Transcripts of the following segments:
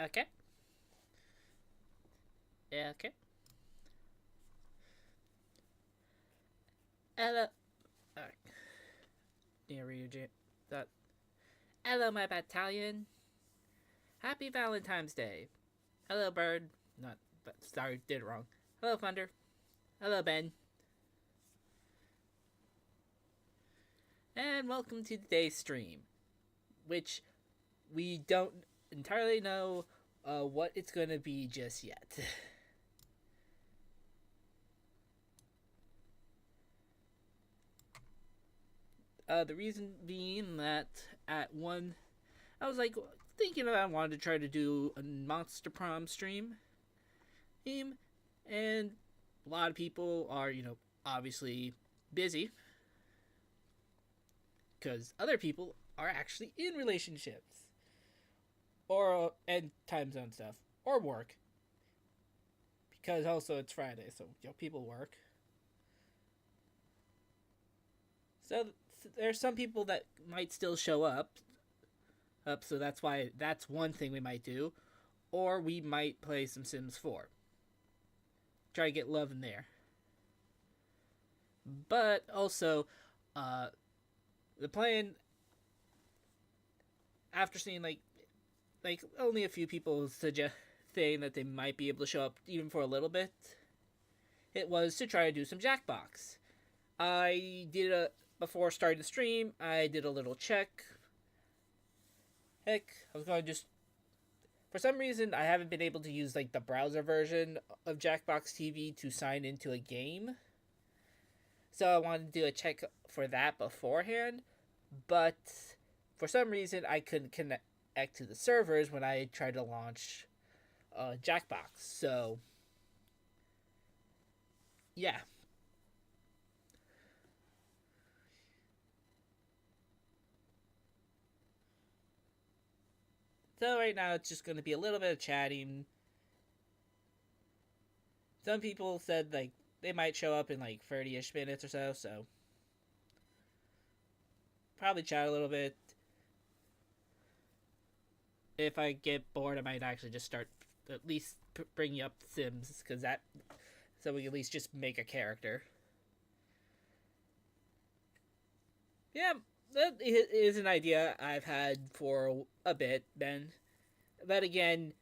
Okay. Yeah, okay. Hello. Alright. Near you, that. Hello, my battalion. Happy Valentine's Day. Hello, bird. Not. But sorry, did it wrong. Hello, Thunder. Hello, Ben. And welcome to today's stream, which we don't entirely know what it's going to be just yet. The reason being that at one, I was like thinking that I wanted to try to do a Monster Prom stream, and a lot of people are, obviously busy because other people are actually in relationships or and time zone stuff or work because also it's Friday, so people work. So there's some people that might still show up. So that's one thing we might do, or we might play some Sims 4. Try to get love in there. But also, uh, the plan after seeing like only a few people suggest saying that they might be able to show up even for a little bit, it was to try to do some Jackbox. I did a before starting the stream. I did a little check. Heck, I was going to just for some reason I haven't been able to use like the browser version of Jackbox TV to sign into a game. So I wanted to do a check for that beforehand, but for some reason I couldn't connect to the servers when I tried to launch Jackbox. So yeah. So right now it's just going to be a little bit of chatting. Some people said like they might show up in like 30-ish minutes or so probably chat a little bit. If I get bored, I might actually just start at least bringing up Sims because that so we can at least just make a character. Yeah, that is an idea I've had for a bit, Ben. But again,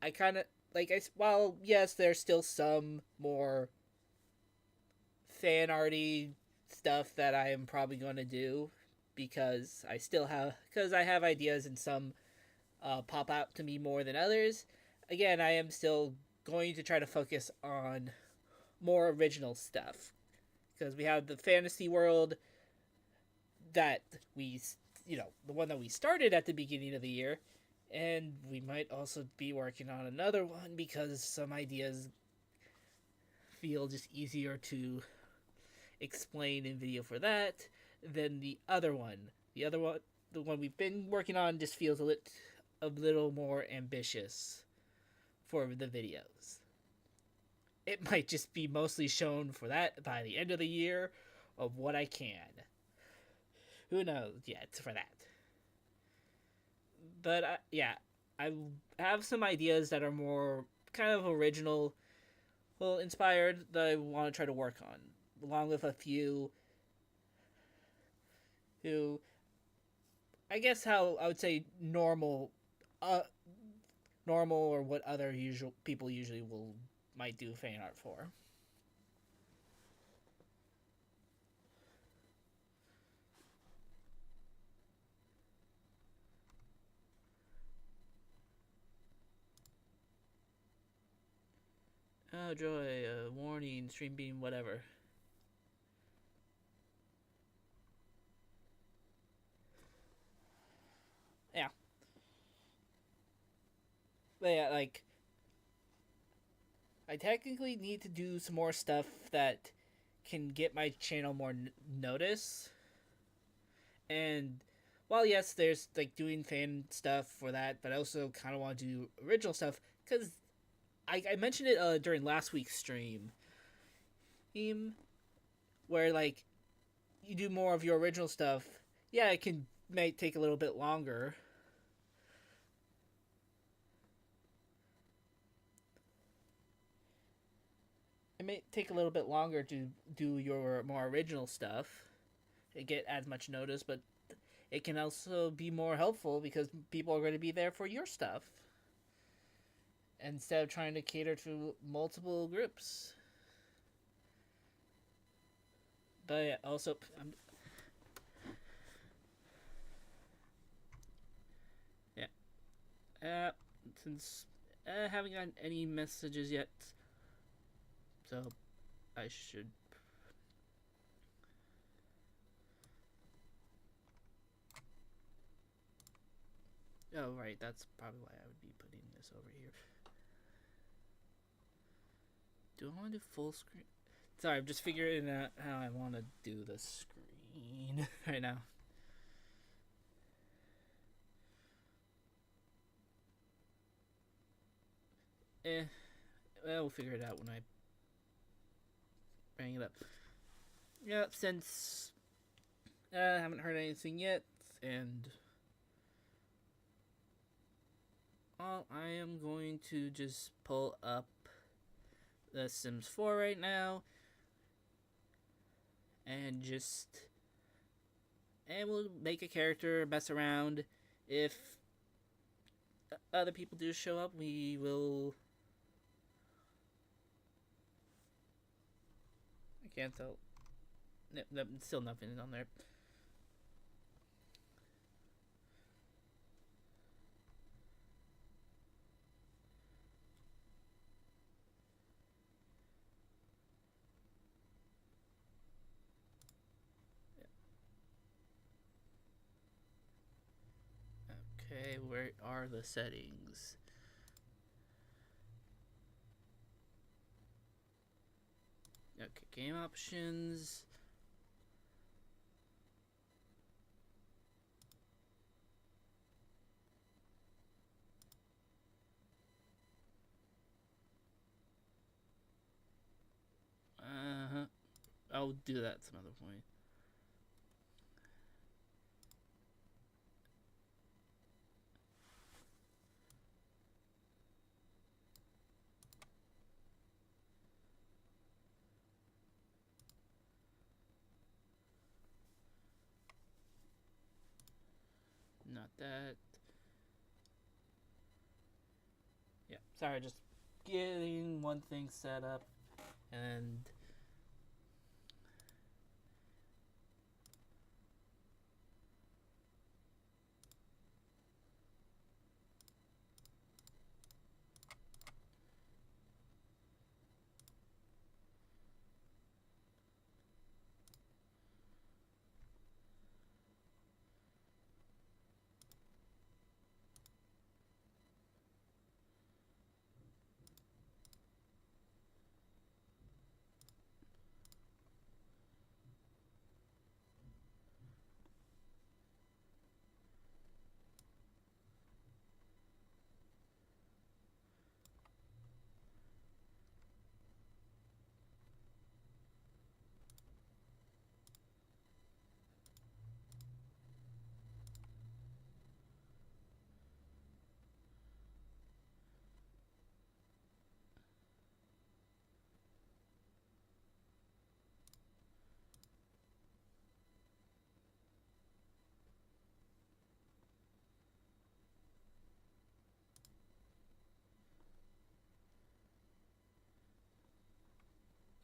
I kind of like while yes, there's still some more fan arty stuff that I am probably going to do because I have ideas and some pop out to me more than others. Again, I am still going to try to focus on more original stuff because we have the fantasy world that the one that we started at the beginning of the year, and we might also be working on another one because some ideas feel just easier to explain in video for that than the other one. The one we've been working on, just feels a little more ambitious for the videos. It might just be mostly shown for that by the end of the year of what I can. Who knows yet for that? But yeah, I have some ideas that are more kind of original, well, inspired that I want to try to work on, along with a few who, I guess, how I would say normal or what other usual people usually will might do fan art for. Oh joy! Warning, stream beam, whatever. Yeah, but yeah, like I technically need to do some more stuff that can get my channel more notice. And while yes, there's like doing fan stuff for that, but I also kind of want to do original stuff because I mentioned it during last week's stream, where like you do more of your original stuff. Yeah, it can may take a little bit longer, it may take a little bit longer to do your more original stuff to get as much notice, but it can also be more helpful because people are going to be there for your stuff instead of trying to cater to multiple groups. But yeah, also, yeah, since I haven't gotten any messages yet, so I should. Oh, right, that's probably why I would be putting this over here. Do I want to do full screen? Sorry, I'm just figuring out how I want to do the screen right now. Well, we'll figure it out when I bring it up. Yeah, since I haven't heard anything yet, and I am going to just pull up The Sims 4 right now, and we'll make a character, mess around. If other people do show up, we will. I can't tell. Still nothing on there. Okay, where are the settings? Okay, game options. I'll do that some other point. Not that. Yeah, sorry, just getting one thing set up and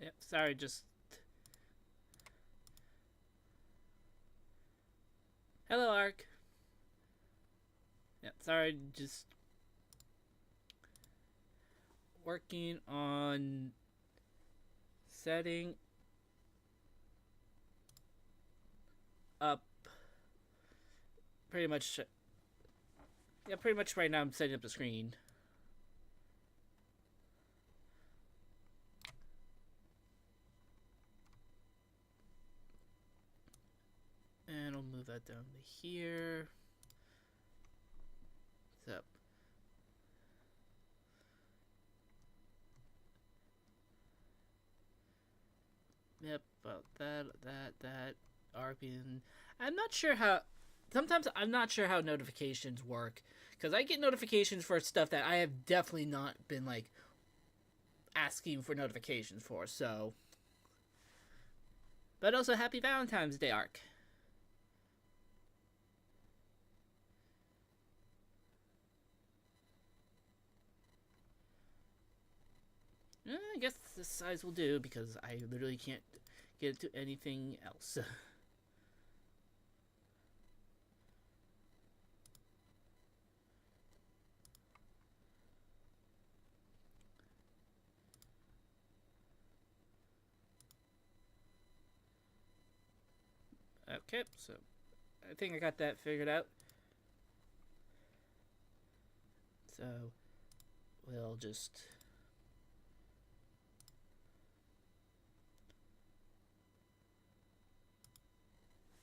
yeah, sorry, just hello, Ark. Yeah, sorry, just working on setting up pretty much. Yeah, pretty much right now I'm setting up the screen. And I'll move that down to here. So. Yep, about that. Arcane. I'm not sure how. Sometimes I'm not sure how notifications work. Because I get notifications for stuff that I have definitely not been like asking for notifications for. So, but also happy Valentine's Day, Arc. I guess this size will do because I literally can't get into anything else. Okay, so I think I got that figured out. So we'll just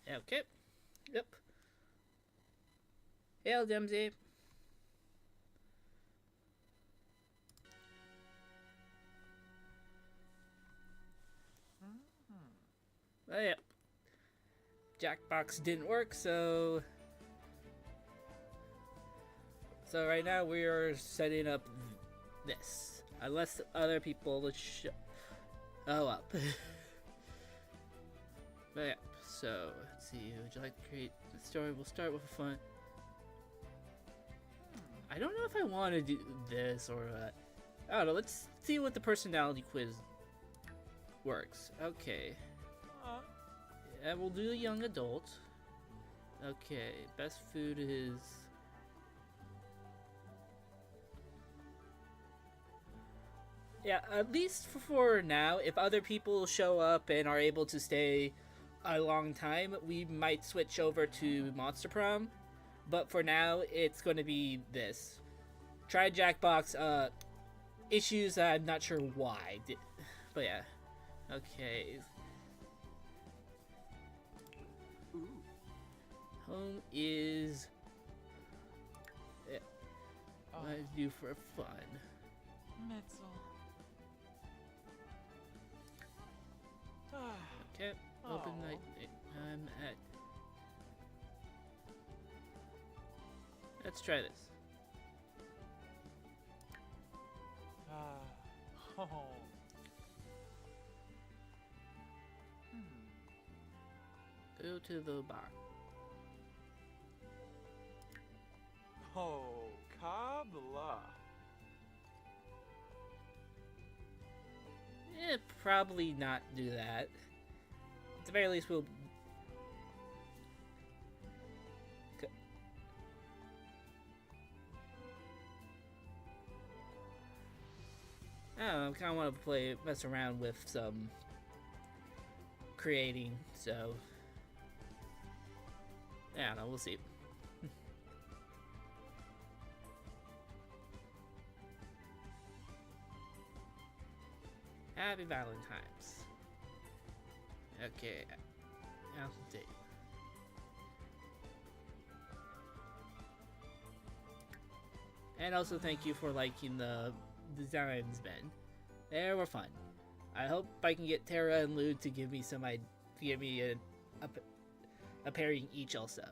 okay. Yep. Hail, Dempsey. Oh, yeah. Jackbox didn't work, so right now we are setting up this. Unless other people show up. But yeah, so let's see. Would you like to create the story? We'll start with a fun. I don't know if I want to do this or I don't know. Let's see what the personality quiz works. Okay. Yeah, we'll do a young adult. Okay, best food is. Yeah, at least for now, if other people show up and are able to stay a long time, we might switch over to Monster Prom. But for now, it's going to be this. Try Jackbox, issues I'm not sure why. But yeah. Okay. Home is. Yeah. What I do for fun. Mitzel. Okay. Open night. I'm at. Let's try this. Go to the bar. Oh, Kabbalah. Probably not do that. At the very least, we'll. I don't know, I kind of want to mess around with some creating, so. I don't know, we'll see. Happy Valentine's. Okay. Out of date. And also thank you for liking the designs, Ben. They were fun. I hope I can get Tara and Lou to give me a pairing each also.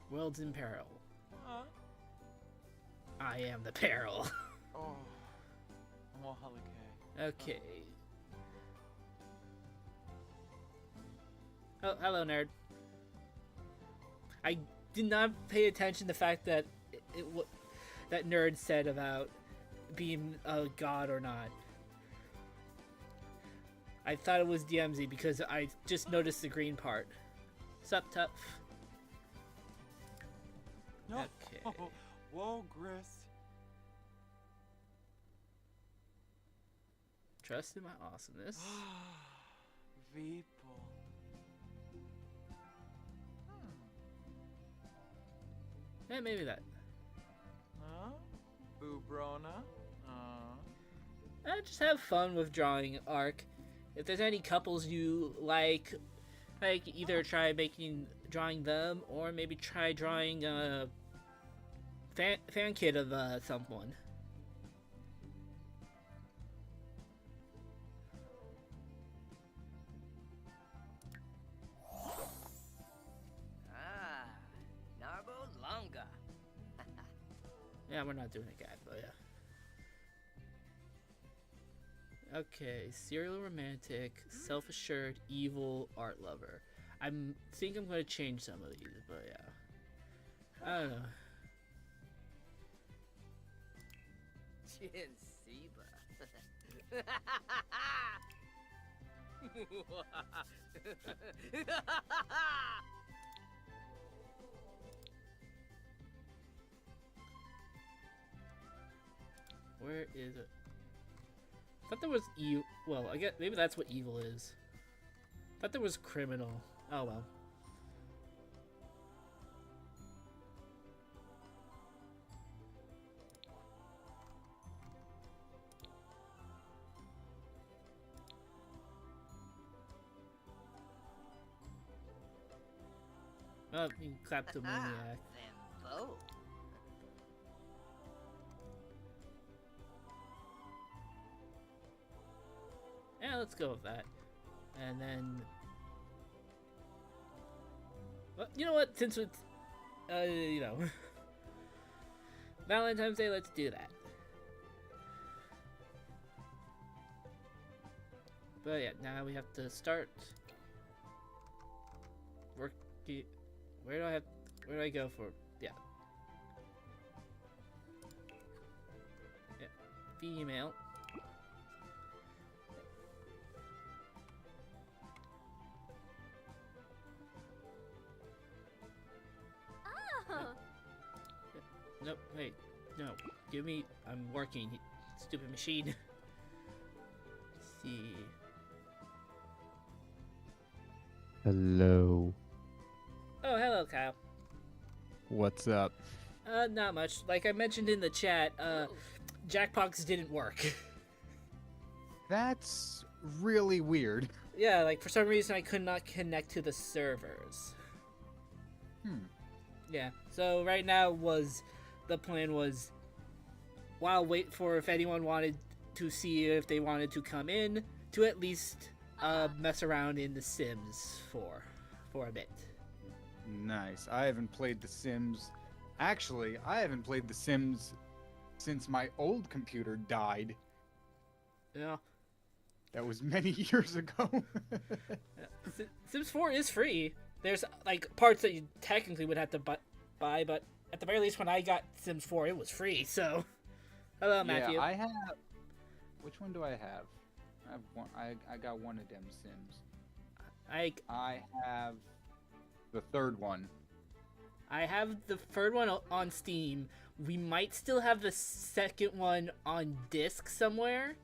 World's in peril. I am the peril. Oh. Okay. Oh, hello, nerd. I did not pay attention to the fact that that nerd said about being a god or not. I thought it was DMZ because I just noticed the green part. Sup, tough? No. Okay. Whoa, Gris. Trust in my awesomeness. People. Yeah, maybe that. Ubrona. Just have fun with drawing, Arc. If there's any couples you like either try drawing them, or maybe try drawing a fan kit of someone. Narbo Longa. Yeah, we're not doing it, guys, but yeah. Okay, serial romantic, self-assured, evil, art lover. Think I'm gonna change some of these, but yeah. I don't know. Chin Seba. Where is it? I thought there was well, I guess maybe that's what evil is. I thought there was criminal. Oh well. Oh, you can kleptomaniac. Them both. Yeah, let's go with that. And then, well, you know what? Since it's, Valentine's Day, let's do that. But yeah, now we have to start working. Where do I go for? Yeah. Yeah. Female. Oh. No, wait. No. Give me. I'm working. Stupid machine. Let's see. Hello. Oh, hello, Kyle. What's up? Not much. Like I mentioned in the chat, Jackbox didn't work. That's really weird. Yeah, like for some reason I could not connect to the servers. Yeah. So right now the plan was while wait for if anyone wanted to see if they wanted to come in to at least mess around in The Sims for a bit. Nice. I haven't played The Sims. Actually, I haven't played The Sims since my old computer died. Yeah. That was many years ago. Sims 4 is free. There's like parts that you technically would have to buy, but at the very least, when I got Sims 4, it was free. So, hello, Matthew. Yeah, I have. Which one do I have? I have one. I got one of them Sims. I have the third one. I have the third one on Steam. We might still have the second one on disc somewhere.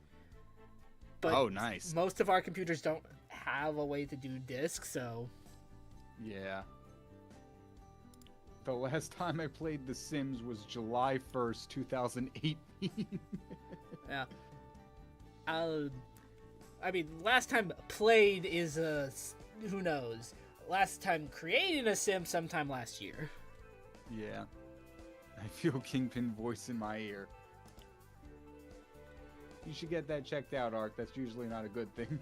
But Oh, nice. Most of our computers don't have a way to do disc, so. Yeah. The last time I played The Sims was July 1st, 2018. Yeah. I mean, last time played is who knows. Last time creating a sim sometime last year. Yeah. I feel Kingpin voice in my ear. You should get that checked out, Ark. That's usually not a good thing.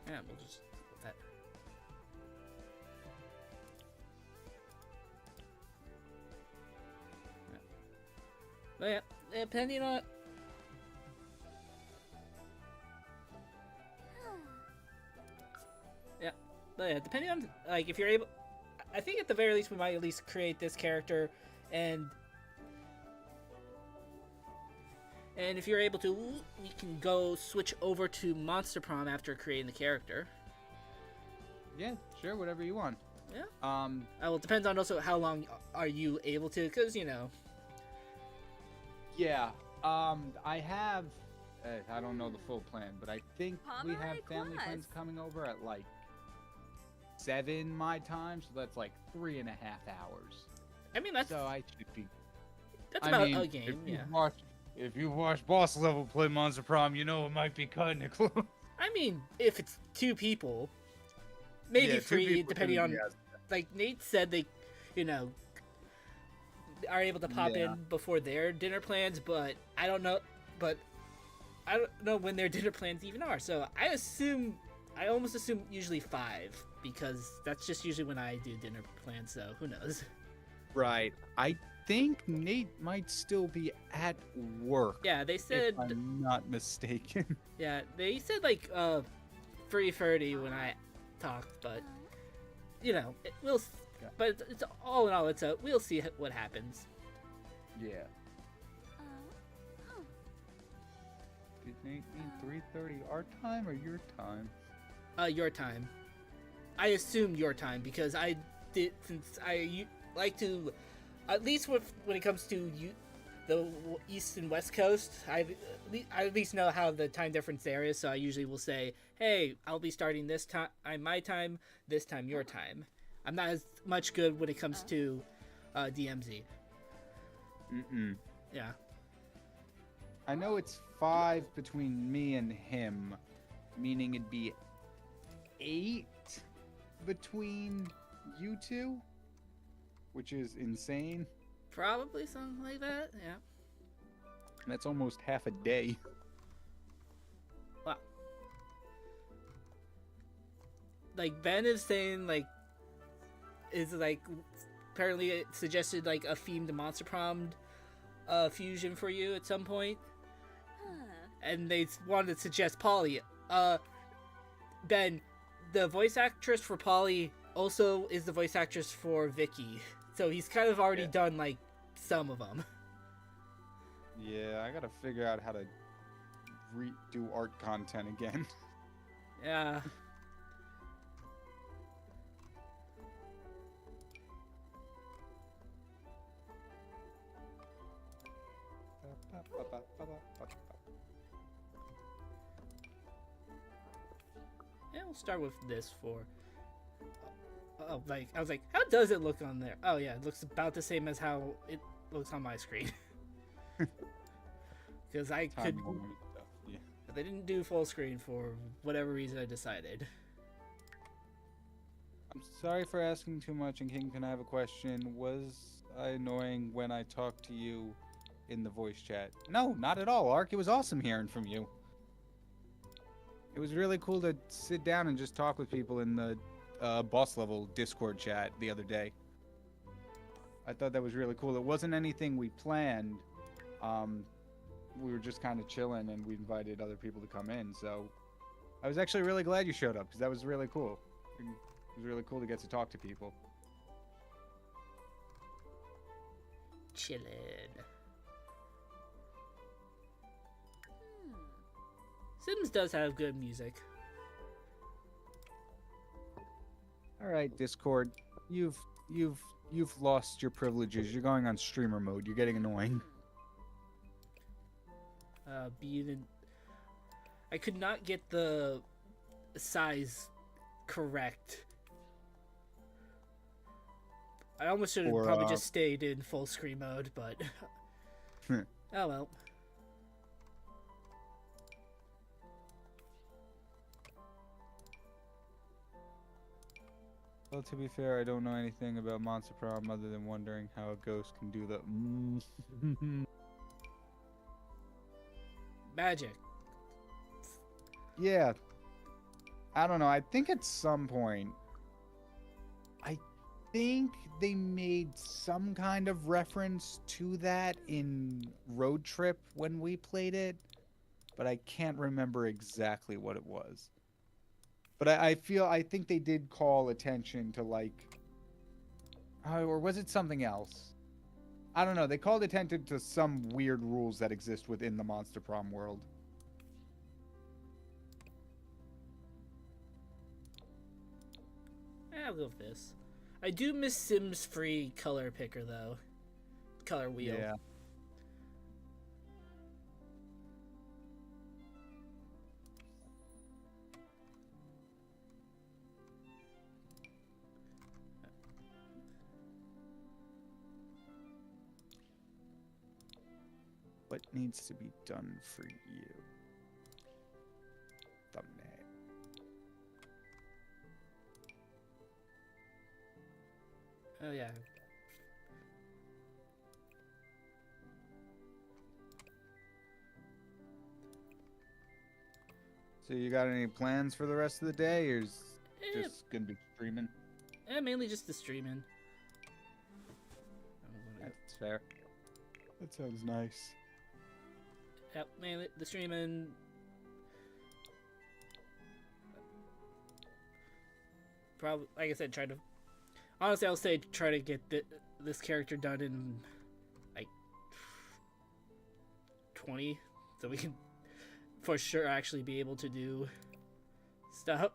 Yeah, we'll just put that. Yeah. But yeah, depending on. Yeah, but yeah, depending on like if you're able, I think at the very least we might at least create this character, and if you're able to, we can go switch over to Monster Prom after creating the character. Yeah, sure, whatever you want. Yeah. Well, it depends on also how long are you able to, because Yeah. I have. I don't know the full plan, but I think we have family friends coming over at like 7 my time, so that's like 3.5 hours. I mean that's So I should be. that's about a game. Yeah. If you watch Boss Level play Monster Prom, you know it might be cutting it close. I mean, if it's 2 people, maybe Yeah, 2 3, people depending can- on. yeah. Like Nate said, they, are able to pop Yeah. in before their dinner plans, but I don't know. But I don't know when their dinner plans even are. So I almost assume usually 5 because that's just usually when I do dinner plans. So who knows? Right. I think Nate might still be at work. Yeah, they said. If I'm not mistaken. Yeah, they said like 3:30 when I talked, but you know, we'll. Yeah. But it's all in all, we'll see what happens. Yeah. Did Nate mean 3:30 our time or your time? Your time. I assume your time because I did, since I like to, at least when it comes to the East and West Coast, I at least know how the time difference there is, so I usually will say, hey, I'll be starting this time, my time, this time, your time. I'm not as much good when it comes to DMZ. Mm-mm. Yeah. I know it's 5 between me and him, meaning it'd be 8 between you two, which is insane. Probably something like that, yeah. That's almost half a day. Wow. Like, Ben is saying, like, is like, apparently it suggested, like, a themed Monster Prom fusion for you at some point. And they wanted to suggest Polly. Ben, the voice actress for Polly also is the voice actress for Vicky. So he's kind of already done, like, some of them. Yeah, I gotta figure out how to do art content again. Yeah. Yeah, we'll start with this for. Oh, like I was like, how does it look on there? Oh yeah, it looks about the same as how it looks on my screen. Because I could. Yeah. They didn't do full screen for whatever reason I decided. I'm sorry for asking too much, and Kingpin, I have a question. Was I annoying when I talked to you in the voice chat? No, not at all, Ark. It was awesome hearing from you. It was really cool to sit down and just talk with people in the boss level Discord chat the other day. I thought that was really cool. It wasn't anything we planned. We were just kind of chilling, and we invited other people to come in. So I was actually really glad you showed up, because that was really cool. It was really cool to get to talk to people. Chillin'. Sims does have good music. All right, Discord, you've lost your privileges. You're going on streamer mode. You're getting annoying. I could not get the size correct. I almost should have probably just stayed in full screen mode, but oh well. Well, to be fair, I don't know anything about Monster Prom other than wondering how a ghost can do the Magic. Yeah. I don't know. I think at some point, I think they made some kind of reference to that in Road Trip when we played it, but I can't remember exactly what it was. But I think they did call attention to, like, or was it something else? I don't know. They called attention to some weird rules that exist within the Monster Prom world. I'll go with this. I do miss Sims free color picker though. Color wheel. Yeah. What needs to be done for you? Thumbnail. Oh yeah. So you got any plans for the rest of the day, or is Eh, just gonna be streaming? mainly just the streaming. That's That's fair. That sounds nice. Yep, mainly the streaming. Probably, like I said, honestly, I'll say try to get this character done in like 20, so we can for sure actually be able to do stuff.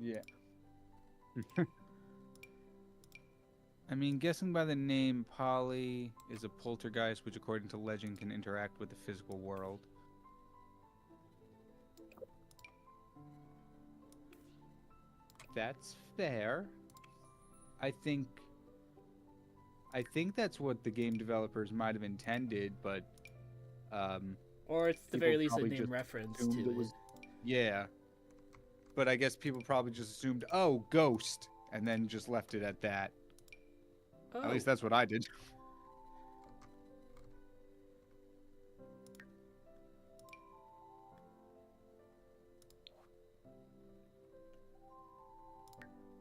Yeah. I mean, guessing by the name, Polly is a poltergeist, which according to legend can interact with the physical world. That's fair. I think that's what the game developers might have intended, but Or it's the people very least a probably name just reference to assumed it. it was- yeah. But I guess people probably just assumed, oh, ghost, and then just left it at that. Oh, At least that's what I did.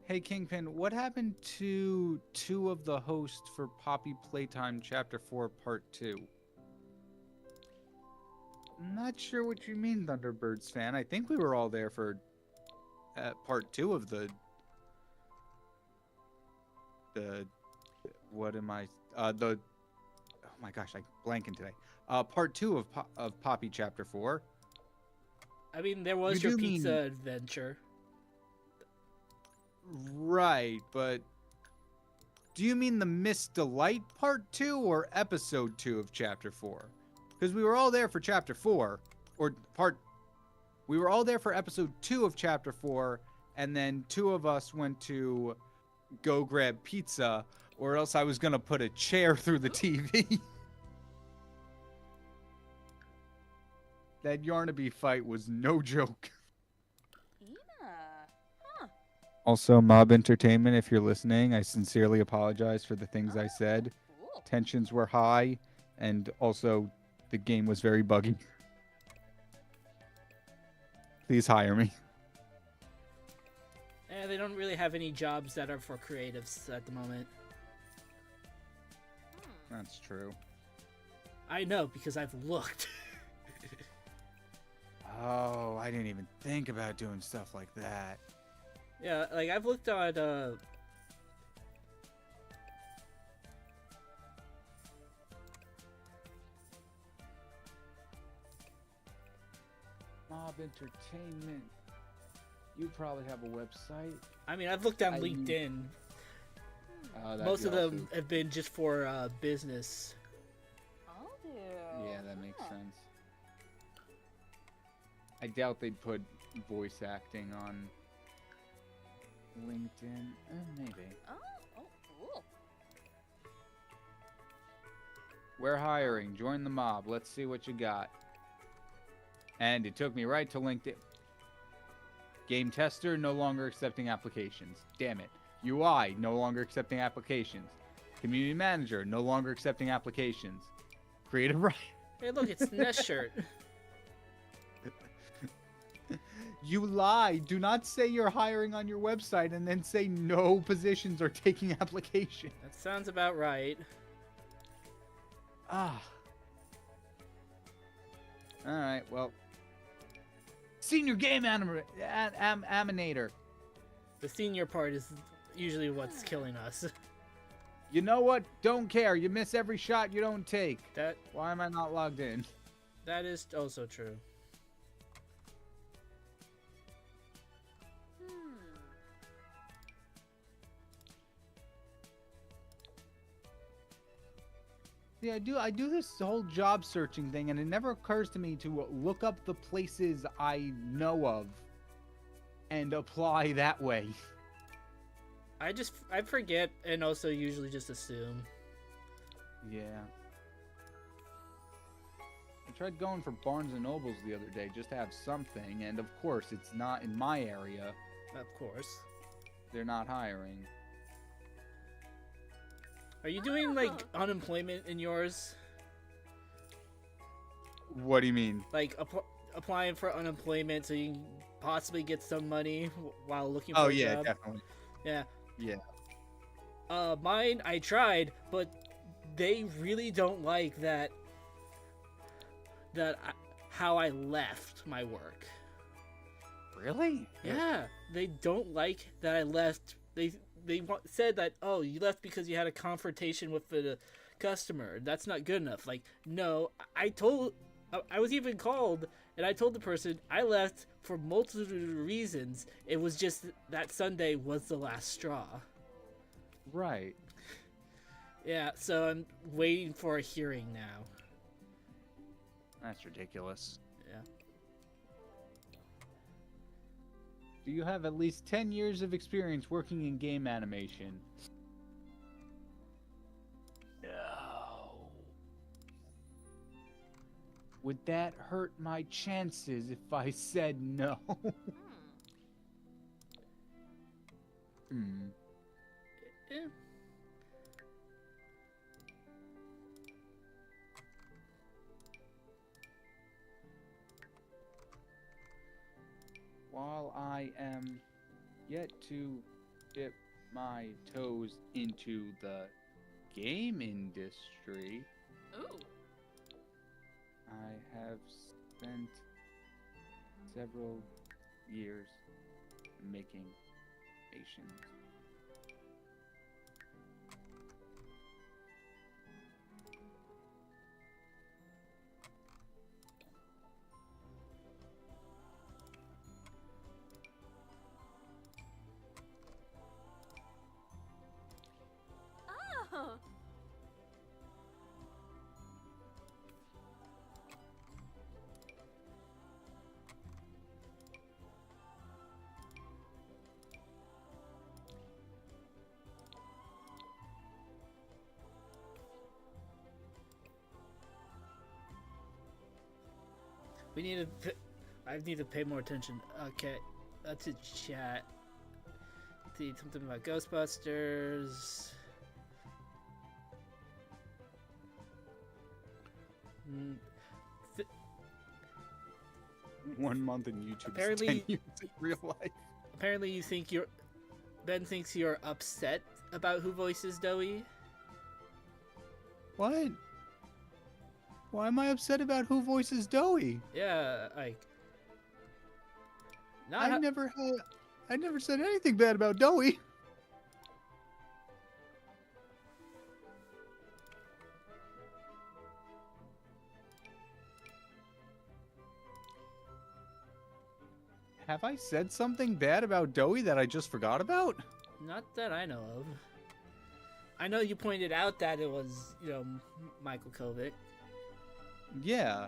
Hey, Kingpin, what happened to 2 of the hosts for Poppy Playtime Chapter 4 Part 2? I'm not sure what you mean, Thunderbirds fan. I think we were all there for Part 2 of the what am I the oh my gosh, I'm blanking today. Part 2 of Poppy Chapter 4. I mean, there was You your do pizza mean- adventure. Right, but do you mean the Miss Delight Part 2 or Episode 2 of Chapter 4? Because we were all there for Chapter 4, we were all there for Episode 2 of Chapter 4, and then 2 of us went to go grab pizza, or else I was gonna put a chair through the TV. That Yarnaby fight was no joke. Also, Mob Entertainment, if you're listening, I sincerely apologize for the things I said. Tensions were high, and also the game was very buggy. Please hire me. They don't really have any jobs that are for creatives at the moment. That's true. I know, because I've looked. Oh, I didn't even think about doing stuff like that. Yeah, like I've looked on Mob Entertainment. You probably have a website. I mean, I've looked on I- LinkedIn. That'd Most be of them awesome. have been just for business. I'll do. Yeah, that makes sense. I doubt they'd put voice acting on LinkedIn. Maybe. Oh, cool. We're hiring. Join the mob. Let's see what you got. And it took me right to LinkedIn. Game tester, no longer accepting applications. Damn it. UI, no longer accepting applications. Community manager, no longer accepting applications. Creative writer. Hey, look, it's Nest Shirt. You lie. Do not say you're hiring on your website and then say no positions are taking applications. That sounds about right. Ah. Alright, well. Senior game animator. The senior part is usually what's killing us. You know what? Don't care. You miss every shot you don't take. That Why am I not logged in? is also true. Yeah, I do this whole job searching thing, and it never occurs to me to look up the places I know of and apply that way. I forget and also usually just assume. Yeah. I tried going for Barnes and Nobles the other day just to have something, and of course it's not in my area. Of course. They're not hiring. Are you doing like unemployment in yours? What do you mean? Like applying for unemployment so you can possibly get some money while looking for Oh a yeah, job? definitely. Yeah. Yeah. Mine I tried, but they really don't like how I left my work. Really? Yeah, they don't like that I left. Said that, oh, you left because you had a confrontation with the customer. That's not good enough. Like, no, I was even called, and I told the person I left for multiple reasons. It was just that Sunday was the last straw. Right. Yeah, so I'm waiting for a hearing now. That's ridiculous. Yeah. Do you have at least 10 years of experience working in game animation? No. Would that hurt my chances if I said no? Hmm. Yeah. While I am yet to dip my toes into the game industry, Ooh. I have spent several years making Asians. Oh. I need to pay more attention. Okay, that's a chat. See something about Ghostbusters. 1 month in YouTube Apparently- is 10 years in real life. Apparently, Ben thinks you're upset about who voices Doey. What? Why am I upset about who voices Doey? Yeah, like. I never said anything bad about Doey. Have I said something bad about Doey that I just forgot about? Not that I know of. I know you pointed out that it was, Michael Kovic. Yeah.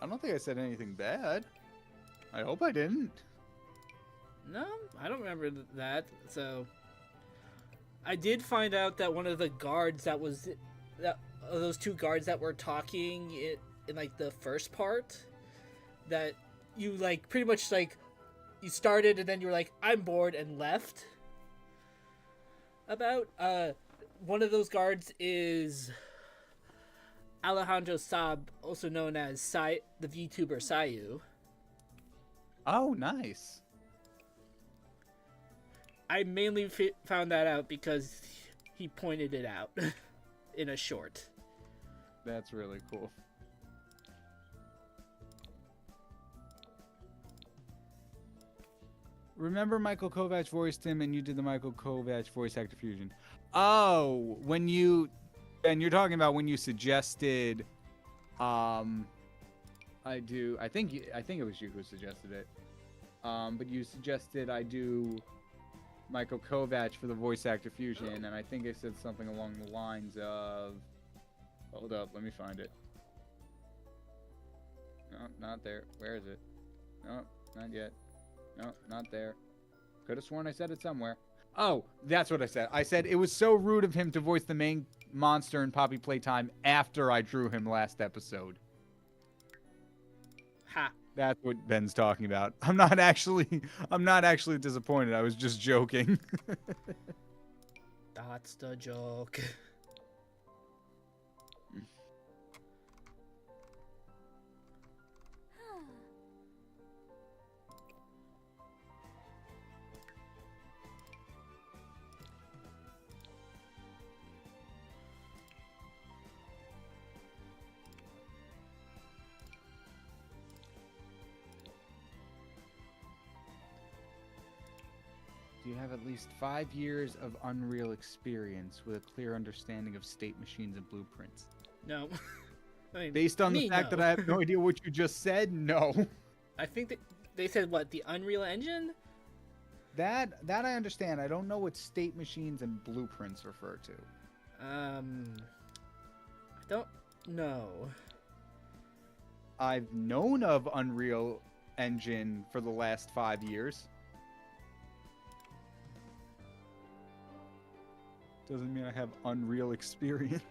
I don't think I said anything bad. I hope I didn't. No, I don't remember that. So, I did find out that one of the guards those two guards that were talking in like the first part, that you like pretty much like you started and then you were like, I'm bored, and left. About one of those guards is Alejandro Saab, also known as the VTuber Sayu. Oh, nice. I mainly found that out because he pointed it out in a short. That's really cool. Remember Michael Kovac voiced him and you did the Michael Kovac voice actor fusion. Oh, Ben, you're talking about when you suggested I think it was you who suggested it. But you suggested I do Michael Kovac for the voice actor fusion, and I think I said something along the lines of, hold up, let me find it. No, not there. Where is it? No, not yet. No, not there. Could have sworn I said it somewhere. Oh, that's what I said. I said it was so rude of him to voice the main monster in Poppy Playtime after I drew him last episode. Ha. That's what Ben's talking about. I'm not actually disappointed. I was just joking. That's the joke. You have at least 5 years of Unreal experience with a clear understanding of state machines and blueprints. No. I mean, Based on the fact no. that I have no idea what you just said, no. I think that they said what, the Unreal Engine? That I understand. I don't know what state machines and blueprints refer to. I don't know. I've known of Unreal Engine for the last 5 years. Doesn't mean I have Unreal experience.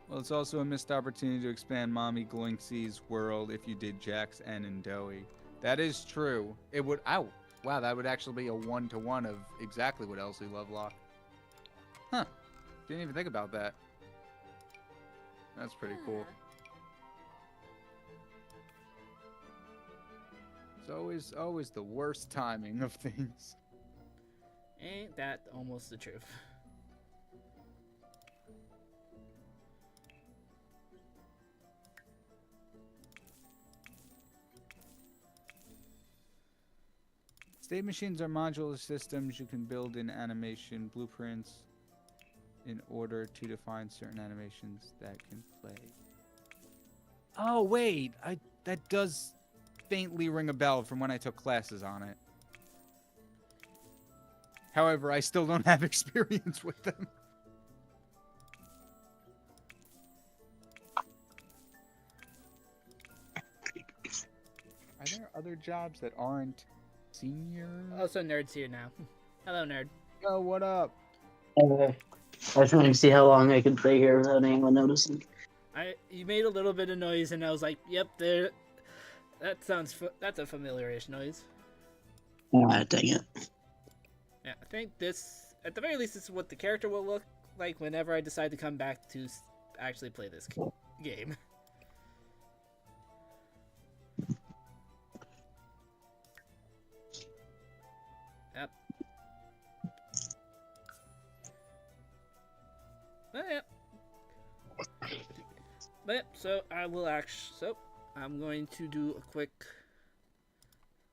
Well, it's also a missed opportunity to expand Mommy Gloinksie's world if you did Jax, N, and Doey. That is true. It would... Ow! Wow, that would actually be a 1-to-1 of exactly what Elsie Lovelock. Huh. Didn't even think about that. That's pretty cool. It's always the worst timing of things. Ain't that almost the truth? State machines are modular systems you can build in animation blueprints in order to define certain animations that can play. Oh wait, that does faintly ring a bell from when I took classes on it. However, I still don't have experience with them. Are there other jobs that aren't senior? Also, Nerd's here now. Hello, Nerd. Yo, what up? I was trying to see how long I could stay here without anyone noticing. You made a little bit of noise, and I was like, "Yep, there. That's a familiar-ish noise." Ah, dang it. Yeah, I think this, at the very least, this is what the character will look like whenever I decide to come back to actually play this game. Yep. But yep, so I will I'm going to do a quick,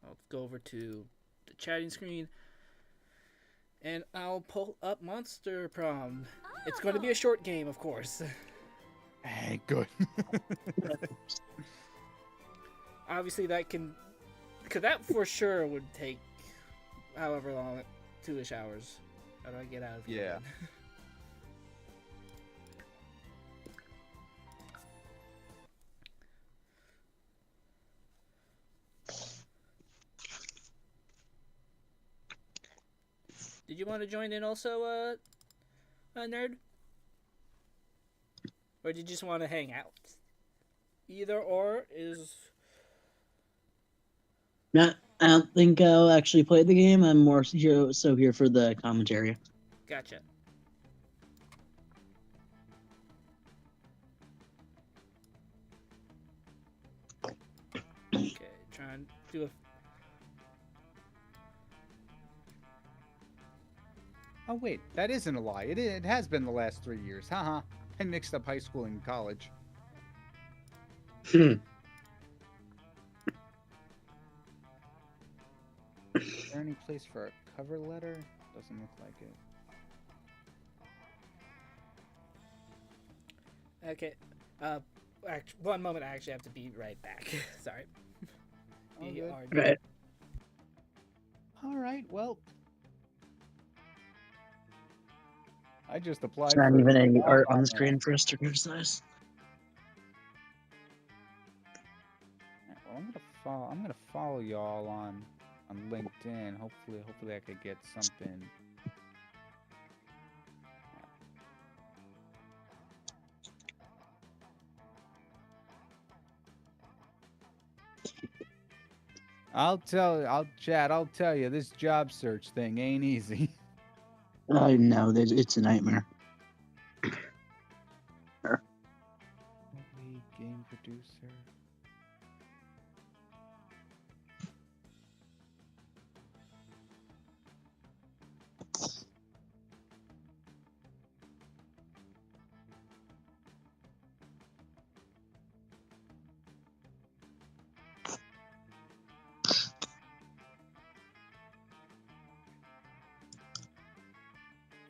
I'll go over to the chatting screen, and I'll pull up Monster Prom. It's going to be a short game, of course. Hey, good. Obviously because that for sure would take however long, 2-ish hours. How do I get out of here? Yeah. Again? Did you want to join in also, Nerd? Or did you just want to hang out? Either or is... No, I don't think I'll actually play the game. I'm more here for the commentary. Gotcha. Okay, trying to do a... Oh wait, that isn't a lie. It has been the last 3 years. Haha. I mixed up high school and college. Is there any place for a cover letter? Doesn't look like it. Okay. One moment, I actually have to be right back. Sorry. All We good. are- Right. All right, well. I just applied There's not for even a any job art on the that. screen for us to criticize. Well, I'm gonna follow y'all on LinkedIn. Hopefully I could get something. I'll tell you, this job search thing ain't easy. I know, it's a nightmare. Lead game producer.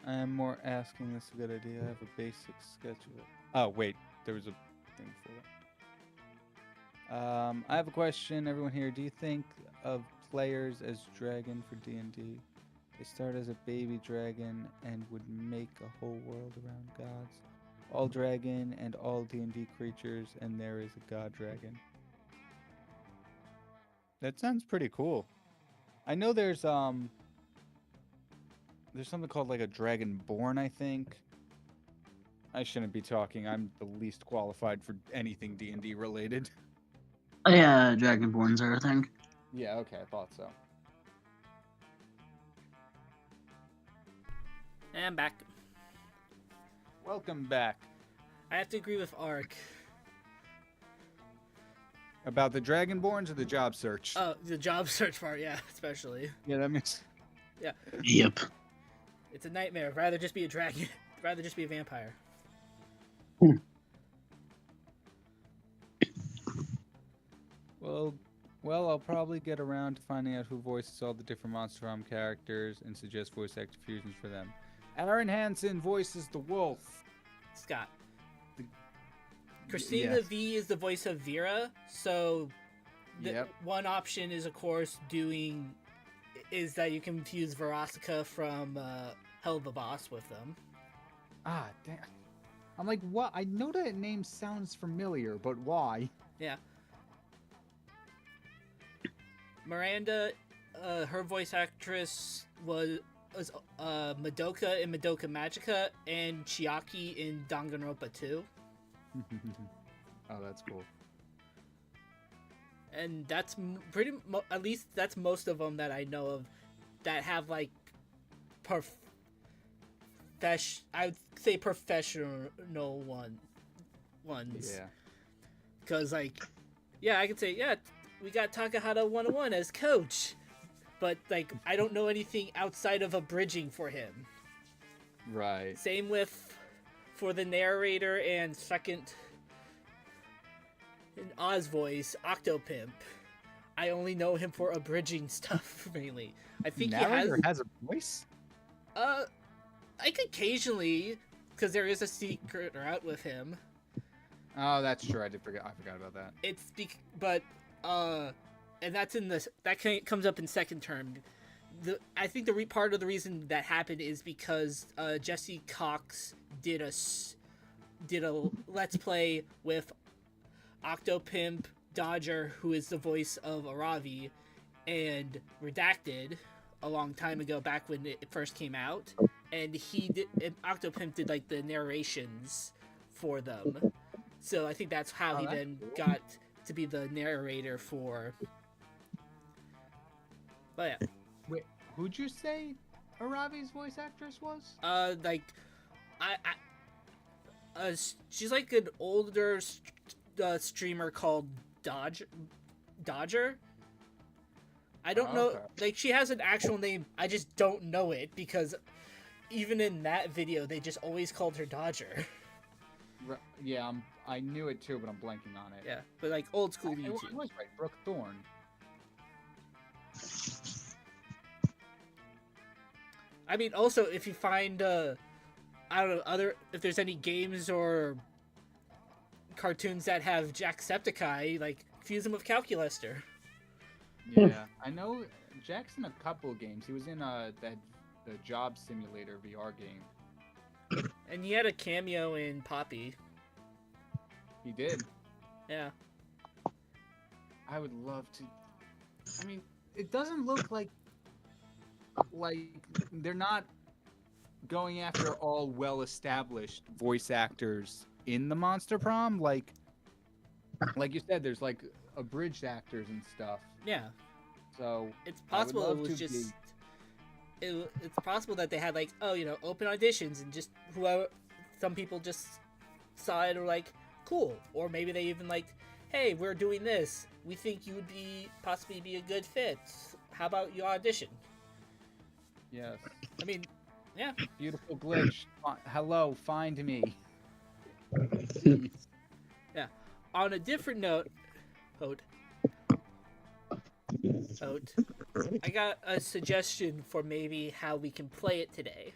I am more asking this a good idea. I have a basic sketch of it. Oh, wait. There was a thing for that. I have a question. Everyone here, do you think of players as dragon for D&D? They start as a baby dragon and would make a whole world around gods. All dragon and all D&D creatures, and there is a god dragon. That sounds pretty cool. I know there's something called like a dragonborn, I think. I shouldn't be talking. I'm the least qualified for anything D&D related. Yeah, Dragonborns are a thing. Yeah, okay, I thought so. And I'm back. Welcome back. I have to agree with Ark. About the dragonborns or the job search? Oh, the job search part, yeah, especially. Yeah, that makes... Yep. It's a nightmare. Rather just be a dragon. Rather just be a vampire. Well, I'll probably get around to finding out who voices all the different Monster Prom characters and suggest voice actor fusions for them. Aaron Hansen voices the wolf. Scott. Christina yes. V is the voice of Vera, so Yep. one option is, of course, is that you can fuse Verostica from Hell of a Boss with them. Ah, damn. I'm like, what? I know that name sounds familiar, but why? Yeah. Miranda, her voice actress was Madoka in Madoka Magica and Chiaki in Danganronpa 2. Oh, that's cool. And that's at least that's most of them that I know of that have like I would say professional ones. Yeah. Because like, yeah, I could say, yeah, we got Takahata 101 as coach, but like I don't know anything outside of abridging for him. Right. Same with for the narrator and second in Oz voice, Octopimp. I only know him for abridging stuff mainly. I think Narrator he has a voice? like occasionally, because there is a secret route with him. Oh, that's true. I forgot about that. And that's comes up in second term. I think part of the reason that happened is because Jesse Cox did a let's play with Octopimp, Dodger, who is the voice of Aravi, and Redacted a long time ago, back when it first came out, and Octopimp did like the narrations for them. So I think that's how he then got to be the narrator for. But yeah. Wait, who'd you say Aravi's voice actress was? She's like an older streamer called Dodger. I don't know. Like, she has an actual name. I just don't know it because even in that video, they just always called her Dodger. Yeah, I knew it too, but I'm blanking on it. Yeah, but like old school I YouTube. was right, Brooke Thorne. I mean, also if you find I don't know if there's any games or cartoons that have Jacksepticeye, like fuse them with Calculester. Yeah, I know Jack's in a couple of games. He was in the Job Simulator VR game. And he had a cameo in Poppy. He did. Yeah. I would love to. I mean, it doesn't look like they're not going after all well-established voice actors in the Monster Prom. Like you said, there's like abridged actors and stuff. Yeah. So it's possible it was just. It's possible that they had like, open auditions and just some people just saw it or like, cool. Or maybe they even like, hey, we're doing this. We think you would possibly be a good fit. How about you audition? Yes. I mean, yeah. Beautiful glitch. Hello, find me. Yeah. On a different note, I got a suggestion for maybe how we can play it today.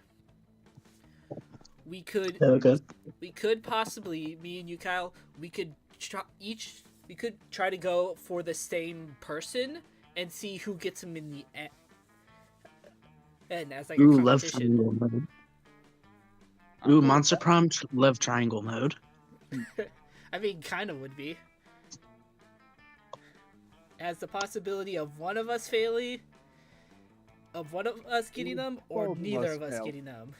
we could Okay. possibly, me and you, Kyle, we could try to go for the same person and see who gets him in the end. And as like a Ooh, love competition. triangle mode. I'm Ooh, cool. Monster Prom love triangle mode. I mean, kind of would be. As the possibility of one of us failing, of one of us getting them, or Both of neither us of us fail. getting them.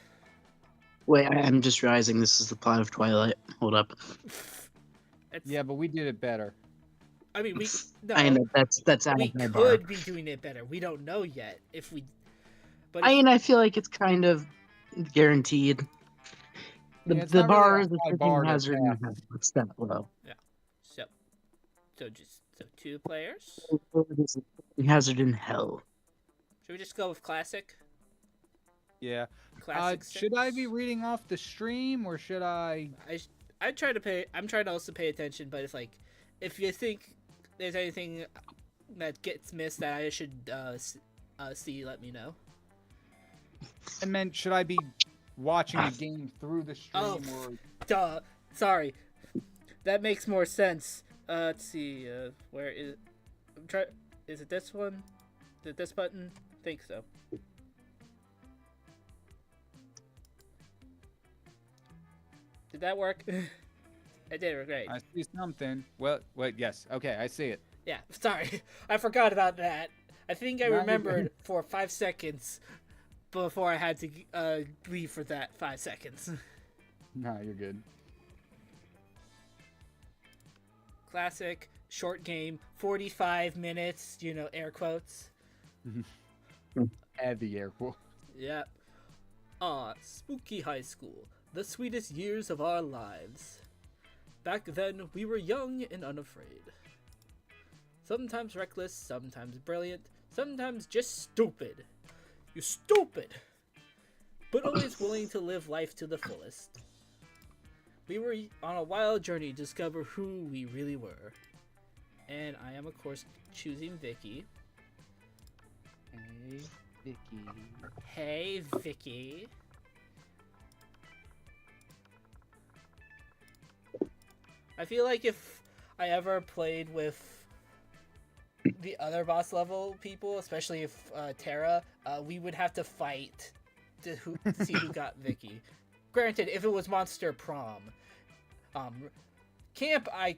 Wait, I'm just realizing this is the plot of Twilight. Hold up. It's, Yeah, but we did it better. I mean, we no, I know that's out we of my bar. could be doing it better. We don't know yet if we. But I mean, I feel like it's kind of guaranteed. The, Yeah, it's the not really bar a is a high freaking bar to hazard in pass. hell. It's that low. so two players. It is a hazard in hell. Should we just go with classic? Yeah. Classic. Should I be six? reading off the stream or should I? I try to pay. I'm trying to also pay attention, but it's like, if you think there's anything that gets missed that I should see, let me know. I meant, should I be watching the game through the stream Oh, or? duh. Sorry, that makes more sense. Let's see. Where is? Is it this one? Is it this button? I think so. Did that work? I did it great. I see something. Well, wait, yes. Okay, I see it. Yeah, sorry. I forgot about that. I think I No, you're remembered good. for 5 seconds before I had to leave for that 5 seconds. No, you're good. Classic, short game, 45 minutes, air quotes. Add the air quote. Yep. Spooky high school. The sweetest years of our lives. Back then, we were young and unafraid. Sometimes reckless, sometimes brilliant, sometimes just stupid. You stupid! But always willing to live life to the fullest. We were on a wild journey to discover who we really were. And I am, of course, choosing Vicky. Hey, Vicky. Hey, Vicky. I feel like if I ever played with the other boss level people, especially if Terra, we would have to fight to see who got Vicky. Granted, if it was Monster Prom, camp, I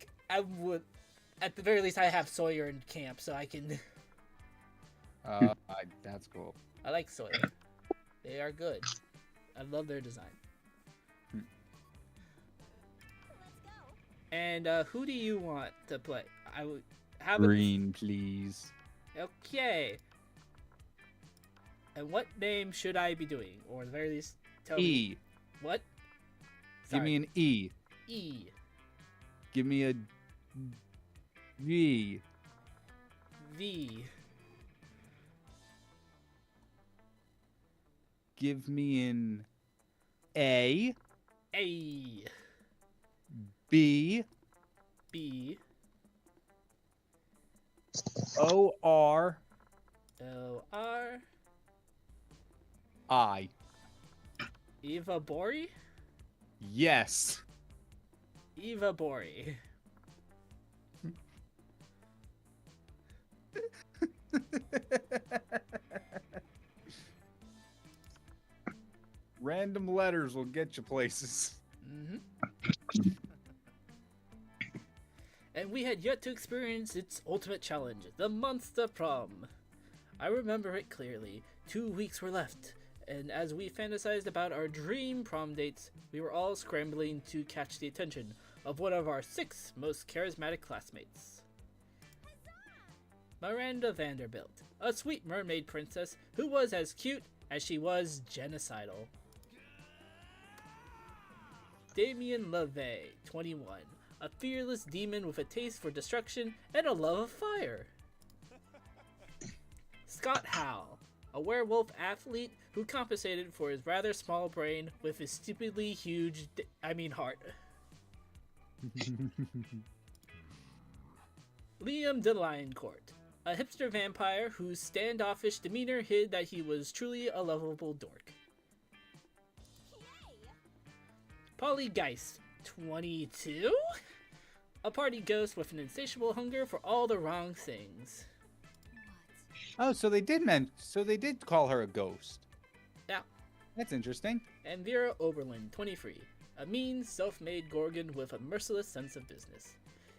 would, at the very least, I have Sawyer in camp, so I can. That's cool. I like Sawyer. They are good. I love their design. And who do you want to play? I would have Green, please. Okay. And what name should I be doing, or at the very least, tell me E. what? Give me an E. E. Give me a V. V. Give me an A. A. B. B. O R O R. I. Eva Bori. Yes. Eva Bori. Random letters will get you places. Mm-hmm. And we had yet to experience its ultimate challenge, the Monster Prom. I remember it clearly. 2 weeks were left, and as we fantasized about our dream prom dates, we were all scrambling to catch the attention of one of our 6 most charismatic classmates. Miranda Vanderbilt, a sweet mermaid princess who was as cute as she was genocidal. Damien LeVay, 21, a fearless demon with a taste for destruction and a love of fire. Scott Howe, a werewolf athlete who compensated for his rather small brain with his stupidly huge heart. Liam de Lioncourt, a hipster vampire whose standoffish demeanor hid that he was truly a lovable dork. Polygeist 22? A party ghost with an insatiable hunger for all the wrong things. Oh, so they did call her a ghost. Yeah. That's interesting. And Vera Oberlin 23. A mean, self-made Gorgon with a merciless sense of business.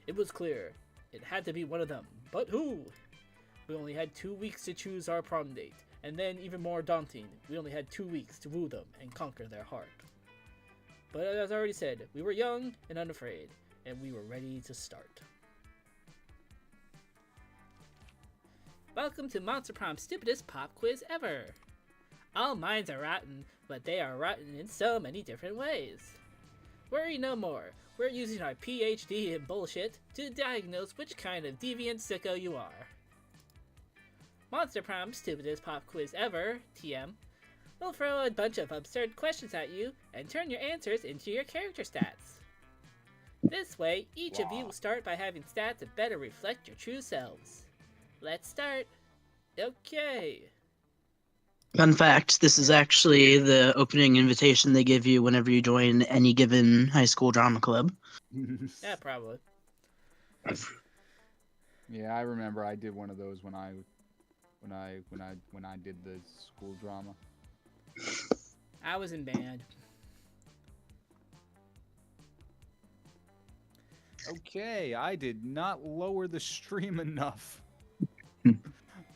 It was clear. It had to be one of them. But who? We only had 2 weeks to choose our prom date. And then, even more daunting, we only had 2 weeks to woo them and conquer their heart. But as I already said, we were young and unafraid, and we were ready to start. Welcome to Monster Prom's stupidest pop quiz ever! All minds are rotten, but they are rotten in so many different ways. Worry no more, we're using our PhD in bullshit to diagnose which kind of deviant sicko you are. Monster Prom's stupidest pop quiz ever, TM, will throw a bunch of absurd questions at you and turn your answers into your character stats. This way, each of you will start by having stats that better reflect your true selves. Let's start. Okay. Fun fact, this is actually the opening invitation they give you whenever you join any given high school drama club. Yeah, probably. Yeah, I remember I did one of those when I did the school drama. I was in band. Okay, I did not lower the stream enough.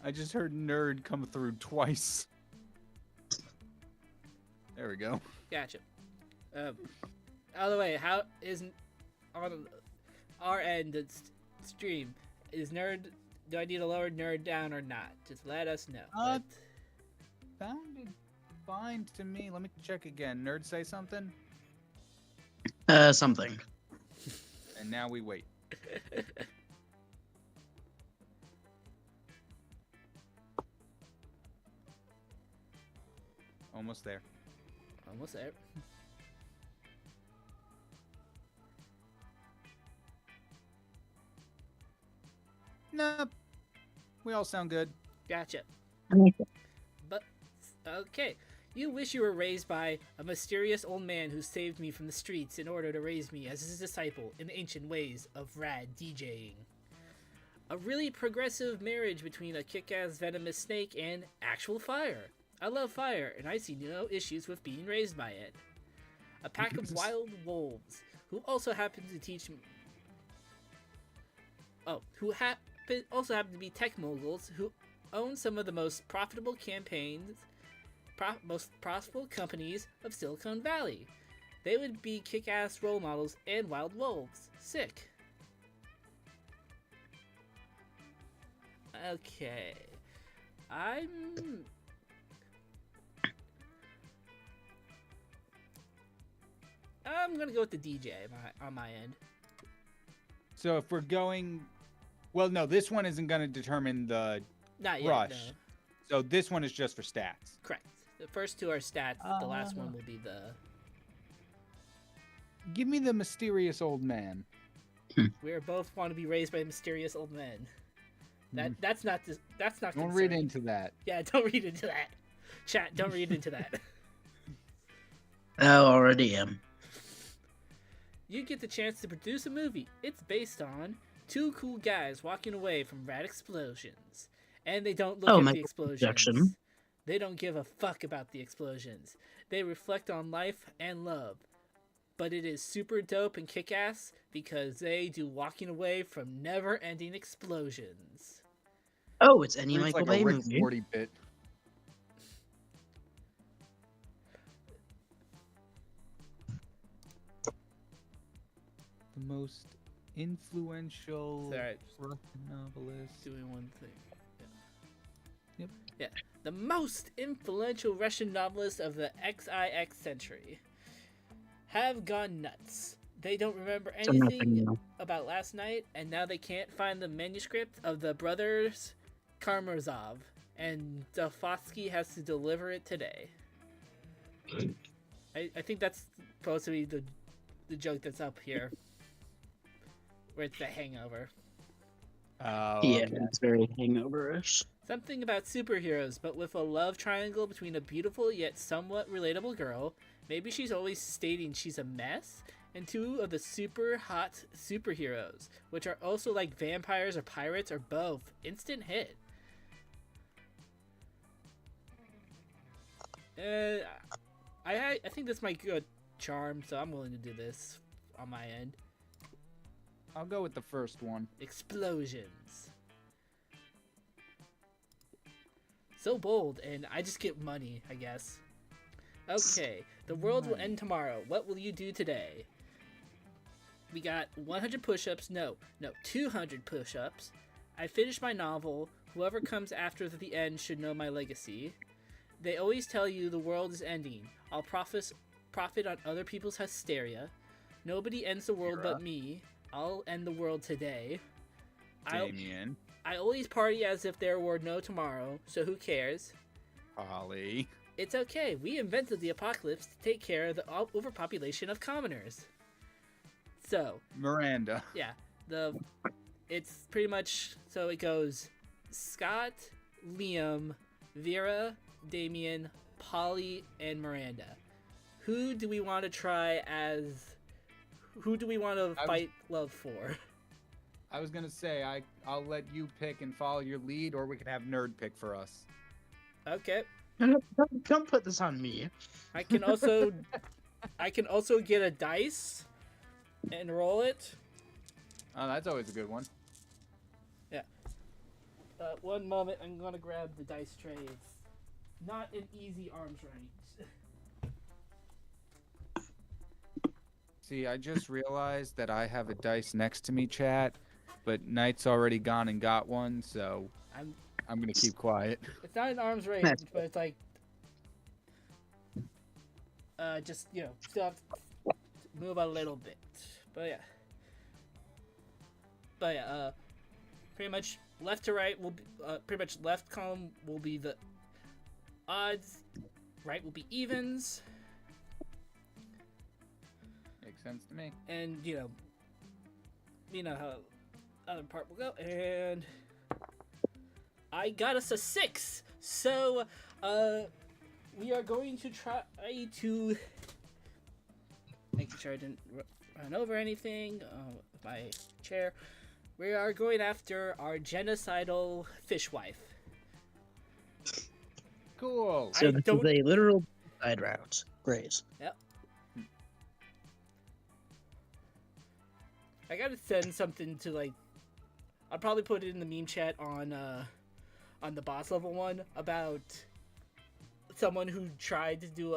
I just heard nerd come through twice. There we go. Gotcha. By the way, how is on our end of stream is nerd? Do I need to lower nerd down or not? Just let us know. Sounded fine to me. Let me check again. Nerd say something? Something. And now we wait. Almost there. Almost there. Nope. We all sound good. Gotcha. But, okay. You wish you were raised by a mysterious old man who saved me from the streets in order to raise me as his disciple in the ancient ways of rad DJing. A really progressive marriage between a kick-ass venomous snake and actual fire. I love fire, and I see no issues with being raised by it. A pack of wild wolves who also happen to teach me... Oh, also happen to be tech moguls who own some of the most profitable most profitable companies of Silicon Valley. They would be kick-ass role models and wild wolves. Sick. Okay. I'm gonna go with the DJ on my end. So if we're going... Well, no, this one isn't going to determine the Not yet, rush. no. So this one is just for stats. Correct. The first two are stats. The last one will be the... Give me the mysterious old man. We both want to be raised by mysterious old men. That's not Don't concerning. read into that. Yeah, don't read into that. Chat, don't read into that. I already am. You get the chance to produce a movie. It's based on two cool guys walking away from rad explosions. And they don't look at the explosions. Production. They don't give a fuck about the explosions. They reflect on life and love. But it is super dope and kick-ass because they do walking away from never-ending explosions. Oh, it's any It's Michael like Bay a Rick movie. and Morty bit. The most influential Alright, Russian novelist. doing one thing. Yep. Yeah. The most influential Russian novelist of the XIX century have gone nuts. They don't remember So nothing anything new. about last night, and now they can't find the manuscript of the brothers Karamazov, and Dostoevsky has to deliver it today. I think that's supposed to be the joke that's up here, where it's the hangover. Oh, Yeah, okay. it's very hangover-ish. Something about superheroes, but with a love triangle between a beautiful yet somewhat relatable girl Maybe she's always stating she's a mess. And 2 of the super hot superheroes, which are also like vampires or pirates or both. Instant hit. I think this might go charm, so I'm willing to do this on my end. I'll go with the first one. Explosions. So bold, and I just get money, I guess. Okay, the world will end tomorrow. What will you do today? We got 100 push-ups. No, 200 push-ups. I finished my novel. Whoever comes after the end should know my legacy. They always tell you the world is ending. I'll profit on other people's hysteria. Nobody ends the world but me. I'll end the world today. Damien. I always party as if there were no tomorrow, so who cares? Holly. It's okay. We invented the apocalypse to take care of the overpopulation of commoners. So, Miranda. yeah, it's pretty much, so it goes Scott, Liam, Vera, Damien, Polly, and Miranda. Who do we want to fight love for? I was gonna say I'll let you pick and follow your lead, or we can have Nerd pick for us. Okay. Don't put this on me. I can also get a dice and roll it. Oh, that's always a good one. Yeah. One moment, I'm gonna grab the dice tray. It's not an easy arms range. See, I just realized that I have a dice next to me, chat, but Knight's already gone and got one, so I'm gonna keep quiet. It's not an arms range, but it's like, just, still have to move a little bit. But yeah, pretty much left to right will be, pretty much left column will be the odds, right will be evens. Makes sense to me. And, you know how other part will go. And I got us a 6. So, we are going to try to making sure I didn't run over anything with my chair. We are going after our genocidal fishwife. Cool. So this is a literal side route. Great. Yep. I gotta send something to, like, I'll probably put it in the meme chat on the boss level one about someone who tried to do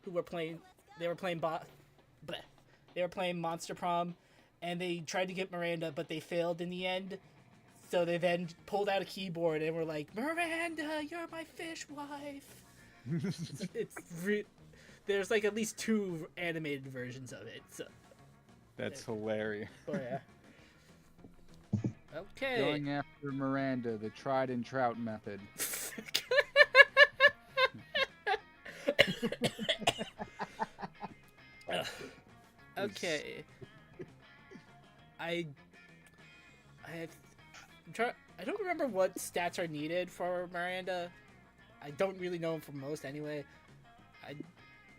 they were playing Monster Prom, and they tried to get Miranda, but they failed in the end. So they then pulled out a keyboard and were like, "Miranda, you're my fish wife." There's like at least 2 animated versions of it. So. That's hilarious. Oh yeah. Okay. Going after Miranda, the tried and trout method. Okay. I don't remember what stats are needed for Miranda. I don't really know them for most anyway.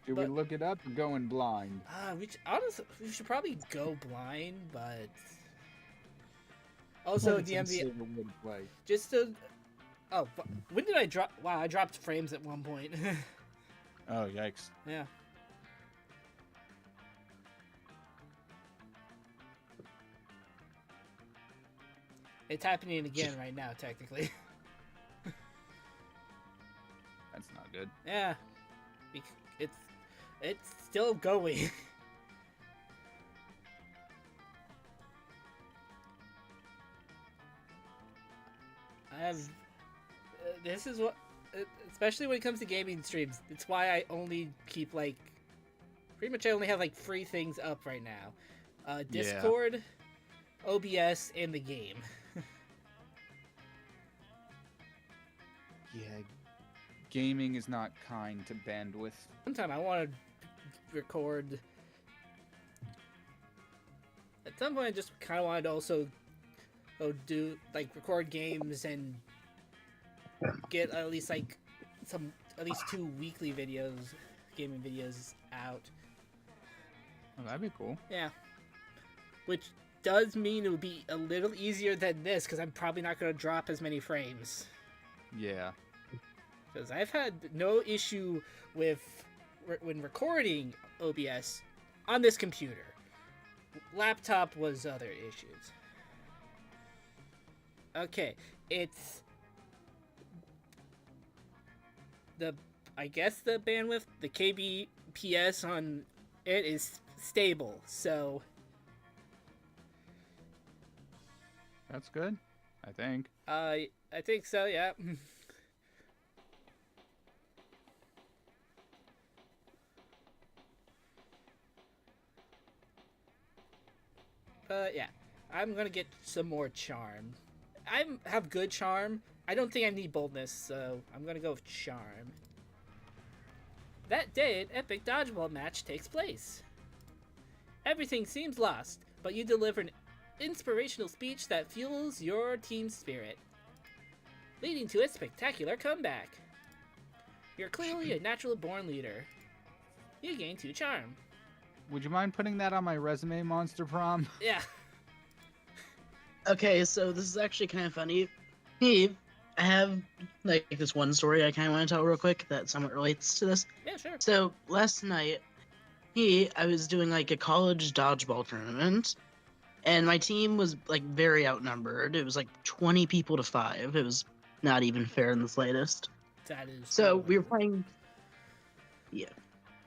Should we look it up or going blind? We should probably go blind, but also the MV just to. Oh, when did I drop? Wow, I dropped frames at one point. Oh, yikes! Yeah. It's happening again right now, technically. That's not good. Yeah, it's still going. This is what, especially when it comes to gaming streams, it's why I only keep I only have 3 things up right now. Discord, OBS, and the game. Yeah, gaming is not kind to bandwidth. Sometime I want to record. At some point, I just kind of wanted to also record games and get at least 2 weekly videos gaming videos out. Oh, that'd be cool. Yeah. Which does mean it would be a little easier than this, because I'm probably not going to drop as many frames. Yeah. Because I've had no issue with when recording OBS on this computer. Laptop was other issues. Okay, it's I guess the bandwidth, the kbps on it is stable, so That's good, I think. I think so, yeah. But yeah, I'm gonna get some more charm. I have good charm. I don't think I need boldness, so I'm gonna go with charm. That day, an epic dodgeball match takes place. Everything seems lost, but you deliver an inspirational speech that fuels your team's spirit, leading to a spectacular comeback. You're clearly a natural born leader. You gain 2 charm. Would you mind putting that on my resume, Monster Prom? Yeah. Okay, so this is actually kind of funny. I have like this one story I kind of want to tell real quick that somewhat relates to this. Yeah, sure. So last night, I was doing like a college dodgeball tournament, and my team was like very outnumbered. It was like 20 people to 5. It was not even fair in the slightest. That is. So we were playing. Yeah.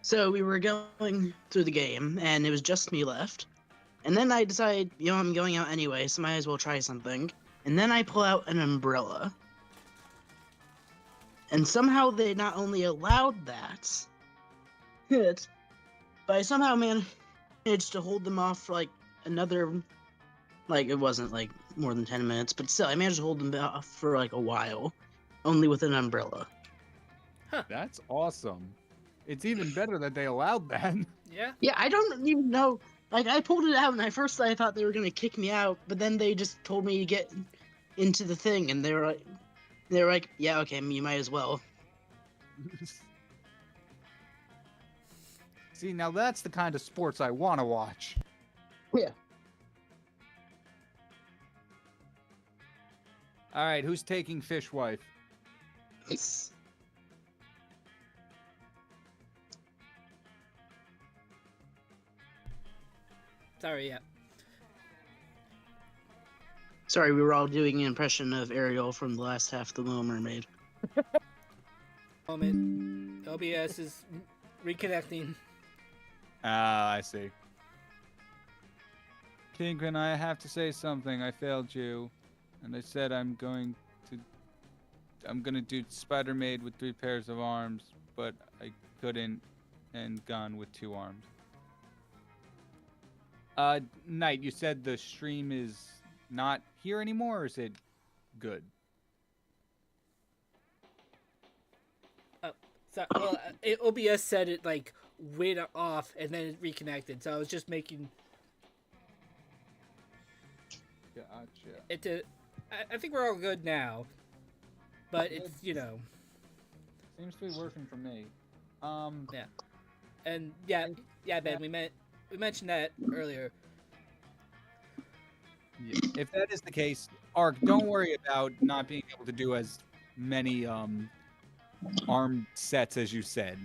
So we were going through the game, and it was just me left. And then I decided, I'm going out anyway, so might as well try something. And then I pull out an umbrella. And somehow they not only allowed that, but I somehow managed to hold them off for like another, like it wasn't like more than 10 minutes, but still I managed to hold them off for like a while, only with an umbrella. That's awesome. It's even better that they allowed that. Yeah. Yeah, I don't even know. Like, I pulled it out, and at first I thought they were gonna kick me out, but then they just told me to get into the thing, and they were like, yeah, okay, you might as well. See, now that's the kind of sports I want to watch. Yeah. All right, who's taking Fishwife? Sorry, yeah. Sorry, we were all doing an impression of Ariel from the last half of The Little Mermaid. Moment. OBS is reconnecting. Ah, I see. Kingpin, I have to say something. I failed you. And I said I'm gonna do Spider-Maid with 3 pairs of arms, but I couldn't and gone with 2 arms. Knight, you said the stream is not here anymore, or is it good? So, well, OBS said it like went off and then it reconnected. So I was just making Gotcha. it to. I think we're all good now, but it's Seems to be working for me. Yeah, and yeah, Ben, we mentioned that earlier. Yeah. If that is the case, Ark, don't worry about not being able to do as many armed sets as you said.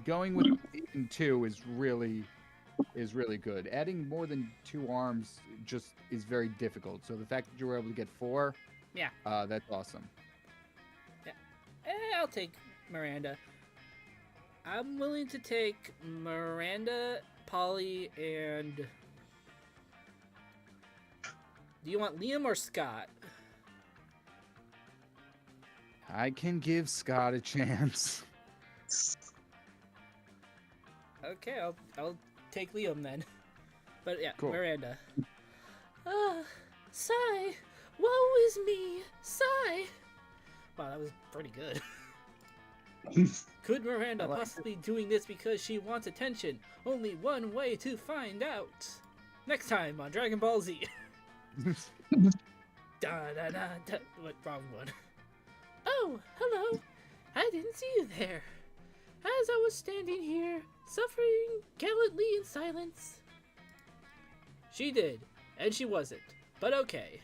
Going with even 2 is really good. Adding more than 2 arms just is very difficult. So the fact that you were able to get 4, Yeah. That's awesome. Yeah, I'll take Miranda. I'm willing to take Miranda, Polly, and do you want Liam or Scott? I can give Scott a chance. Okay, I'll take Liam then. But yeah, Cool. Miranda. Sigh. Woe is me. Sigh. Wow, that was pretty good. Could Miranda possibly doing this because she wants attention? Only one way to find out. Next time on Dragon Ball Z. Da da da da. What, wrong one. Oh, hello. I didn't see you there. as I was standing here, suffering gallantly in silence. She did, and she wasn't, but okay.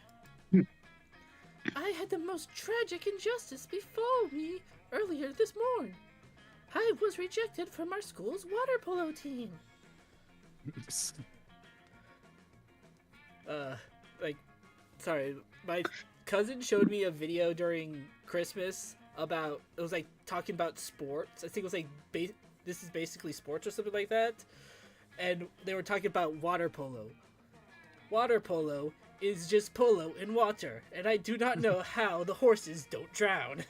I had the most tragic injustice befall me earlier this morn. I was rejected from our school's water polo team. Sorry, my cousin showed me a video during Christmas about, it was like talking about sports. I think it was like, this is basically sports or something like that. And they were talking about water polo. Water polo is just polo in water, and I do not know how the horses don't drown.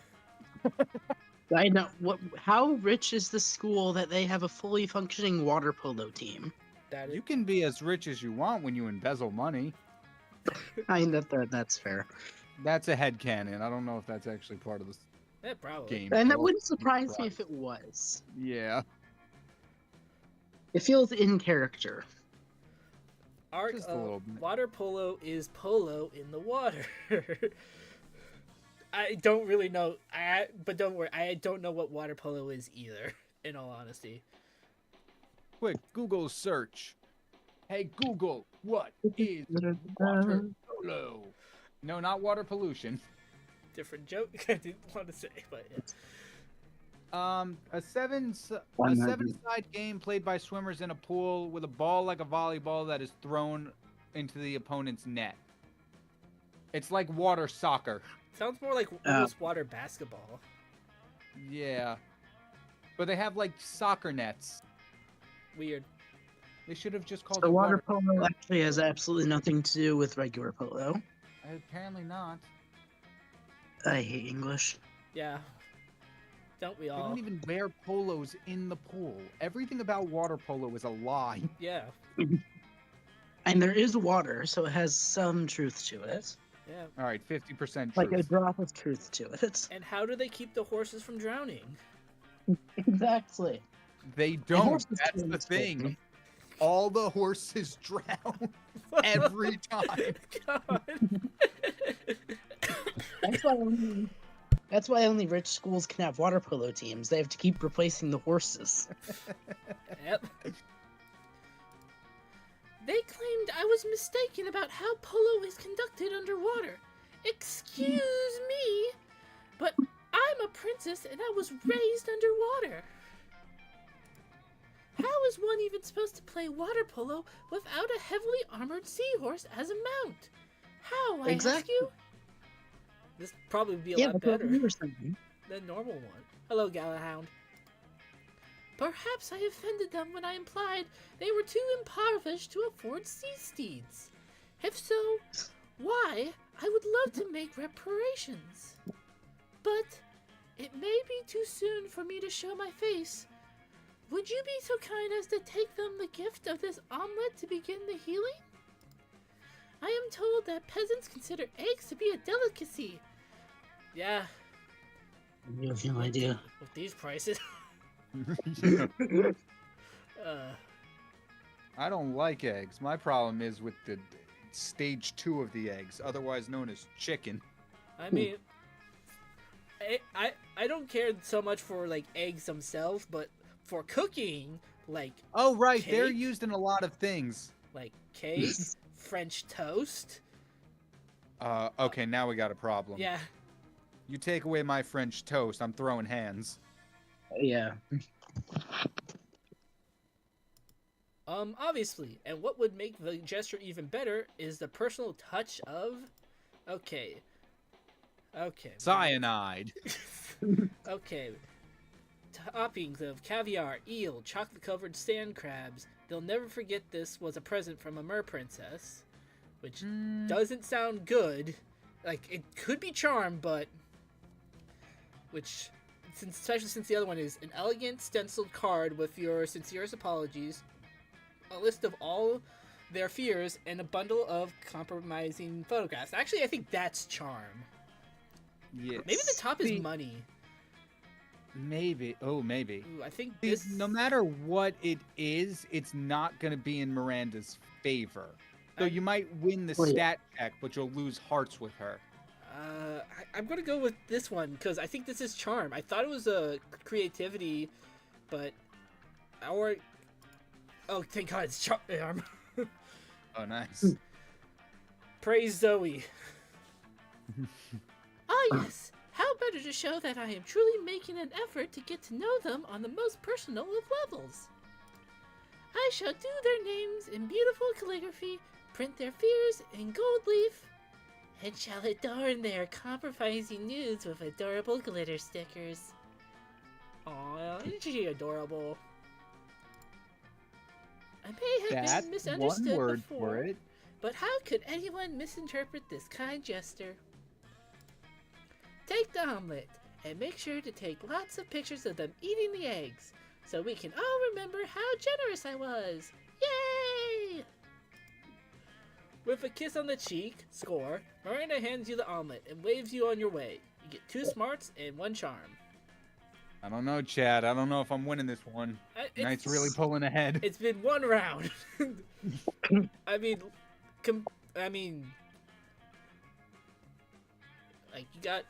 I know. How rich is the school that they have a fully functioning water polo team? That is, You can be as rich as you want when you embezzle money. I know that's fair. That's a headcanon. I don't know if that's actually part of the probably. game. And that though. wouldn't surprise me if it was. Yeah. It feels in character. Just a little bit. Water polo is polo in the water. I don't really know. But don't worry, I don't know what water polo is either, in all honesty. Quick Google search. Hey Google, what is water polo? No, not water pollution. Different joke. I didn't want to say, but yeah. A seven-side game played by swimmers in a pool with a ball like a volleyball that is thrown into the opponent's net. It's like water soccer. Sounds more like almost water basketball. Yeah. But they have like soccer nets. Weird. They should have just called The it water polo actually has absolutely nothing to do with regular polo. Apparently not. I hate English. Yeah. Don't we They all? don't even wear polos in the pool. Everything about water polo is a lie. Yeah. And there is water, so it has some truth to it. Yeah. All right, 50% Like a truth. drop of truth to it. And how do they keep the horses from drowning? Exactly. They don't. horses That's can't the thing. swim. All the horses drown every time. God. That's why only rich schools can have water polo teams. They have to keep replacing the horses. Yep. They claimed I was mistaken about how polo is conducted underwater. Excuse me, but I'm a princess and I was raised underwater. How is one even supposed to play water polo without a heavily armored seahorse as a mount? How, I ask Exactly. you? This probably would be a lot that's what better we were saying. than normal one. Hello, Galahound. Perhaps I offended them when I implied they were too impoverished to afford sea steeds. If so, why, I would love to make reparations. But it may be too soon for me to show my face. Would you be so kind as to take them the gift of this omelet to begin the healing? I am told that peasants consider eggs to be a delicacy. Yeah, You have no idea. with these prices. I don't like eggs. My problem is with the stage 2 of the eggs, otherwise known as chicken. I mean, I don't care so much for like eggs themselves, but for cooking, like Oh, right. They're Cake? used in a lot of things. cake, French toast. Okay, now we got a problem. Yeah, You take away my French toast, I'm throwing hands. Yeah. obviously. And what would make the gesture even better is the personal touch of, okay. Cyanide. Okay. Toppings of caviar, eel, chocolate-covered sand crabs. They'll never forget this was a present from a mer princess, which doesn't sound good. Like, it could be charm, but which, especially since the other one is an elegant stenciled card with your sincerest apologies, a list of all their fears, and a bundle of compromising photographs. Actually, I think that's charm. Yes. Maybe the top is See, money. Maybe. Oh, maybe. Ooh, I think See, this. no matter what it is, it's not going to be in Miranda's favor. So you might win the Well, yeah. stat check, but you'll lose hearts with her. I'm gonna go with this one because I think this is charm. I thought it was a creativity but our thank God it's charm. Oh, nice. Praise Zoe. Ah, yes. How better to show that I am truly making an effort to get to know them on the most personal of levels? I shall do their names in beautiful calligraphy, print their fears in gold leaf, and shall adorn their compromising nudes with adorable glitter stickers. Aw, isn't she adorable? I may have That's been misunderstood one word before, for it. but how could anyone misinterpret this kind gesture? Take the omelet, and make sure to take lots of pictures of them eating the eggs, so we can all remember how generous I was. Yay! With a kiss on the cheek, score, Miranda hands you the omelet and waves you on your way. You get 2 smarts and 1 charm. I don't know, Chad. I don't know if I'm winning this one. Knight's really pulling ahead. It's been 1 round. I mean, like you got.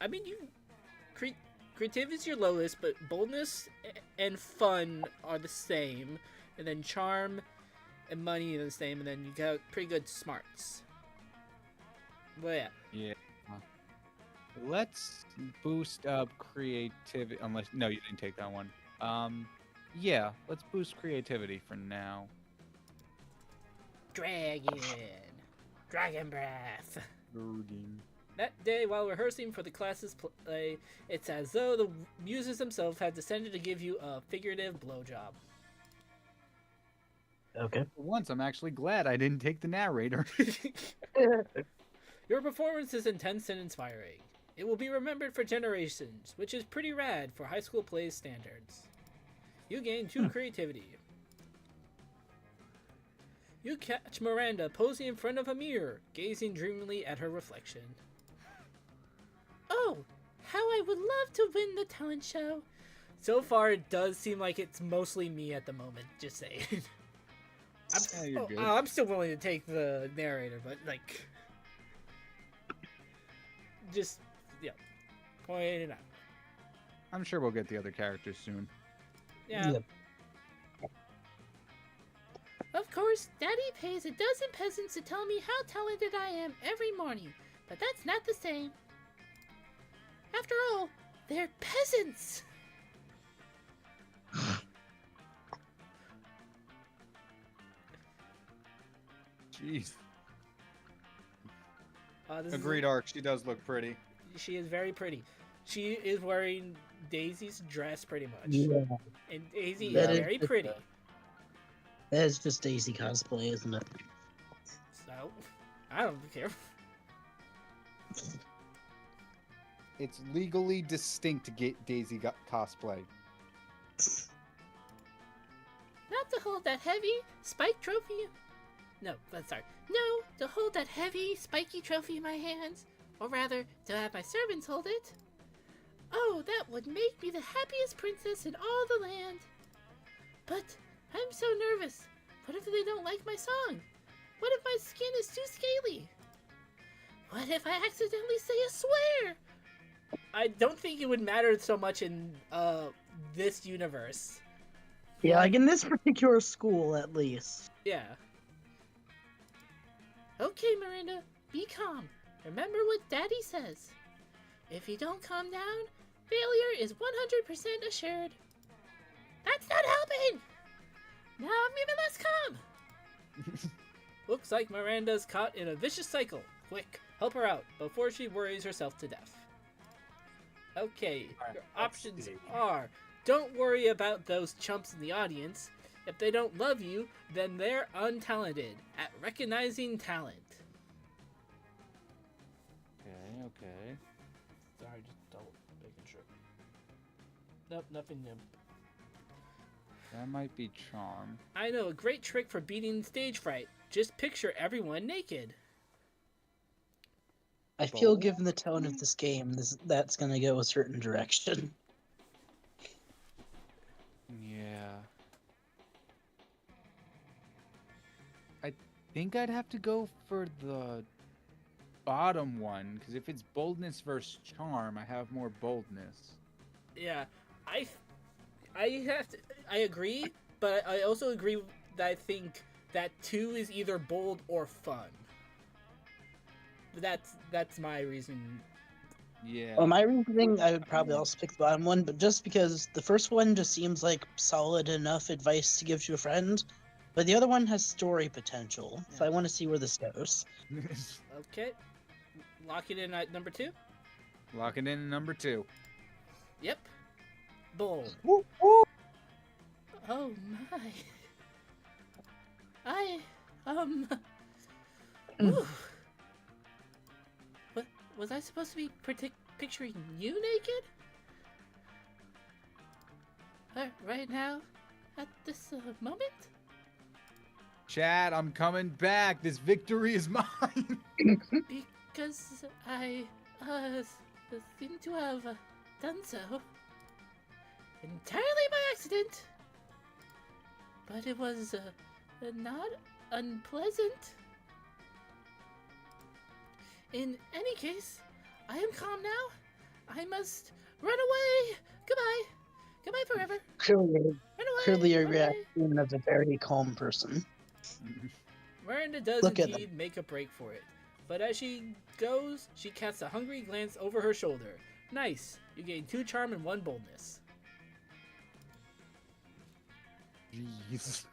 I mean, creativity is your lowest, but boldness and fun are the same, and then charm and money are the same, and then you got pretty good smarts. But yeah. Yeah. Let's boost up creativity. Unless no, you didn't take that one. Yeah. Let's boost creativity for now. Dragon breath. That day, while rehearsing for the class's play, it's as though the muses themselves had descended to give you a figurative blowjob. Okay. For once, I'm actually glad I didn't take the narrator. Your performance is intense and inspiring. It will be remembered for generations, which is pretty rad for high school plays standards. You gain 2 creativity. You catch Miranda posing in front of a mirror, gazing dreamily at her reflection. Oh, how I would love to win the talent show. So far, it does seem like it's mostly me at the moment, just saying. You're good. I'm still willing to take the narrator, but like, just, yeah, point it out. I'm sure we'll get the other characters soon. Yeah. Yep. Of course, Daddy pays a dozen peasants to tell me how talented I am every morning, but that's not the same. After all, they're peasants! Jeez. This Agreed, Arc. She does look pretty. She is very pretty. She is wearing Daisy's dress pretty much. Yeah. And Daisy That is is very just pretty. That is just Daisy cosplay, isn't it? So, I don't care. It's legally distinct to get Daisy cosplay. Not to hold that heavy, spike trophy. No, sorry. No, to hold that heavy, spiky trophy in my hands. Or rather, to have my servants hold it. Oh, that would make me the happiest princess in all the land. But I'm so nervous. What if they don't like my song? What if my skin is too scaly? What if I accidentally say a swear? I don't think it would matter so much in this universe. Yeah, like in this particular school, at least. Yeah. Okay, Miranda, be calm. Remember what Daddy says. If you don't calm down, failure is 100% assured. That's not helping! Now I'm even less calm! Looks like Miranda's caught in a vicious cycle. Quick, help her out before she worries herself to death. Okay, your options are: don't worry about those chumps in the audience. If they don't love you, then they're untalented at recognizing talent. Okay. Sorry, just double making sure. Nope, nothing new. That might be charm. I know a great trick for beating stage fright. Just picture everyone naked. I feel, given the tone of this game, that's gonna go a certain direction. Yeah. I think I'd have to go for the bottom one, because if it's boldness versus charm, I have more boldness. Yeah, I I agree, but I also agree that I think that 2 is either bold or fun. That's my reason. Yeah. Well, my reasoning, I would probably also pick the bottom one, but just because the first one just seems like solid enough advice to give to a friend, but the other one has story potential, so I want to see where this goes. Okay, lock it in at number 2. Locking in number 2. Yep, bold. Woo, woo. Oh my. I Whew. What was I supposed to be picturing you naked? Right now, at this moment? Chad, I'm coming back. This victory is mine. Because I seem to have done so entirely by accident. But it was not unpleasant. In any case, I am calm now. I must run away. Goodbye. Goodbye forever. Clearly, Run away. clearly a run away. reaction of a very calm person. Miranda does Look at indeed make a break for it. But as she goes, she casts a hungry glance over her shoulder. Nice. You gain 2 charm and 1 boldness. Jeez.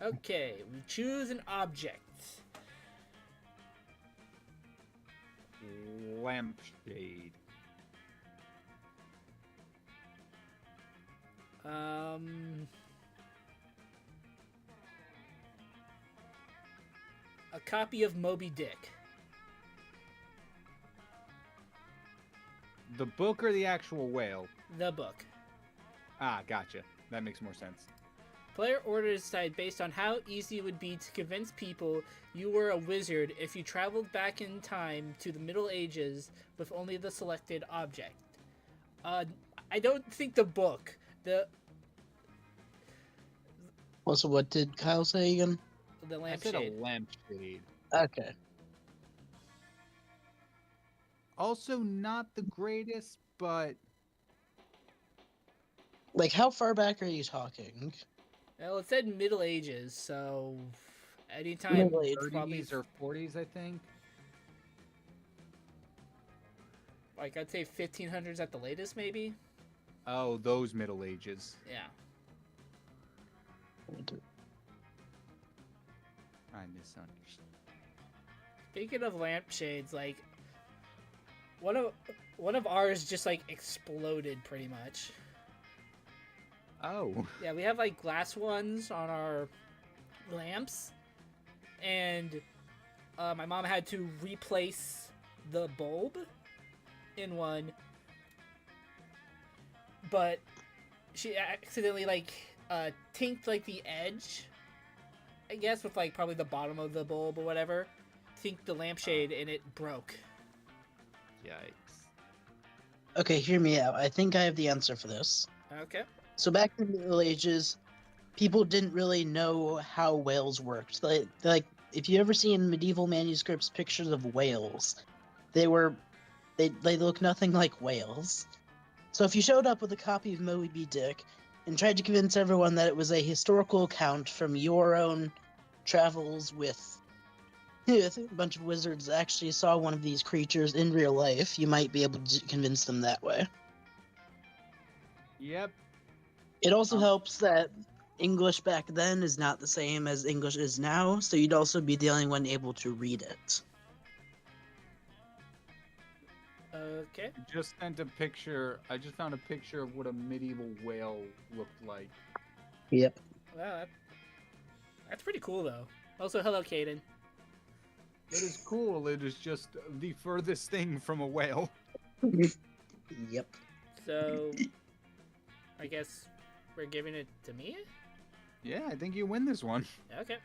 Okay, we choose an object. Lampshade. A copy of Moby Dick. The book or the actual whale? The book. Ah, gotcha. That makes more sense. Player orders decide based on how easy it would be to convince people you were a wizard if you traveled back in time to the Middle Ages with only the selected object. I don't think the book. Also, what did Kyle say again? The I said lampshade. a lampshade. Okay. Also not the greatest, but Like, how far back are you talking? Well, it said Middle Ages, so anytime Middle Age, 30s probably or 40s, I think. like I'd say 1500s at the latest, maybe. Oh, those Middle Ages. Yeah. I misunderstood. Speaking of lampshades, like one of ours just like exploded pretty much. Oh. Yeah, we have like glass ones on our lamps, and my mom had to replace the bulb in one, but she accidentally like tinked like the edge, I guess, with like probably the bottom of the bulb or whatever, tinked the lampshade and it broke. Yikes. Okay, hear me out. I think I have the answer for this. Okay. So back in the Middle Ages, people didn't really know how whales worked. Like if you ever see in medieval manuscripts pictures of whales, they look nothing like whales. So if you showed up with a copy of Moby Dick and tried to convince everyone that it was a historical account from your own travels with a bunch of wizards that actually saw one of these creatures in real life, you might be able to convince them that way. Yep. It also helps that English back then is not the same as English is now, so you'd also be the only one able to read it. Okay. I just found a picture of what a medieval whale looked like. Yep. Well, that's pretty cool though. Also, hello, Caden. It is cool. It is just the furthest thing from a whale. Yep. So, I guess we're giving it to me? Yeah, I think you win this one. Okay.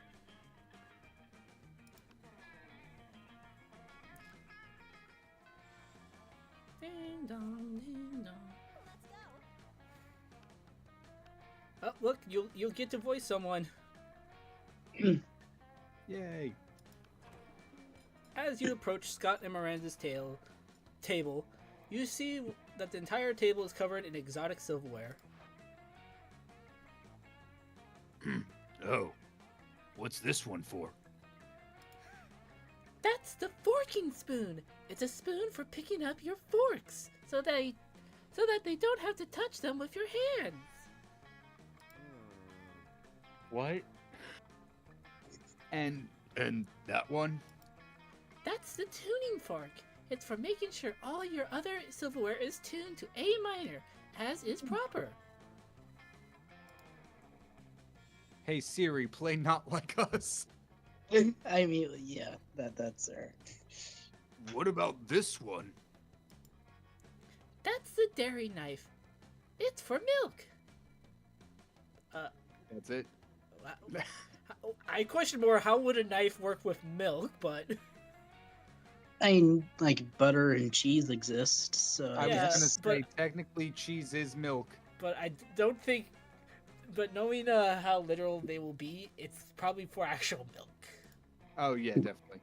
Ding dong, ding dong. Oh, look, you'll get to voice someone. Yay. As you approach Scott and Miranda's table, you see that the entire table is covered in exotic silverware. Oh, what's this one for? That's the forking spoon. It's a spoon for picking up your forks, so that they don't have to touch them with your hands. What? And And that one? That's the tuning fork. It's for making sure all your other silverware is tuned to A minor, as is proper. hey Siri, play Not Like Us. I mean, yeah, that's her. What about this one? That's the dairy knife. It's for milk. That's it. I question more, how would a knife work with milk, but... I mean, like butter and cheese exist, so I Yeah, was gonna say, but- technically cheese is milk. But I don't think... But knowing how literal they will be, it's probably for actual milk. Oh yeah, definitely.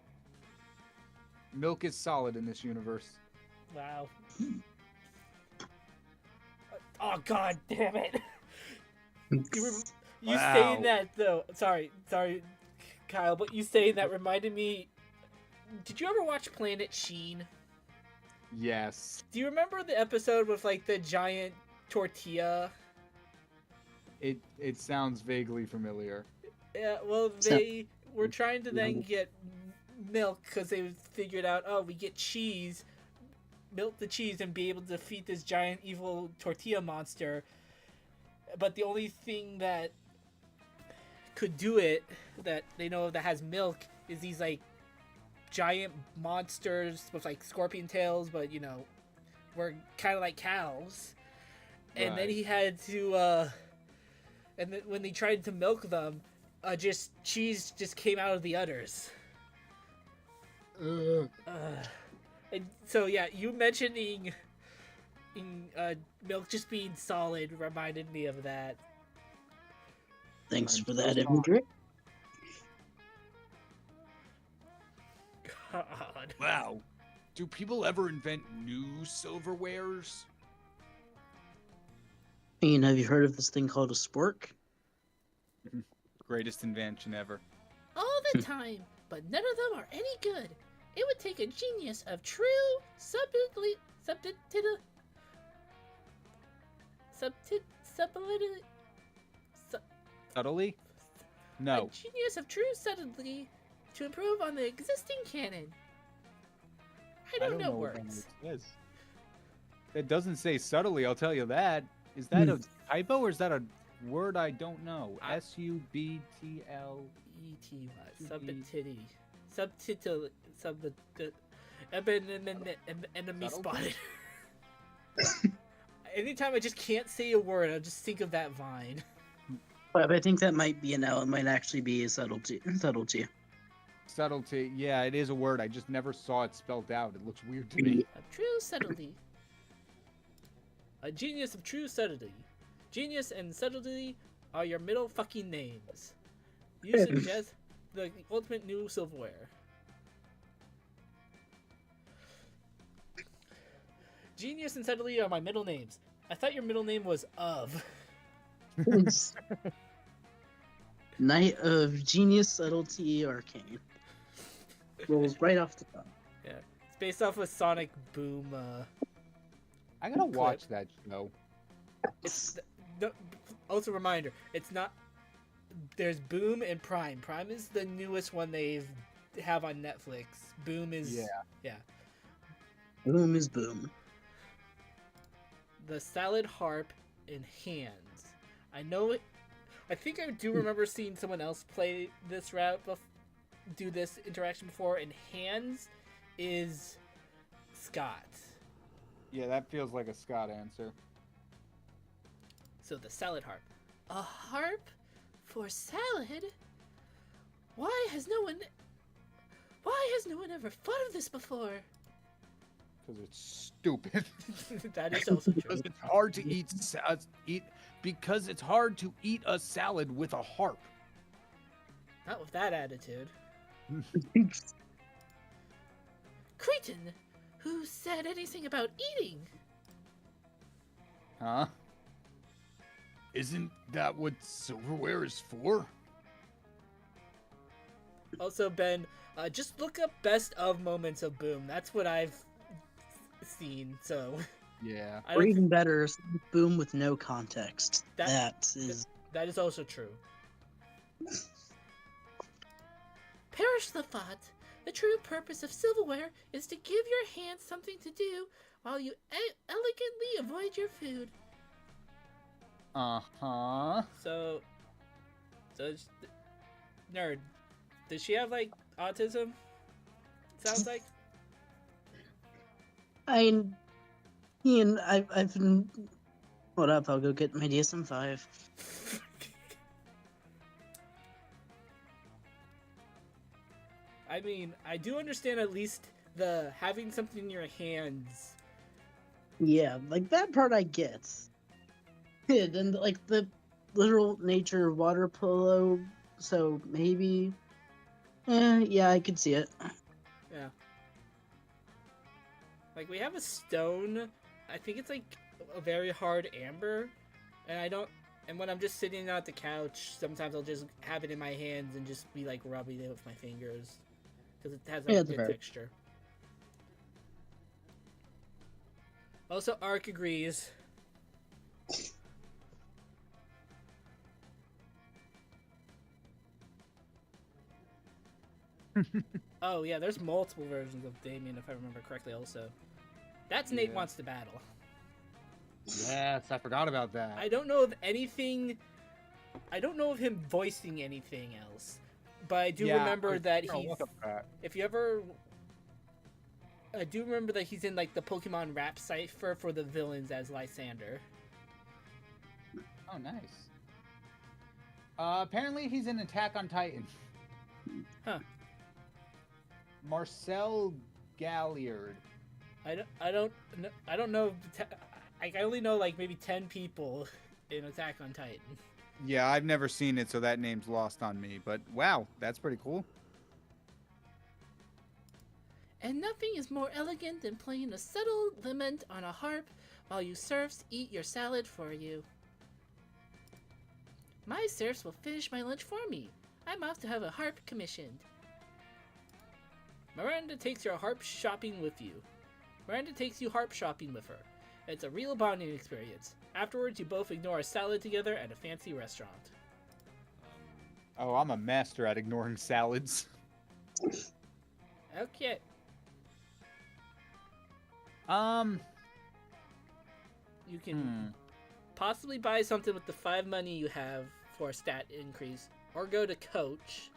Milk is solid in this universe. Wow. Oh, god damn it. You Wow. saying that, though... Sorry, Kyle, but you saying that reminded me... Did you ever watch Planet Sheen? Yes. Do you remember the episode with, like, the giant tortilla? It sounds vaguely familiar. Yeah, well, they were trying to then get milk because they figured out, oh, we get cheese, milk the cheese, and be able to defeat this giant evil tortilla monster. But the only thing that could do it, that they know that has milk, is these, like, giant monsters with, like, scorpion tails, but, you know, were kind of like cows. And then Right. he had to, and then when they tried to milk them, just cheese just came out of the udders. And so yeah, you mentioning milk just being solid reminded me of that. thanks I'm for so that sorry. imagery. God. Wow. Do people ever invent new silverwares? I mean, have you heard of this thing called a spork? Greatest invention ever. All the time, but none of them are any good. It would take a genius of true subtlety. Subtly? A No. genius of true subtlety to improve on the existing canon. I don't know what that words. word says. It doesn't say subtly, I'll tell you that. Is that a typo or is that a word I don't know? I- SUBTL. E-T-Y. Subtlety. Subtitle. Enemy spotted. Anytime I just can't say a word, I'll just think of that vine. But I think that might be an L. It might actually be a subtlety. Subtlety. Yeah, it is a word. I just never saw it spelled out. It looks weird to me. A true subtlety. A genius of true subtlety. Genius and subtlety are your middle fucking names. You suggest the ultimate new silverware. Genius and subtlety are my middle names. I thought your middle name was of. Knight of Genius, Subtlety, Arcane. Rolls right off the top. Yeah, it's based off of Sonic Boom. I gotta Clip. watch that show. It's also reminder. It's not. There's Boom and Prime. Prime is the newest one they have on Netflix. Boom is yeah. Boom is boom. The salad harp in hands. I know it. I think I do remember seeing someone else play this route, do this interaction before. And hands is Scott. Yeah, that feels like a Scott answer. So the salad harp. A harp for salad? Why has no one ever thought of this before? Because it's stupid. That is also true. Because it's hard to because it's hard to eat a salad with a harp. Not with that attitude. Cretin, who said anything about eating? Huh? Isn't that what silverware is for? Also, Ben, just look up best of moments of Boom. That's what I've seen. So Yeah. I Or don't. even better, Boom with no context. That- That is. That is also true. Perish the thought. The true purpose of silverware is to give your hands something to do while you elegantly avoid your food. Uh-huh. So it's- nerd. Does she have like autism? Sounds like. I've been. Hold up, I'll go get my DSM-5. I mean, I do understand at least the having something in your hands. Yeah, like that part I get. And like the literal nature water polo, so maybe. Yeah, I could see it. Yeah. Like we have a stone. I think it's like a very hard amber, and I don't. And when I'm just sitting at the couch, sometimes I'll just have it in my hands and just be like rubbing it with my fingers because it has like Yeah, a it's good fair. texture. Also, Ark agrees. Oh yeah, there's multiple versions of Damien if I remember correctly. Also, that's Nate Yeah. Wants to Battle. Yes, I forgot about that. I don't know of anything. I don't know of him voicing anything else, but I do remember that I'll he's. look up that. If you ever, I do remember that he's in like the Pokemon rap cipher for the villains as Lysander. Oh, nice. Apparently he's in Attack on Titan. Huh. Marcel Galliard. I don't know. I only know like maybe 10 people in Attack on Titan. Yeah, I've never seen it, so that name's lost on me. But wow, that's pretty cool. And nothing is more elegant than playing a subtle lament on a harp while you serfs eat your salad for you. My serfs will finish my lunch for me. I'm off to have a harp commissioned. Miranda takes your harp shopping with you. Miranda takes you harp shopping with her. It's a real bonding experience. Afterwards, you both ignore a salad together at a fancy restaurant. Oh, I'm a master at ignoring salads. Okay. You can possibly buy something with the 5 money you have for a stat increase, or go to coach.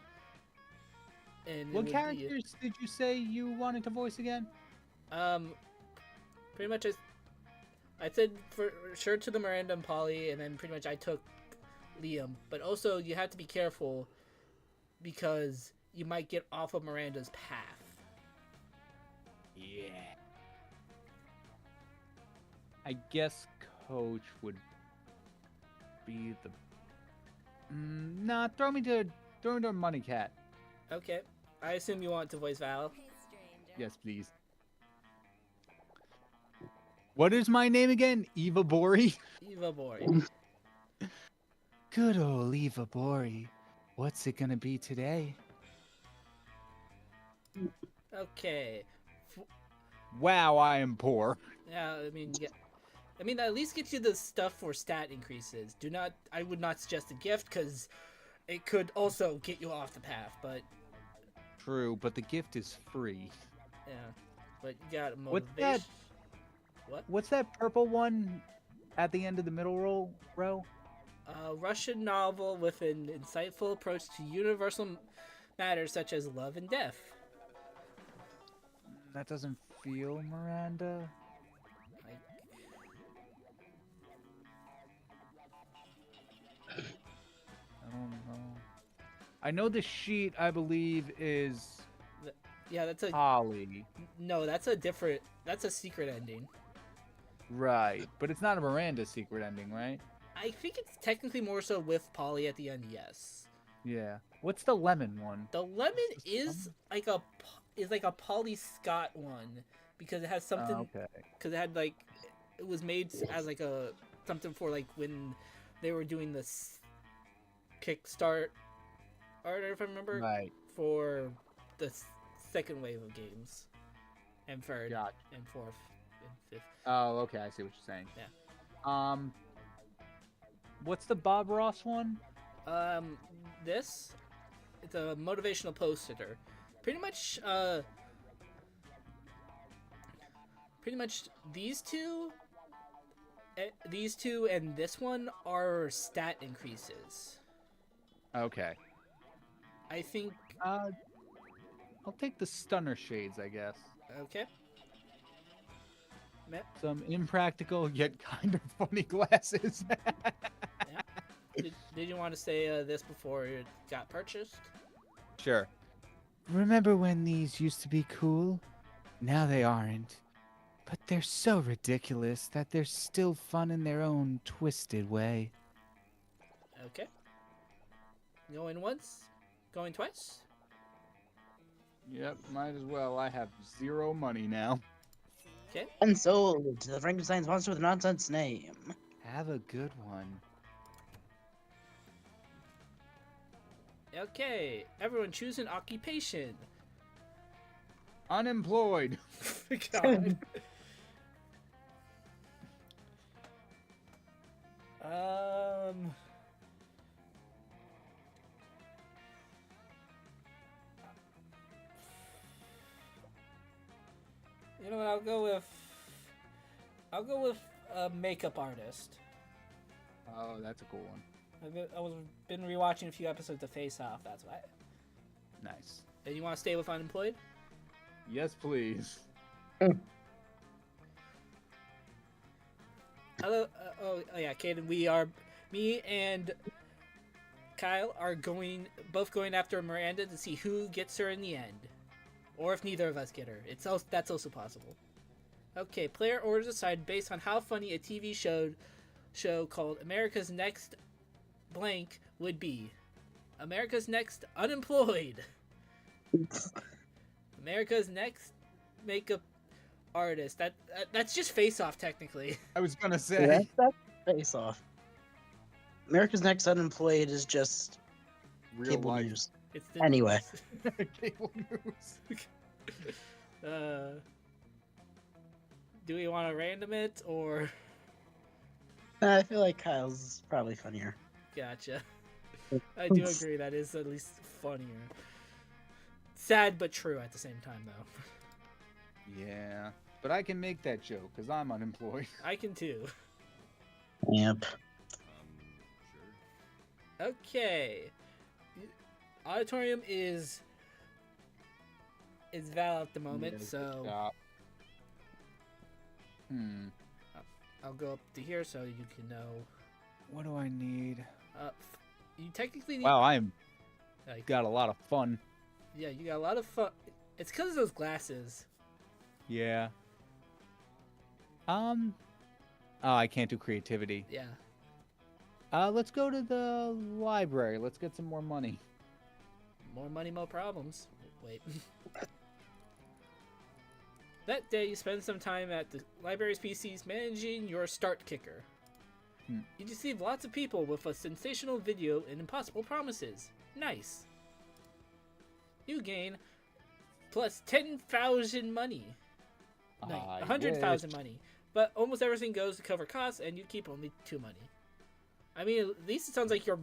And What characters did you say you wanted to voice again? Pretty much I said for sure to the Miranda and Polly, and then pretty much I took Liam. But also you have to be careful because you might get off of Miranda's path. Yeah. I guess Coach would be the. Nah, throw me to Money Cat. Okay. I assume you want to voice Val. Yes, please. What is my name again? Eva Bori? Eva Boy. Good old Eva Bori. What's it gonna be today? Okay. Wow, I am poor. Yeah, I mean, that at least gets you the stuff for stat increases. I would not suggest a gift because it could also get you off the path. But True, but the gift is free. yeah, but you got motivation. What's that? What? What's that purple one at the end of the middle row? A Russian novel with an insightful approach to universal matters such as love and death. That doesn't feel Miranda. I don't know. I know the sheet, I believe, is Yeah, that's a Holly. no. That's a secret ending. Right, but it's not a Miranda secret ending, right? I think it's technically more so with Polly at the end. Yes. Yeah. What's the lemon one? The lemon is like a Polly Scott one because it has something. Okay. Because it had like it was made as like a something for like when they were doing this Kickstart art, if I remember, Right. for the second wave of games, and third, Gotcha. and fourth, and fifth. Oh, okay. I see what you're saying. Yeah. What's the Bob Ross one? This, it's a motivational poster. Pretty much these two and this one are stat increases. Okay. I think. I'll take the Stunner Shades, I guess. Okay. Some impractical yet kind of funny glasses. Yeah. Did you want to say this before it got purchased? Sure. Remember when these used to be cool? Now they aren't. But they're so ridiculous that they're still fun in their own twisted way. Okay. Going once, going twice. Yep, might as well. I have 0 money now. Okay. Unsold to the Frankenstein's monster with a nonsense name. Have a good one. Okay. Everyone choose an occupation. Unemployed. God. You know what? I'll go with a makeup artist. Oh, that's a cool one. I've been rewatching a few episodes of Face Off. That's why. Nice. And you want to stay with unemployed? Yes, please. Hello. Oh yeah, Kaden. Me and Kyle are both going after Miranda to see who gets her in the end, or if neither of us get her. That's also possible. Okay, player orders aside based on how funny a TV show called America's Next Blank would be. America's Next Unemployed. America's Next Makeup Artist. That's just Face Off technically. I was gonna say. Yeah, that's Face Off. America's Next Unemployed is just Real cable life. news. It's the Anyway. Cable news. Do we want to random it or? I feel like Kyle's is probably funnier. Gotcha. I do agree that is at least funnier. Sad but true at the same time, though. Yeah, but I can make that joke because I'm unemployed. I can too. Yep. Okay. Auditorium is Val at the moment, Yeah, so good job. I'll go up to here so you can know. What do I need? You technically need. Wow, I'm Like, got a lot of fun. yeah, you got a lot of fun. It's because of those glasses. Yeah. Oh, I can't do creativity. Yeah. Let's go to the library. Let's get some more money. More money, more problems. Wait. That day, you spend some time at the library's PCs managing your start kicker. You deceive lots of people with a sensational video and impossible promises. Nice. You gain plus 10,000 money. No, 100,000 money. But almost everything goes to cover costs, and you keep only 2 money. I mean, at least it sounds like you're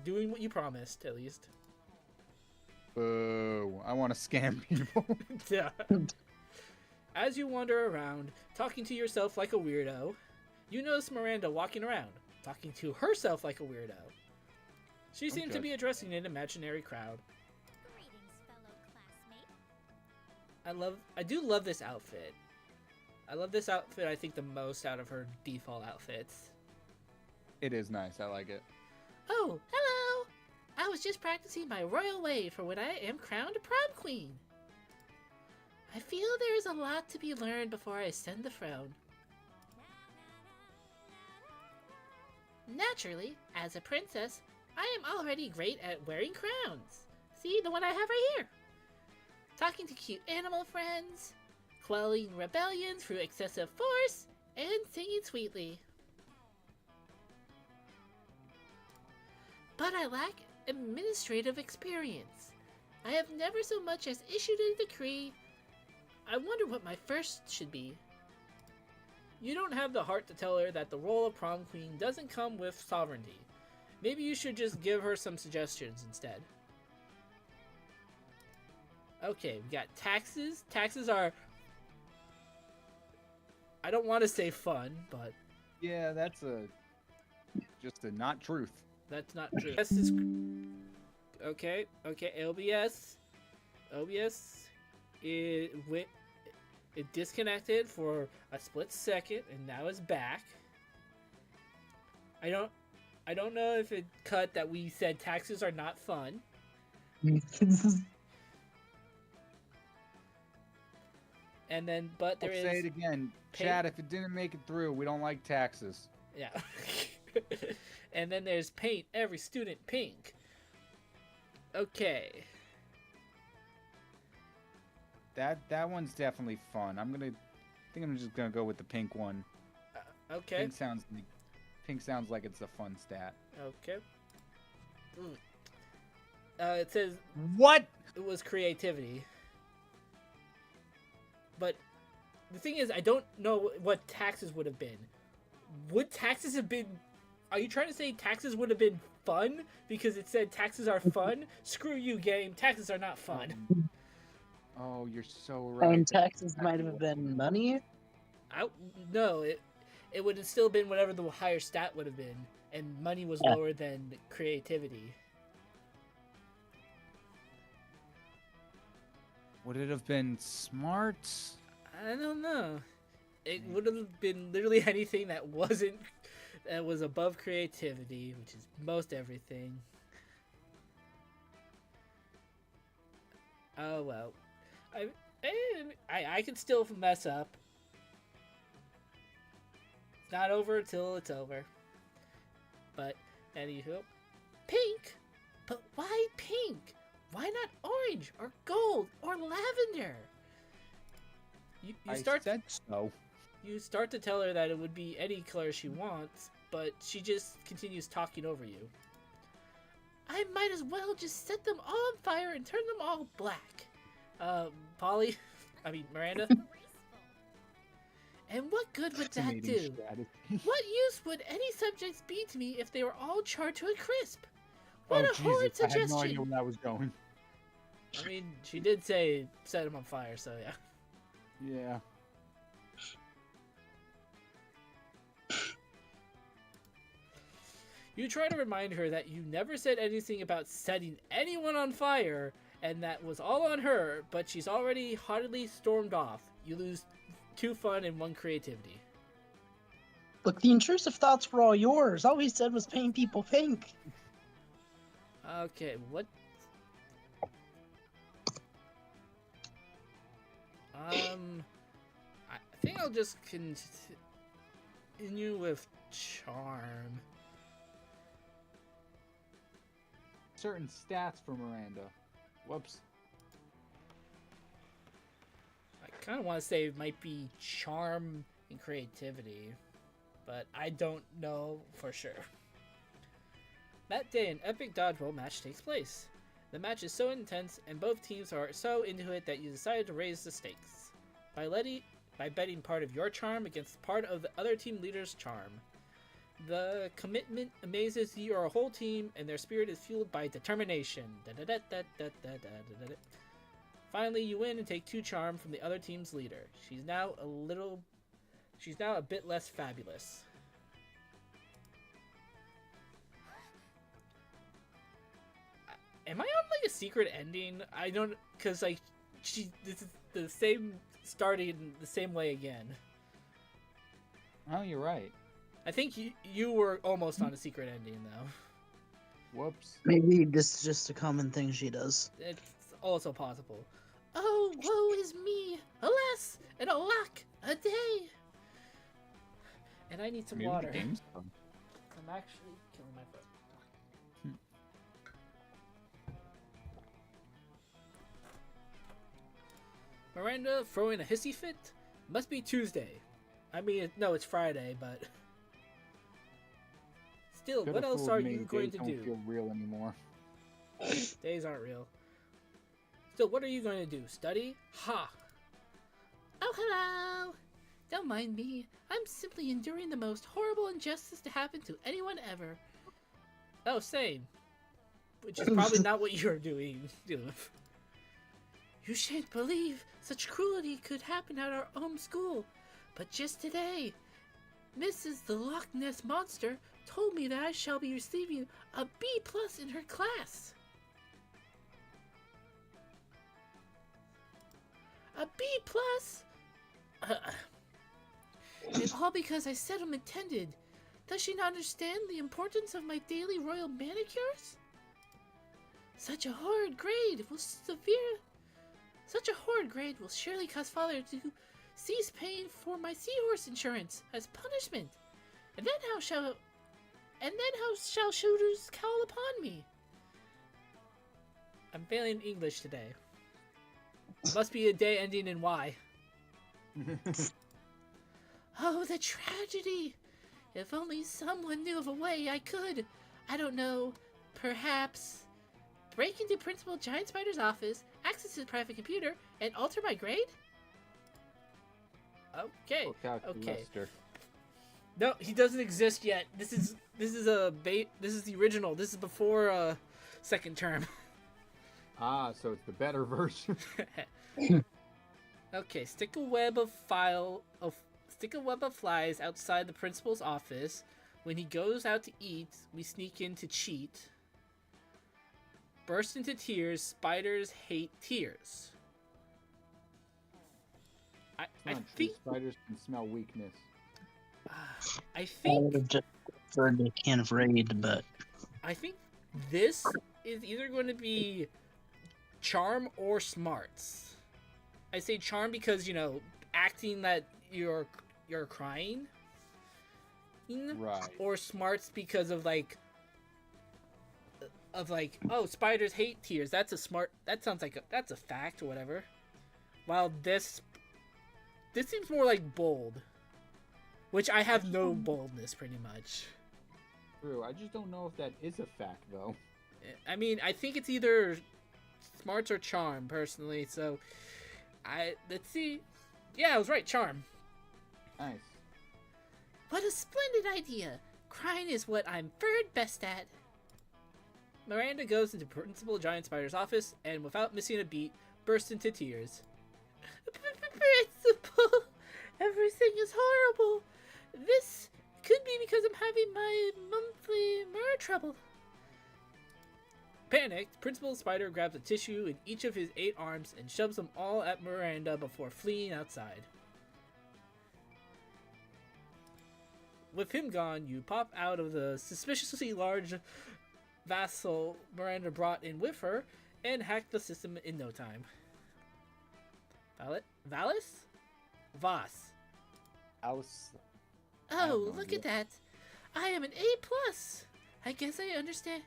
doing what you promised, at least. Boo. I want to scam people. Yeah. As you wander around, talking to yourself like a weirdo, you notice Miranda walking around, talking to herself like a weirdo. She seems to be addressing an imaginary crowd. Greetings, fellow classmate. I do love this outfit. I love this outfit, I think, the most out of her default outfits. It is nice. I like it. Oh, hello! I was just practicing my royal way for when I am crowned prom queen. I feel there is a lot to be learned before I ascend the throne. Naturally, as a princess, I am already great at wearing crowns. See, the one I have right here. Talking to cute animal friends, quelling rebellion through excessive force, and singing sweetly. But I lack administrative experience. I have never so much as issued a decree. I wonder what my first should be. You don't have the heart to tell her that the role of prom queen doesn't come with sovereignty. Maybe you should just give her some suggestions instead. Okay, we got taxes. Taxes are... I don't want to say fun, but... Yeah, that's just a not truth. That's not true. This is... Okay, OBS. OBS, it disconnected for a split second, and now it's back. I don't know if it cut that we said taxes are not fun. And then, but there I'll is... say it again. Chat, if it didn't make it through, we don't like taxes. Yeah. And then there's paint every student pink. Okay. That one's definitely fun. I think I'm just gonna go with the pink one. Okay. Pink sounds like it's a fun stat. Okay. It says What? it was creativity. But the thing is, I don't know what taxes would have been. Would taxes have been... Are you trying to say taxes would have been fun? Because it said taxes are fun? Screw you, game. Taxes are not fun. Oh, you're so right. And taxes might have been money. No, it would have still been whatever the higher stat would have been. And money was lower than creativity. Would it have been smart? I don't know. It would have been literally anything that was above creativity, which is most everything. Oh well, I could still mess up. It's not over till it's over. But anywho, pink. But why pink? Why not orange or gold or lavender? I said so. You start to tell her that it would be any color she wants, but she just continues talking over you. I might as well just set them all on fire and turn them all black. Miranda? And what good would that do? What use would any subjects be to me if they were all charred to a crisp? What a horrid suggestion! I had no idea where that was going. I mean, she did say set them on fire, so yeah. Yeah. You try to remind her that you never said anything about setting anyone on fire, and that was all on her, but she's already haughtily stormed off. You lose 2 fun and 1 creativity. Look, the intrusive thoughts were all yours. All we said was paint people pink. Okay, what? I think I'll just continue with charm. Certain stats for Miranda. Whoops. I kind of want to say it might be charm and creativity, but I don't know for sure. That day, an epic dodgeball match takes place. The match is so intense, and both teams are so into it that you decided to raise the stakes by betting part of your charm against part of the other team leader's charm. The commitment amazes your whole team, and their spirit is fueled by determination. Finally, you win and take 2 charm from the other team's leader. She's now a bit less fabulous. Am I on like a secret ending? I don't, cause like this is the same starting the same way again. Oh, you're right. I think you were almost on a secret ending though. Whoops. Maybe this is just a common thing she does. It's also possible. Oh, woe is me! Alas, and alack, a day! And I need some water. I'm actually killing my throat. Miranda throwing a hissy fit? Must be Tuesday. I mean, no, it's Friday, but... Still, what else are you going to do? Don't feel real anymore. Days aren't real. So what are you going to do? Study? Ha! Oh, hello! Don't mind me. I'm simply enduring the most horrible injustice to happen to anyone ever. Oh, same. Which is probably not what you're doing. You shan't believe such cruelty could happen at our home school. But just today, Mrs. the Loch Ness Monster told me that I shall be receiving a B+ in her class. A B+? And all because I settlement tended. Does she not understand the importance of my daily royal manicures? Such a horrid grade will surely cause father to cease paying for my seahorse insurance as punishment. And then how shall shooters call upon me? I'm failing English today. Must be a day ending in Y. Oh, the tragedy! If only someone knew of a way I could, I don't know, perhaps break into Principal Giant Spider's office, access his private computer, and alter my grade? Okay. Okay. No, he doesn't exist yet. This is the original. This is before second term. Ah, so it's the better version. Okay, stick a web of flies outside the principal's office. When he goes out to eat, we sneak in to cheat. Burst into tears. Spiders hate tears. I think spiders can smell weakness. I I think would have just preferred a can of Raid, but I think this is either going to be charm or smarts. I say charm because, you know, acting that you're crying. Right. Or smarts because of like, oh, spiders hate tears. That sounds like that's a fact or whatever. While this seems more like bold, which I have no boldness pretty much. True. I just don't know if that is a fact though. I mean, I think it's either smarts or charm personally. So, let's see. Yeah, I was right. Charm. Nice. What a splendid idea! Crying is what I'm third best at. Miranda goes into Principal Giant Spider's office and, without missing a beat, bursts into tears. Principal, everything is horrible. This could be because I'm having my monthly mirror trouble. Panicked, Principal Spider grabs a tissue in each of his 8 arms and shoves them all at Miranda before fleeing outside. With him gone, you pop out of the suspiciously large vassal Miranda brought in with her and hack the system in no time. Valis? Voss. Alice. Oh, look at that. I am an A+. I guess I underestimated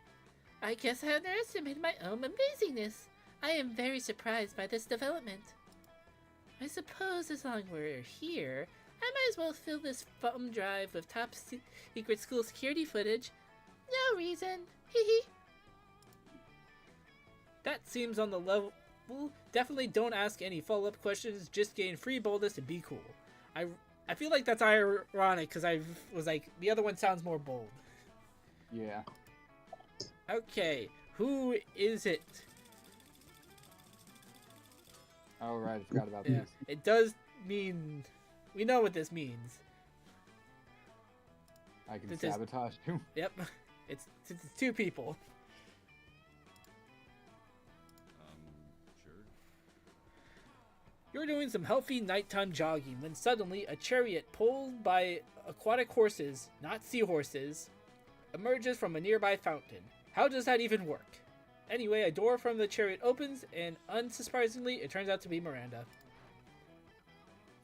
my own amazingness. I am very surprised by this development. I suppose as long as we're here, I might as well fill this thumb drive with top secret school security footage. No reason. Hee. That seems on the level. Definitely don't ask any follow-up questions. Just gain free boldness and be cool. I feel like that's ironic because I was like, the other one sounds more bold. Yeah. Okay, who is it? Oh, right, I forgot about this. It does mean... We know what this means. I can sabotage you. Yep. It's 2 people. Sure. You're doing some healthy nighttime jogging when suddenly a chariot pulled by aquatic horses, not seahorses, emerges from a nearby fountain. How does that even work? Anyway, a door from the chariot opens, and unsurprisingly, it turns out to be Miranda.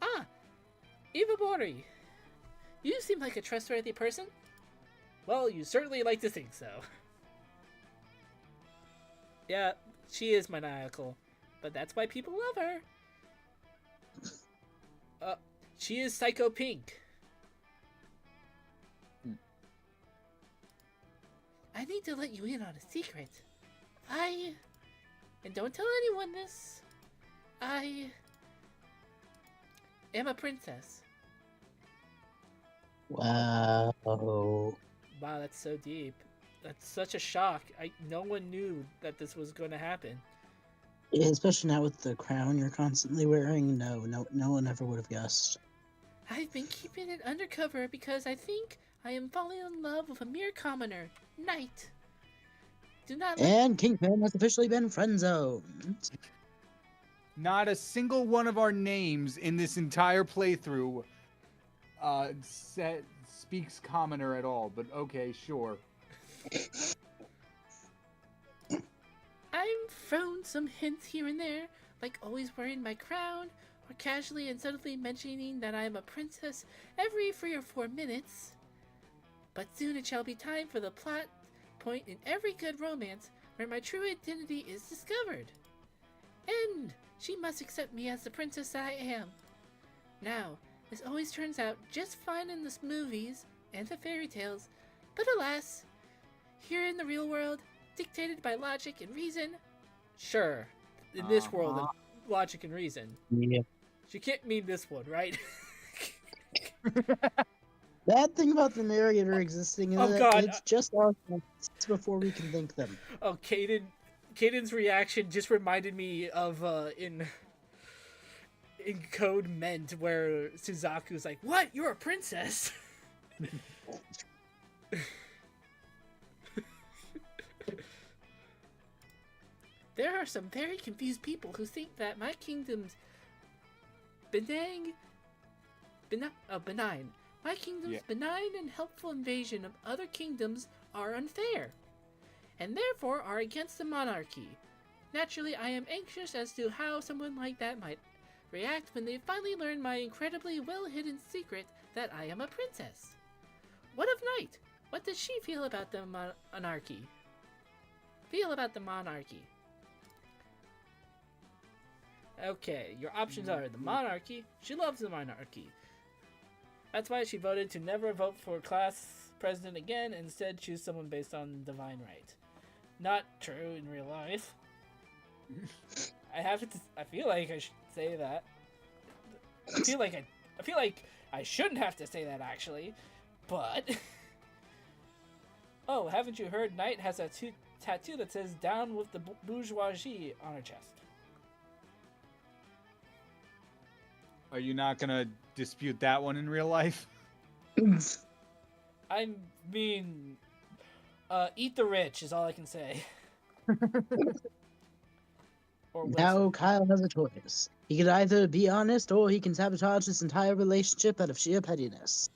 Ah! Eva Bori! You seem like a trustworthy person. Well, you certainly like to think so. Yeah, she is maniacal, but that's why people love her. She is Psycho Pink. I need to let you in on a secret. And don't tell anyone this. I am a princess. Wow. Wow, that's so deep. That's such a shock. No one knew that this was going to happen. Yeah, especially now with the crown you're constantly wearing. No one ever would have guessed. I've been keeping it undercover because I think I am falling in love with a mere commoner, Knight. Do not let... And Kingpin has officially been friend zoned. Not a single one of our names in this entire playthrough speaks commoner at all, but okay, sure. I've thrown some hints here and there, like always wearing my crown, or casually and subtly mentioning that I am a princess every 3 or 4 minutes. But soon it shall be time for the plot point in every good romance where my true identity is discovered. And she must accept me as the princess that I am. Now, this always turns out just fine in the movies and the fairy tales, but alas, here in the real world, dictated by logic and reason. Sure, in this world of logic and reason. Yeah. She can't mean this one, right? Bad thing about the narrator existing is that it's just our thoughts before we can think them. Oh, Caden's reaction just reminded me of in Code Ment, where Suzaku's like, "What? You're a princess?" There are some very confused people who think that my kingdom's benign. My kingdom's benign and helpful invasion of other kingdoms are unfair, and therefore are against the monarchy. Naturally, I am anxious as to how someone like that might react when they finally learn my incredibly well-hidden secret that I am a princess. What of Knight? What does she feel about the monarchy? Okay, your options are the monarchy. She loves the monarchy. That's why she voted to never vote for class president again and instead choose someone based on divine right. Not true in real life. I feel like I should say that. I feel like I shouldn't have to say that actually, but oh, haven't you heard? Knight has a tattoo that says "Down with the bourgeoisie" on her chest. Are you not gonna dispute that one in real life? I mean, eat the rich is all I can say. Now Kyle has a choice. He could either be honest or he can sabotage this entire relationship out of sheer pettiness.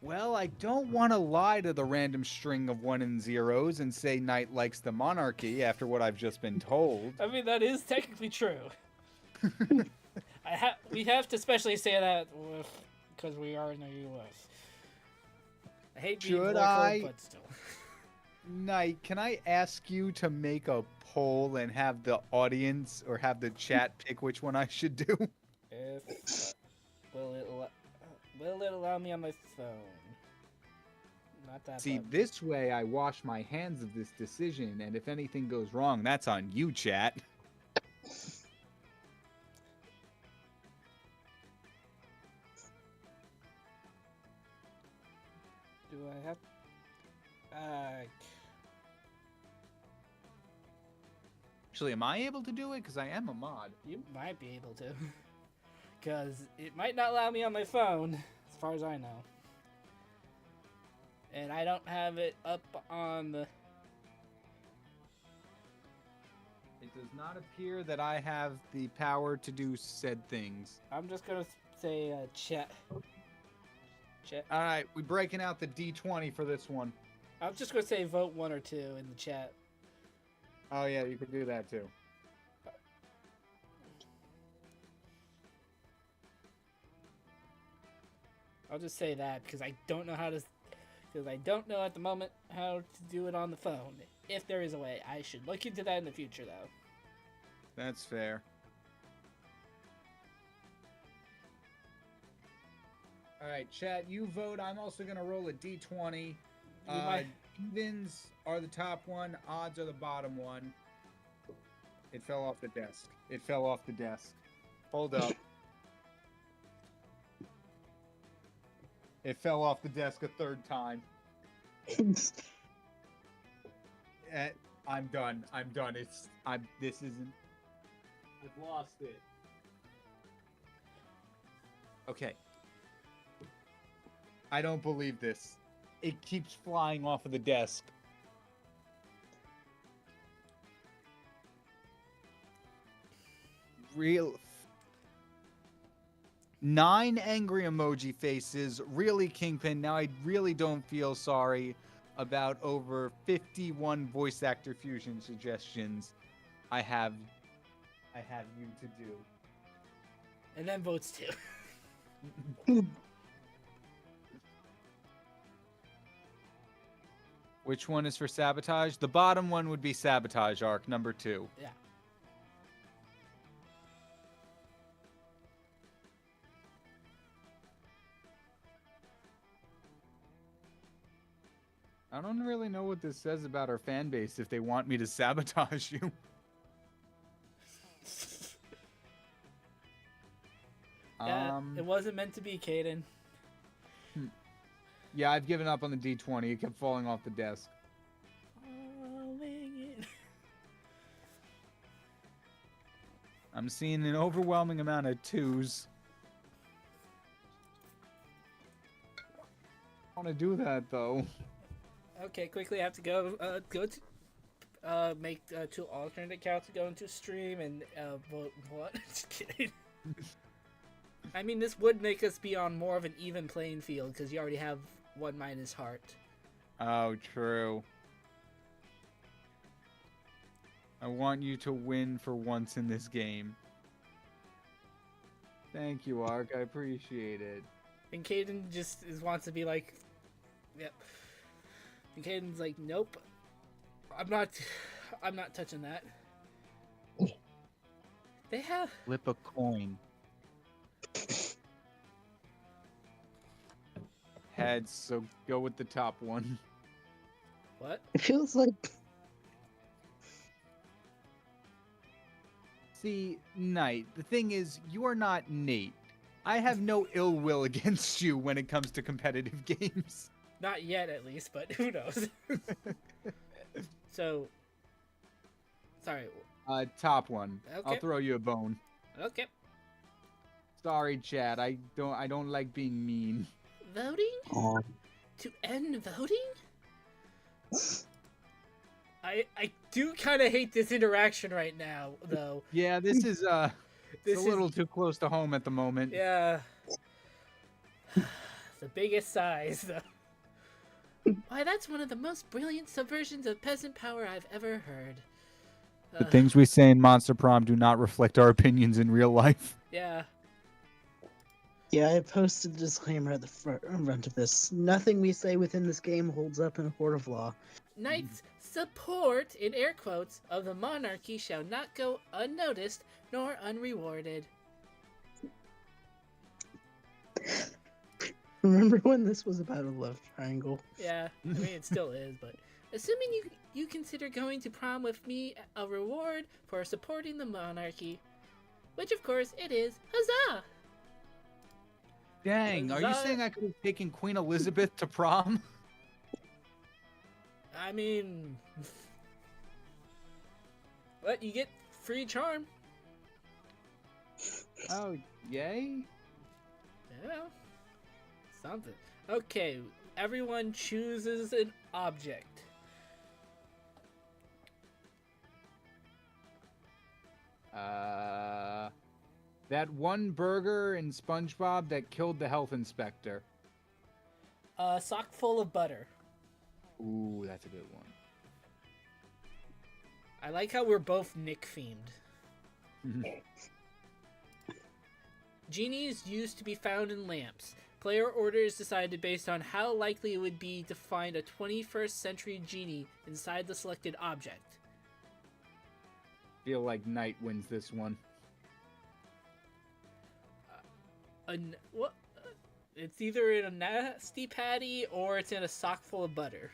Well, I don't want to lie to the random string of 1 and 0s and say Knight likes the monarchy after what I've just been told. I mean, that is technically true. We have to especially say that because we are in the U.S. I hate being political, but still. Knight, can I ask you to make a poll and have the audience or have the chat pick which one I should do? Will it allow me on my phone? Not that. See, button. this way I wash my hands of this decision, and if anything goes wrong, that's on you, chat. Do I have? Actually, am I able to do it? Because I am a mod. You might be able to. Because it might not allow me on my phone, as far as I know. And I don't have it up on the... It does not appear that I have the power to do said things. I'm just going to say chat. Alright, we're breaking out the D20 for this one. I'm just going to say vote 1 or 2 in the chat. Oh yeah, you could do that too. I'll just say that because I don't know how to... Because I don't know at the moment how to do it on the phone. If there is a way. I should look into that in the future, though. That's fair. Alright, chat, you vote. I'm also going to roll a D20. Evens are the top one. Odds are the bottom one. It fell off the desk. It fell off the desk. Hold up. It fell off the desk a third time. I'm done. I'm done. This isn't. I've lost it. Okay. I don't believe this. It keeps flying off of the desk. Real. 9 angry emoji faces. Really, Kingpin. Now I really don't feel sorry about over 51 voice actor fusion suggestions I have you to do. And then votes too. Which one is for sabotage? The bottom one would be sabotage arc number 2. Yeah. I don't really know what this says about our fan base if they want me to sabotage you. Yeah, it wasn't meant to be, Caden. Yeah, I've given up on the D20. It kept falling off the desk. I'm seeing an overwhelming amount of 2s. I want to do that, though. Okay, quickly I have to go to make 2 alternate accounts to go into stream and vote what? Just kidding. I mean, this would make us be on more of an even playing field because you already have 1 minus heart. Oh, true. I want you to win for once in this game. Thank you, Ark. I appreciate it. And Caden just wants to be like, yep. And Caden's like, nope. I'm not touching that. They have Flip a coin. Heads, so go with the top one. what? It feels like See, Knight, the thing is, you are not Nate. I have no ill will against you when it comes to competitive games. Not yet, at least, but who knows? So, sorry. Top one. Okay. I'll throw you a bone. Okay. Sorry, Chad. I don't like being mean. Voting? Aw. To end voting? I do kind of hate this interaction right now, though. Yeah, this is This it's a little too close to home at the moment. Yeah. The biggest size, though. Why, that's one of the most brilliant subversions of peasant power I've ever heard. The things we say in Monster Prom do not reflect our opinions in real life. Yeah. Yeah, I posted a disclaimer at the front of this. Nothing we say within this game holds up in a court of law. Knight's support, in air quotes, of the monarchy shall not go unnoticed nor unrewarded. Remember when this was about a love triangle? Yeah, I mean, it still is, but... Assuming you consider going to prom with me a reward for supporting the monarchy. Which, of course, it is. Huzzah! Dang, are you saying I could have taken Queen Elizabeth to prom? I mean... What, you get free charm. Oh, yay? Yeah. Something. Okay, everyone chooses an object. That one burger in SpongeBob that killed the health inspector. A sock full of butter. Ooh, that's a good one. I like how we're both Nick themed. Genies used to be found in lamps. Player orders decided based on how likely it would be to find a 21st century genie inside the selected object. Feel like Knight wins this one. What? It's either in a nasty patty or it's in a sock full of butter.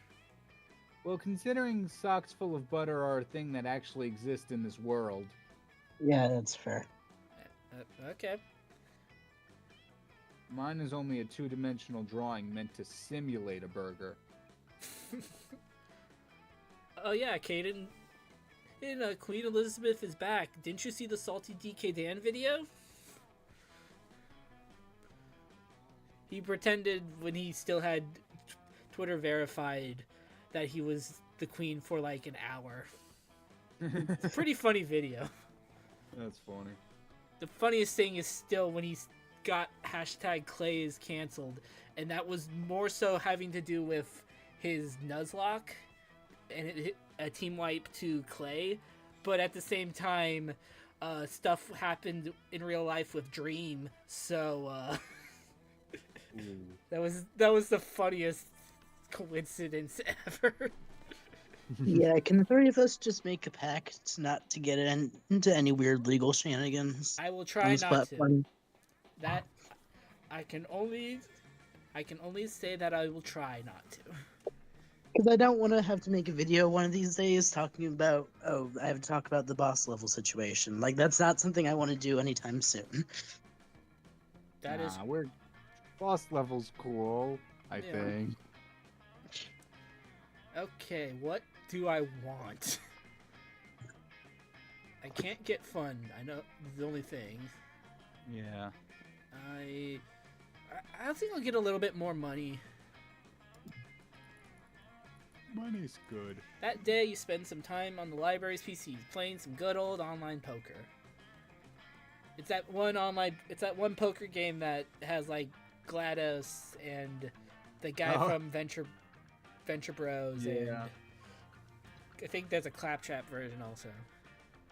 Well, considering socks full of butter are a thing that actually exists in this world, Yeah, that's fair. Okay. mine is only a two-dimensional drawing meant to simulate a burger. Oh yeah, Caden. Queen Elizabeth is back. Didn't you see the Salty DK Dan video? He pretended when he still had Twitter verified that he was the queen for like an hour. It's a pretty funny video. That's funny. The funniest thing is still when he got hashtag Clay is canceled, and that was more so having to do with his Nuzlocke and it hit a team wipe to Clay, but at the same time, stuff happened in real life with Dream, so that was the funniest coincidence ever. Yeah, can the three of us just make a pact not to get into any weird legal shenanigans? I will on try this not platform? to. That I can only say that I will try not to. Because I don't want to have to make a video one of these days talking about, oh, I have to talk about the boss level situation. Like, that's not something I want to do anytime soon. That is we're boss level's cool, I Yeah. think. okay. What do I want? I can't get fun. I know the only thing. Yeah. I think I'll get a little bit more money. Money's good. That day you spend some time on the library's PC playing some good old online poker. It's that one poker game that has like GLaDOS and the guy from Venture Bros and I think there's a Claptrap version also.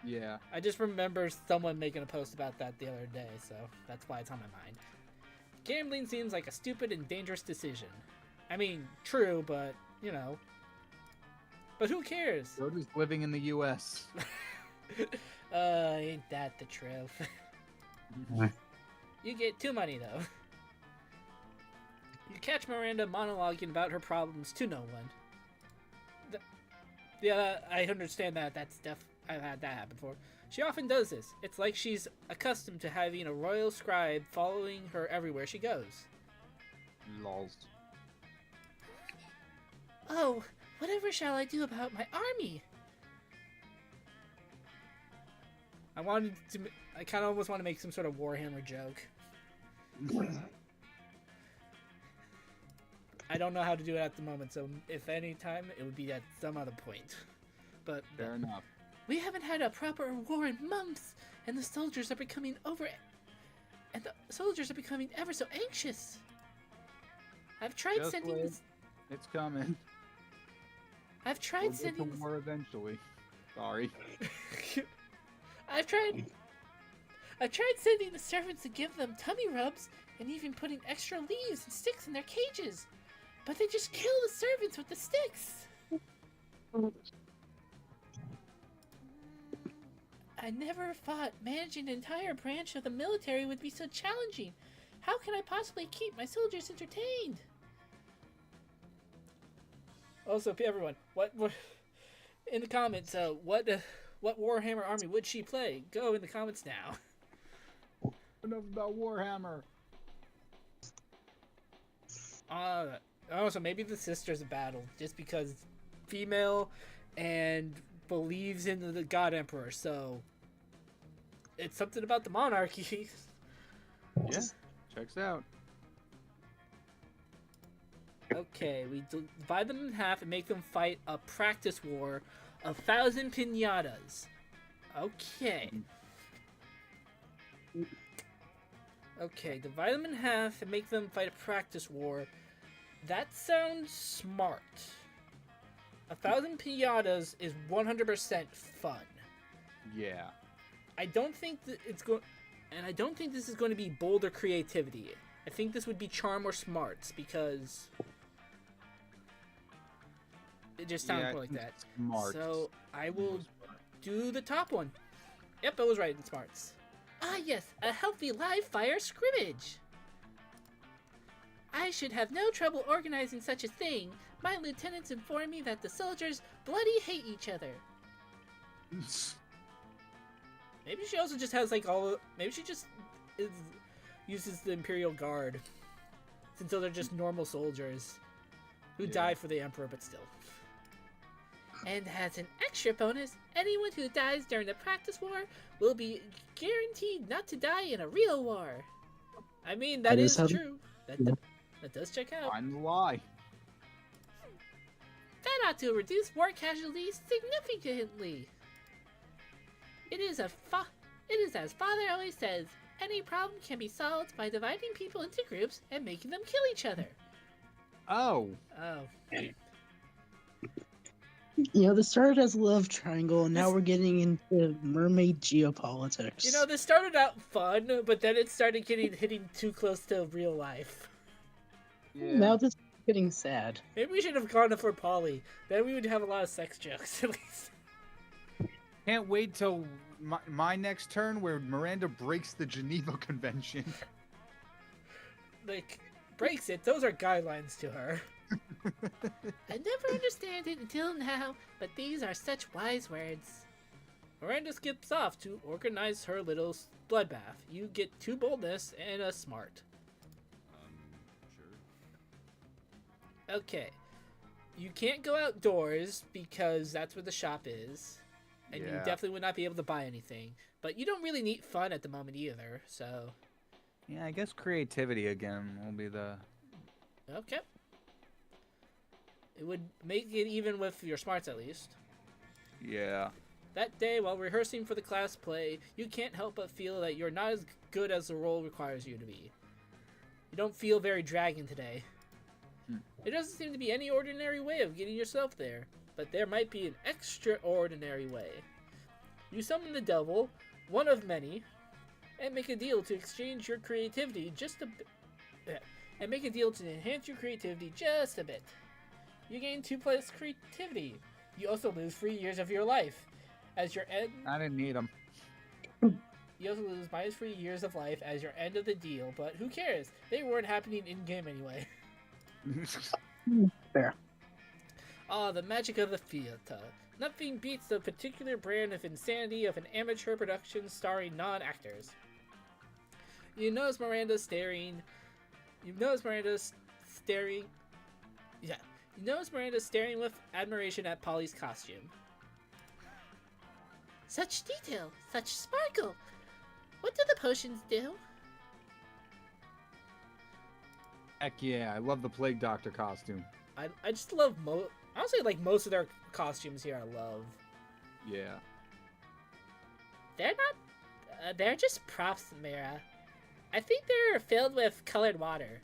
Yeah. I just remember someone making a post about that the other day, so that's why it's on my mind. Gambling seems like a stupid and dangerous decision. I mean, true, but, you know. But who cares? So does living in the U.S. Ain't that the truth? You get too money, though. You catch Miranda monologuing about her problems to no one. Yeah, I understand that. I've had that happen before. She often does this. It's like she's accustomed to having a royal scribe following her everywhere she goes. Lols. Oh, whatever shall I do about my army? I kind of almost want to make some sort of Warhammer joke. I don't know how to do it at the moment, so if any time, it would be at some other point. But Fair enough. we haven't had a proper war in months, and the soldiers are becoming ever so anxious. I've tried Just sending wait. this. It's coming. I've tried We'll get to sending this. war eventually. Sorry. I've tried sending the servants to give them tummy rubs and even putting extra leaves and sticks in their cages. But they just kill the servants with the sticks. I never thought managing an entire branch of the military would be so challenging. How can I possibly keep my soldiers entertained? Also, everyone, what in the comments? What Warhammer army would she play? Go in the comments now. Enough about Warhammer. Also, maybe the sisters of battle, just because female and believes in the God Emperor, so it's something about the monarchy. Yeah. Checks out. Okay, we divide them in half and make them fight a practice war of 1,000 pinatas. Okay. Okay, divide them in half and make them fight a practice war. That sounds smart. 1,000 pinatas is 100% fun. Yeah. I don't think that I don't think this is going to be bold or creativity. I think this would be charm or smarts because it just sounds more like that. Smart. So I will do the top one. Yep, I was right in smarts. Ah yes, a healthy live fire scrimmage. I should have no trouble organizing such a thing. My lieutenants informed me that the soldiers bloody hate each other. Maybe she also just has like all. Maybe she just uses the Imperial Guard, since they're just normal soldiers who die for the Emperor, but still. And as an extra bonus, anyone who dies during the practice war will be guaranteed not to die in a real war. I mean, that is true. That does check out. Find the lie. That ought to reduce war casualties significantly. It is as Father always says, any problem can be solved by dividing people into groups and making them kill each other. Oh. You know, this started as a love triangle, and now we're getting into mermaid geopolitics. You know, this started out fun, but then it started hitting too close to real life. Yeah. Now this is getting sad. Maybe we should have gone for Polly. Then we would have a lot of sex jokes, at least. Can't wait till my next turn where Miranda breaks the Geneva Convention. Like, breaks it. Those are guidelines to her. I never understand it until now, but these are such wise words. Miranda skips off to organize her little bloodbath. You get 2 boldness and a smart. Sure. Okay. You can't go outdoors because that's where the shop is. And you definitely would not be able to buy anything. But you don't really need fun at the moment either, so... Yeah, I guess creativity again will be the... Okay. It would make it even with your smarts, at least. Yeah. That day, while rehearsing for the class play, you can't help but feel that you're not as good as the role requires you to be. You don't feel very dragon today. There doesn't seem to be any ordinary way of getting yourself there, but there might be an extraordinary way. You summon the devil, one of many, and make a deal to exchange your creativity just a bit. And make a deal to enhance your creativity just a bit. You gain 2 plus creativity. You also lose 3 years of your life. As your end... I didn't need them. You also lose minus 3 years of life as your end of the deal, but who cares? They weren't happening in-game anyway. Fair. Ah, the magic of the theater. Nothing beats the particular brand of insanity of an amateur production starring non-actors. You notice Miranda staring... You notice Miranda staring with admiration at Polly's costume. Such detail, such sparkle. What do the potions do? Heck yeah, I love the Plague Doctor costume. I just love honestly, like, most of their costumes here I love. Yeah. They're not... they're just props, Mira. I think they're filled with colored water.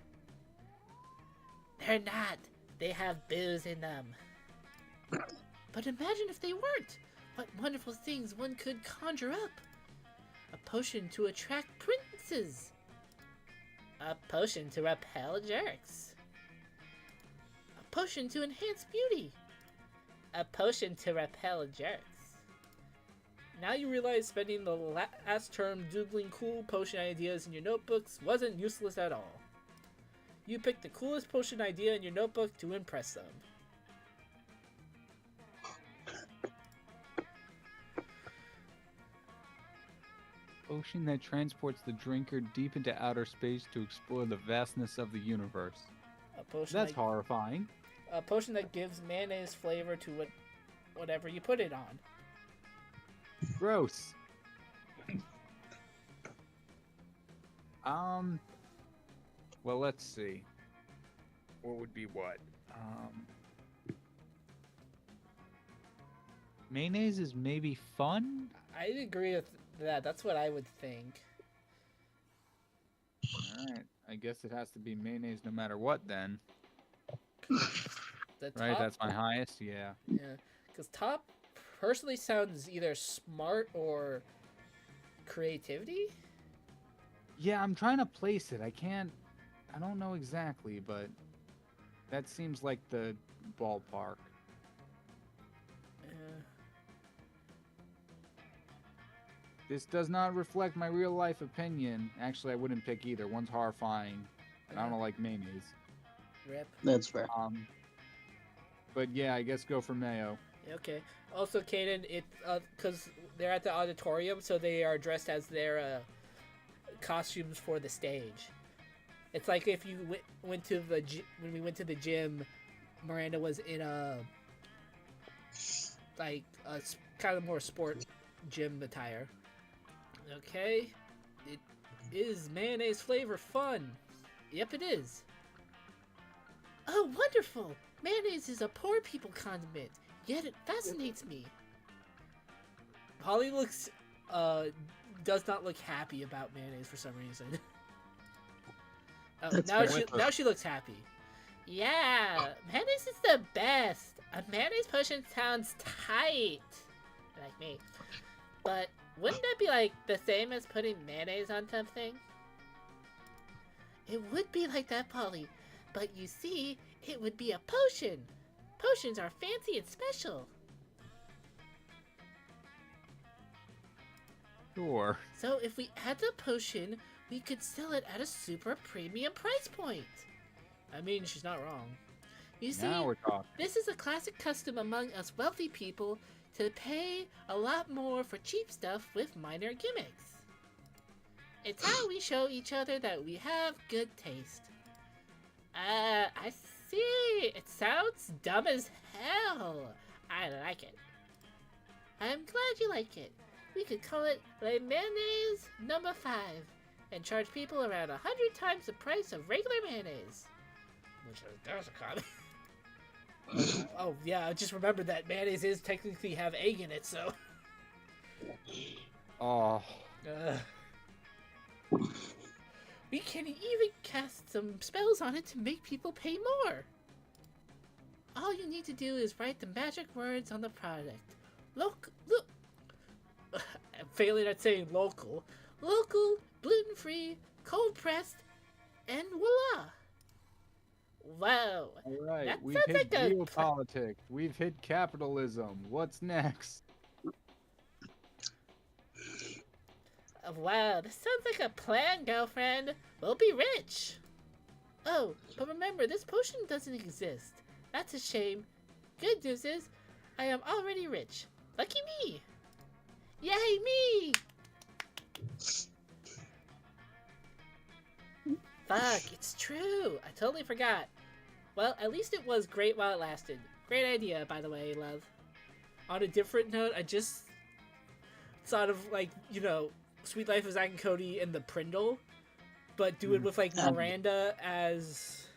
They're not. They have booze in them. But imagine if they weren't. What wonderful things one could conjure up. A potion to attract princes. A potion to repel jerks. A potion to enhance beauty. A potion to repel jerks. Now you realize spending the last term doodling cool potion ideas in your notebooks wasn't useless at all. You picked the coolest potion idea in your notebook to impress them. Potion that transports the drinker deep into outer space to explore the vastness of the universe. A potion That's horrifying. A potion that gives mayonnaise flavor to whatever you put it on. Gross. Well, let's see. What would be what? Mayonnaise is maybe fun? I agree with that. That's what I would think. Alright. I guess it has to be mayonnaise no matter what then. Right, that's my highest? Yeah. Yeah. Because top personally sounds either smart or creativity. Yeah, I'm trying to place it. I don't know exactly, but that seems like the ballpark. This does not reflect my real life opinion. Actually, I wouldn't pick either. One's horrifying, and I don't like mayonnaise. Rip. That's fair. But yeah, I guess go for Mayo. Okay. Also, Kaden, it because they're at the auditorium, so they are dressed as their costumes for the stage. It's like if you went to when we went to the gym, Miranda was in a kind of more sport gym attire. Okay. It is mayonnaise flavor fun. Yep, it is. Oh, wonderful! Mayonnaise is a poor people condiment, yet it fascinates me. Holly does not look happy about mayonnaise for some reason. Oh, That's now she looks happy. Yeah, mayonnaise is the best. A mayonnaise potion sounds tight, like me. But wouldn't that be like the same as putting mayonnaise on something? It would be like that, Polly. But you see, it would be a potion. Potions are fancy and special. Sure. So if we add the potion, we could sell it at a super premium price point. I mean, she's not wrong. You see, Now we're talking. this is a classic custom among us wealthy people to pay a lot more for cheap stuff with minor gimmicks. It's how we show each other that we have good taste. I see. It sounds dumb as hell. I like it. I'm glad you like it. We could call it Le Mayonnaise number 5 and charge people around 100 times the price of regular mayonnaise. Which there's a comment. Oh yeah, I just remembered that mayonnaise is technically have egg in it, so. Oh. We can even cast some spells on it to make people pay more. All you need to do is write the magic words on the product. Look. I'm failing at saying local. Local, gluten-free, cold-pressed, and voila. Wow. All right, That we've sounds hit like a- geopolitics. We've hit capitalism. What's next? Wow, this sounds like a plan, girlfriend. We'll be rich. Oh, but remember, this potion doesn't exist. That's a shame. Good news is, I am already rich. Lucky me. Yay, me! Fuck, it's true. I totally forgot. Well, at least it was great while it lasted. Great idea, by the way, love. On a different note, I just thought of, like, you know, Sweet Life of Zack and Cody and the Prindle, but do it with, like, Miranda as...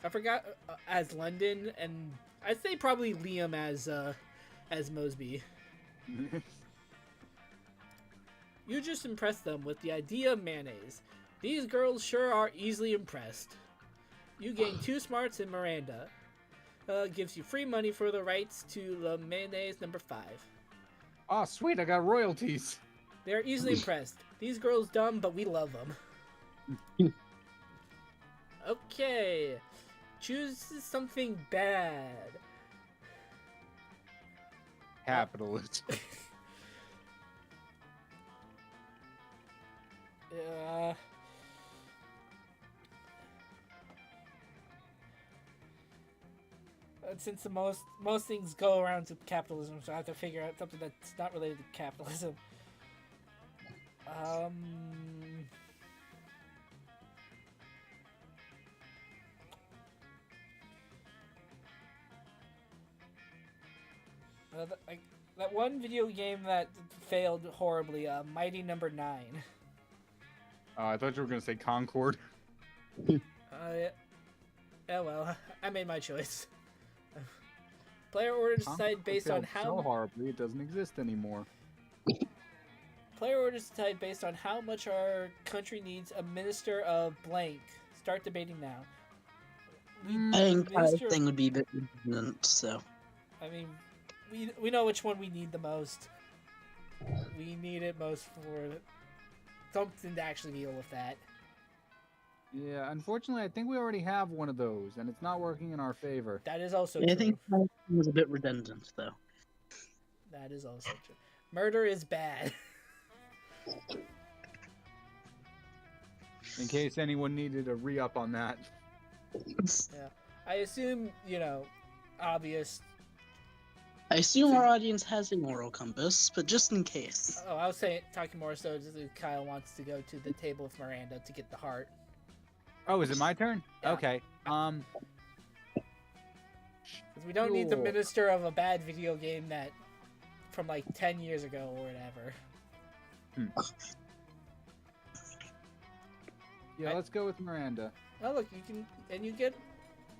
I forgot, as London, and I'd say probably Liam as Mosby. You just impressed them with the idea of mayonnaise. These girls sure are easily impressed. You gain 2 smarts in Miranda. Gives you free money for the rights to the mayonnaise number 5. Oh, sweet, I got royalties. They're easily impressed. These girls dumb, but we love them. Okay. Choose something bad. Capitalism. Since the most things go around to capitalism, so I have to figure out something that's not related to capitalism. That one video game that failed horribly, Mighty Number 9. I thought you were gonna say Concord. Yeah. Oh well, I made my choice. Player orders decide based on how so horribly it doesn't exist anymore. Player orders decide based on how much our country needs a minister of blank. Start debating now. I think Minister- thing would be a bit redundant, so. I mean, we know which one we need the most. We need it most for something to actually deal with that. Yeah, unfortunately, I think we already have one of those, and it's not working in our favor. That is also I true. think that was a bit redundant, though. That is also true. Murder is bad. In case anyone needed a re-up on that. Yeah. I assume, obvious. I assume our audience has a moral compass, but just in case. Oh, I was talking more so that Kyle wants to go to the table with Miranda to get the heart. Oh, is it my turn? Yeah. Okay. Because we don't need the minister of a bad video game that from like 10 years ago or whatever. Yeah, let's go with Miranda. Oh, look, you get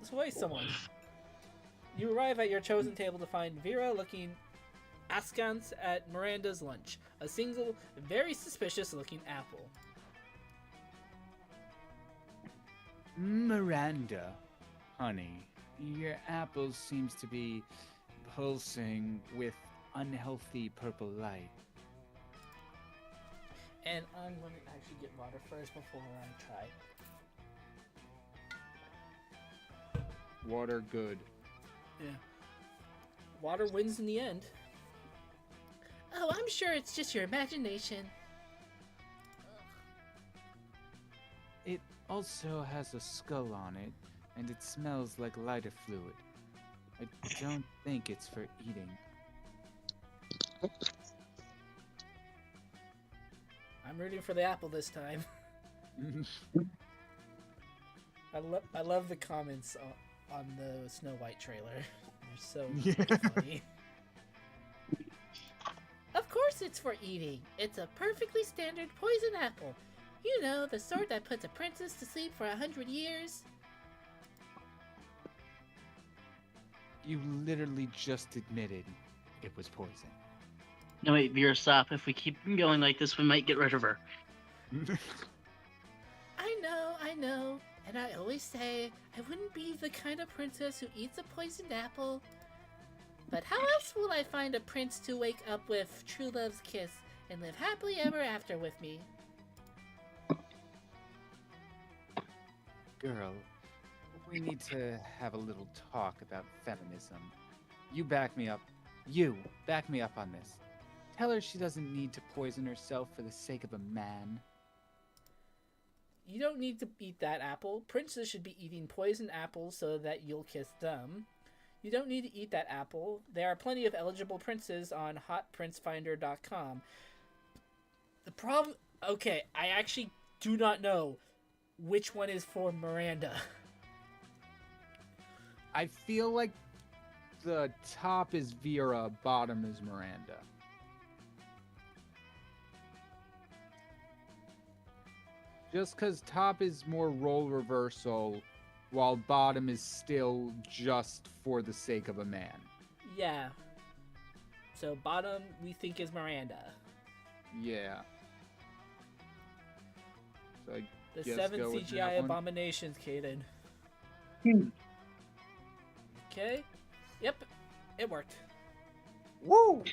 sway someone. You arrive at your chosen table to find Vera looking askance at Miranda's lunch. A single, very suspicious looking apple. Miranda, honey, your apple seems to be pulsing with unhealthy purple light. And I'm going to actually get water first before I try. Water good. Yeah. Water wins in the end. Oh, I'm sure it's just your imagination. It also has a skull on it, and it smells like lighter fluid. I don't think it's for eating. I'm rooting for the apple this time. I love the comments on the Snow White trailer. They're so funny. Of course it's for eating. It's a perfectly standard poison apple. You know, the sort that puts a princess to sleep for 100 years. You literally just admitted it was poison. No, wait, Vera, stop. If we keep going like this, we might get rid of her. I know. And I always say, I wouldn't be the kind of princess who eats a poisoned apple. But how else will I find a prince to wake up with true love's kiss and live happily ever after with me? Girl, we need to have a little talk about feminism. You back me up. You back me up on this. Tell her she doesn't need to poison herself for the sake of a man. You don't need to eat that apple. Princes should be eating poisoned apples so that you'll kiss them. You don't need to eat that apple. There are plenty of eligible princes on hotprincefinder.com. The problem... Okay, I actually do not know which one is for Miranda. I feel like the top is Vera, bottom is Miranda. Just because top is more role reversal, while bottom is still just for the sake of a man. Yeah. So bottom, we think, is Miranda. Yeah. So I The guess 7 go with CGI that one. abominations, Caden. Okay. Yep. It worked. Woo!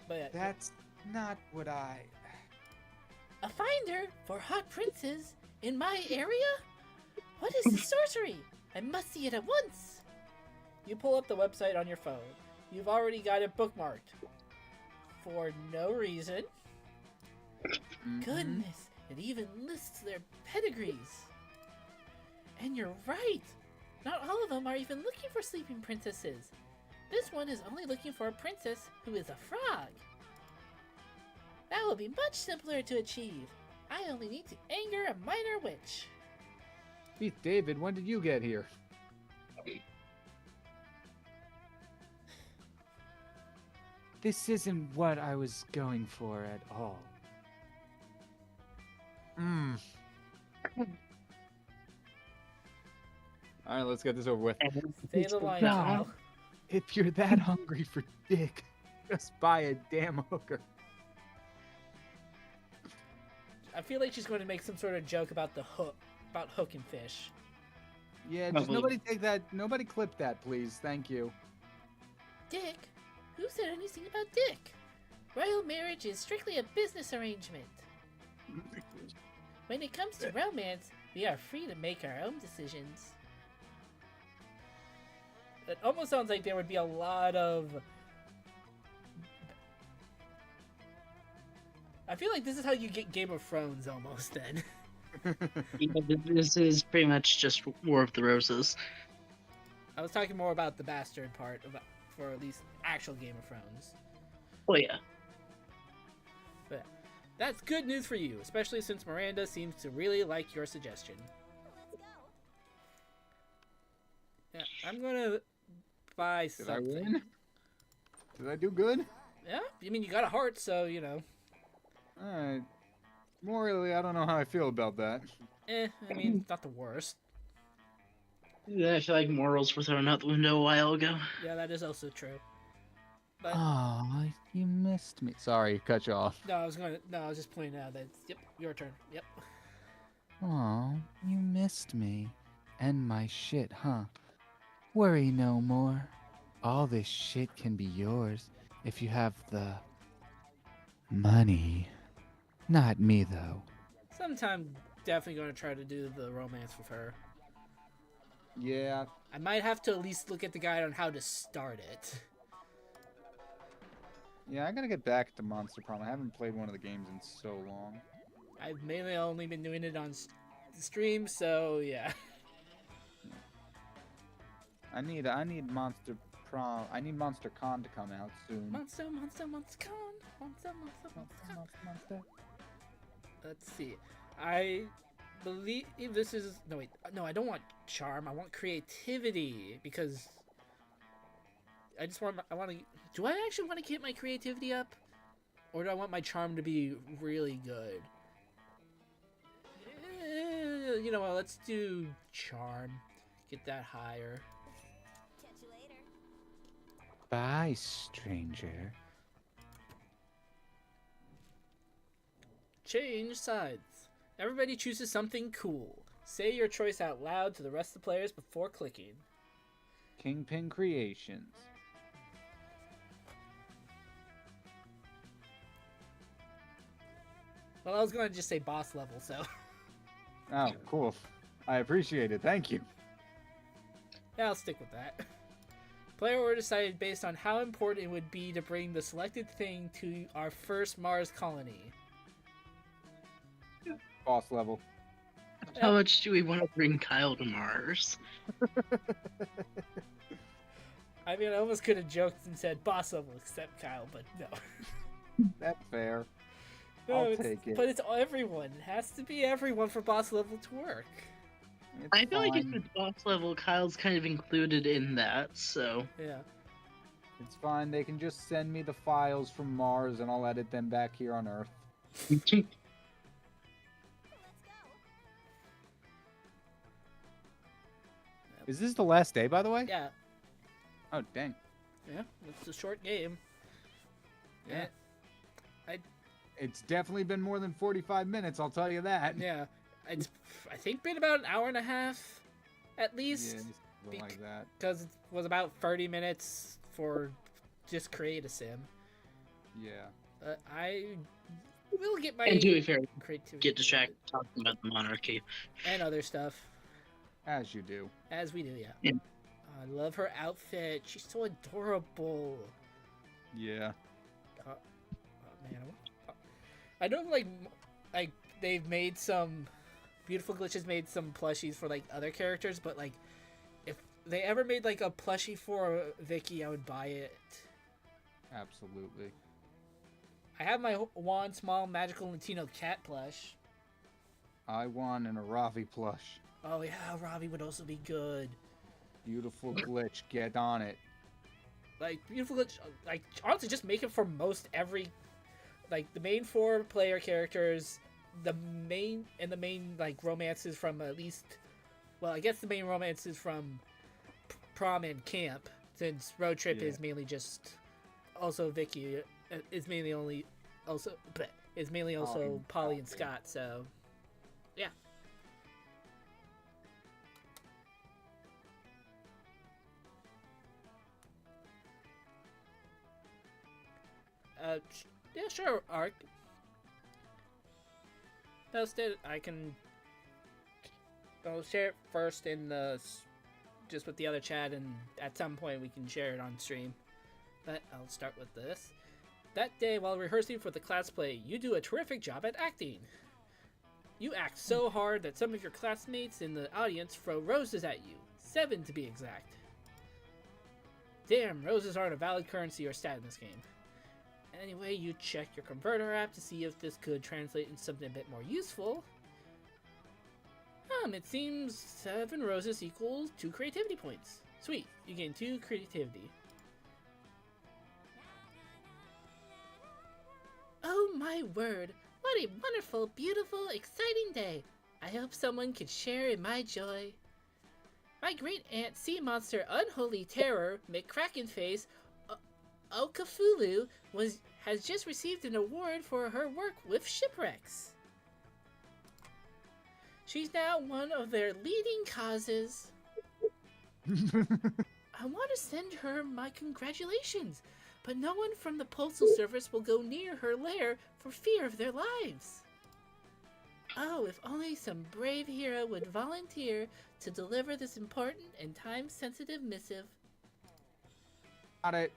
But That's not what I... a finder for hot princes in my area? What is this sorcery? I must see it at once. You pull up the website on your phone. You've already got it bookmarked. For no reason. Goodness, it even lists their pedigrees. And you're right. Not all of them are even looking for sleeping princesses. This one is only looking for a princess who is a frog. That will be much simpler to achieve. I only need to anger a minor witch. Keith David, when did you get here? This isn't what I was going for at all. Alright, let's get this over with. Stay the line, God. Kyle. If you're that hungry for dick, just buy a damn hooker. I feel like she's going to make some sort of joke about the hook, about hook and fish. Yeah, just Probably. nobody take that, nobody clip that, please. Thank you. Dick? Who said anything about Dick? Royal marriage is strictly a business arrangement. When it comes to romance, we are free to make our own decisions. It almost sounds like there would be a lot of... I feel like this is how you get Game of Thrones almost then. This is pretty much just War of the Roses. I was talking more about the bastard part, for at least actual Game of Thrones. Oh yeah. But that's good news for you, especially since Miranda seems to really like your suggestion. Yeah, I'm gonna buy Did something. I win? Did I do good? Yeah, I mean you got a heart, so you know. Alright. Morally, I don't know how I feel about that. I mean, not the worst. Yeah, I feel like morals were thrown out the window a while ago. Yeah, that is also true. But Oh, you missed me. Sorry, cut you off. no, I was just pointing out that. Yep, your turn. Yep. Oh, you missed me. And my shit, huh? Worry no more. All this shit can be yours if you have the money. Not me, though. Sometime definitely gonna try to do the romance with her. Yeah, I might have to at least look at the guide on how to start it. I gotta get back to Monster Prom. I haven't played one of the games in so long. I've mainly only been doing it on stream, so yeah. I need Monster Prom. I need Monster Con to come out soon. Monster Con. Monster. Let's see. I believe this is no wait. No, I don't want charm. I want creativity because I want to. Do I actually want to get my creativity up, or do I want my charm to be really good? You know what? Let's do charm. Get that higher. Catch you later. Bye, stranger. Change sides. Everybody chooses something cool. Say your choice out loud to the rest of the players before clicking. Kingpin Creations. Well, I was going to just say boss level, so. Oh, cool. I appreciate it. Thank you. Yeah, I'll stick with that. Player order decided based on how important it would be to bring the selected thing to our first Mars colony. Boss level. How much do we want to bring Kyle to Mars? I mean, I almost could have joked and said boss level except Kyle, but no. That's fair. No, I'll take it. But it's everyone. It has to be everyone for boss level to work. It's I feel like if fine. it's boss level, Kyle's kind of included in that, so. Yeah. It's fine. They can just send me the files from Mars and I'll edit them back here on Earth. Is this the last day, by the way? Yeah. Oh, dang. Yeah. It's a short game. Yeah. It's definitely been more than 45 minutes, I'll tell you that. Yeah. It's, I think, been about an hour and a half, at least. Yeah, something like that. Because it was about 30 minutes for just create a sim. Yeah. I will get my And to be fair, creativity get distracted talking about the monarchy. and other stuff, As you do. as we do, yeah. Yeah. I love her outfit. She's so adorable. Yeah. Oh, man, I know, like they've made some Beautiful Glitches made some plushies for like other characters, but like if they ever made like a plushie for Vicky, I would buy it. Absolutely. I have my Juan Small Magical Latino cat plush. I want an Aravi plush. Oh yeah, Robbie would also be good. Beautiful glitch. Get on it. Like Beautiful Glitch, like honestly, just make it for most every, like the main 4 player characters, the main like romances from at least, well, I guess the main romances from Prom and Camp, since Road Trip Yeah. is mainly just also Vicky is mainly only also but is mainly also Polly and Scott. So yeah. Yeah, sure, Arc. I can. I'll share it first in the just with the other chat, and at some point we can share it on stream. But I'll start with this. That day, while rehearsing for the class play, you do a terrific job at acting. You act so hard that some of your classmates in the audience throw roses at you. 7 to be exact. Damn, roses aren't a valid currency or stat in this game. Anyway, you check your converter app to see if this could translate into something a bit more useful. It seems 7 roses equals 2 creativity points. Sweet, you gain 2 creativity. Oh my word, what a wonderful, beautiful, exciting day. I hope someone can share in my joy. My great aunt sea monster unholy terror McCrackenface Okafulu has just received an award for her work with shipwrecks. She's now one of their leading causes. I want to send her my congratulations, but no one from the Postal Service will go near her lair for fear of their lives. Oh, if only some brave hero would volunteer to deliver this important and time-sensitive missive. Got it.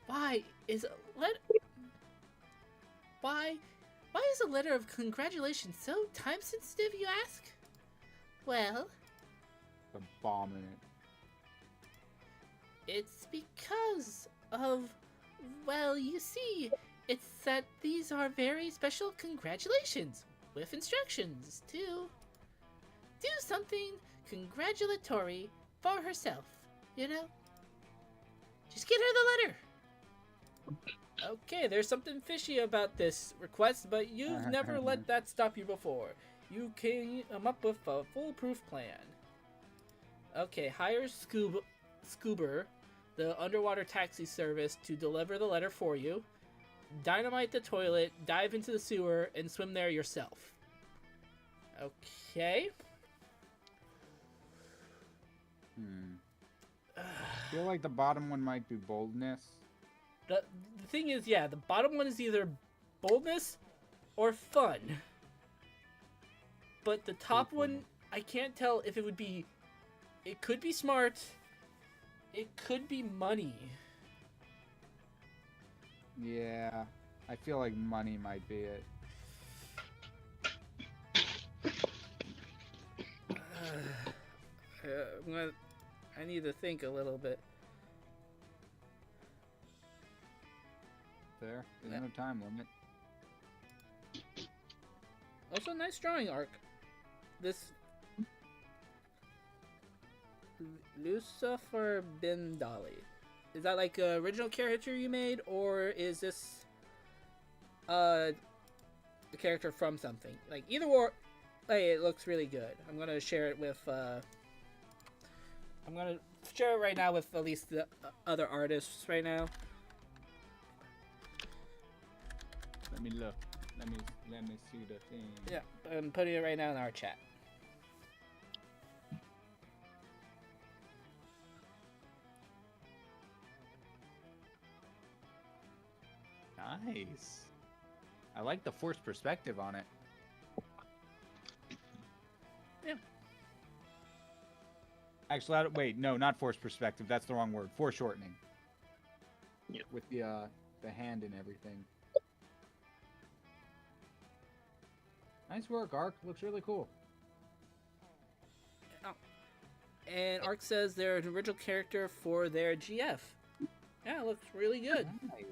Why is a letter of congratulations so time-sensitive, you ask? Well, The bomb in it. it's because of, well, you see, it's that these are very special congratulations, with instructions to do something congratulatory for herself, you know? Just get her the letter. Okay, there's something fishy about this request, but you've never let that stop you before. You came up with a foolproof plan. Okay, hire Scuba, the underwater taxi service, to deliver the letter for you. Dynamite the toilet, dive into the sewer, and swim there yourself. Okay. I feel like the bottom one might be boldness. The thing is, yeah, the bottom one is either boldness or fun. But the top one, I can't tell if it would be... It could be smart. It could be money. Yeah, I feel like money might be it. I need to think a little bit. There, there's no time limit. Also, nice drawing, Arc. This... Lucifer Bin Dolly. Is that like an original character you made, or is this a character from something? Like, either or, hey, it looks really good. I'm gonna share it with, I'm gonna share it right now with at least the other artists right now. Let me look. Let me see the thing. Yeah, I'm putting it right now in our chat. Nice. I like the forced perspective on it. Yeah. Actually, wait, no, not forced perspective. That's the wrong word. Foreshortening. Yeah. With the hand and everything. Nice work, Ark. Looks really cool. And Arc says they're an original character for their GF. Yeah, it looks really good. Nice.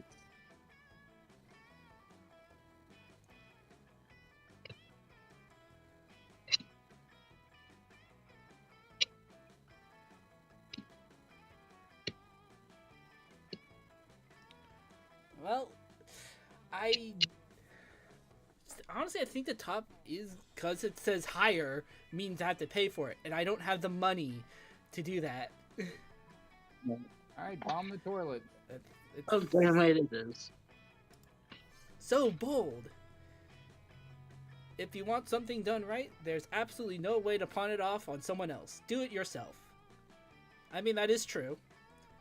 Well, honestly, I think the top is, because it says higher, means I have to pay for it, and I don't have the money to do that. Alright, bomb the toilet. It's Oh, damn right it is. so bold. If you want something done right, there's absolutely no way to pawn it off on someone else. Do it yourself. I mean, that is true.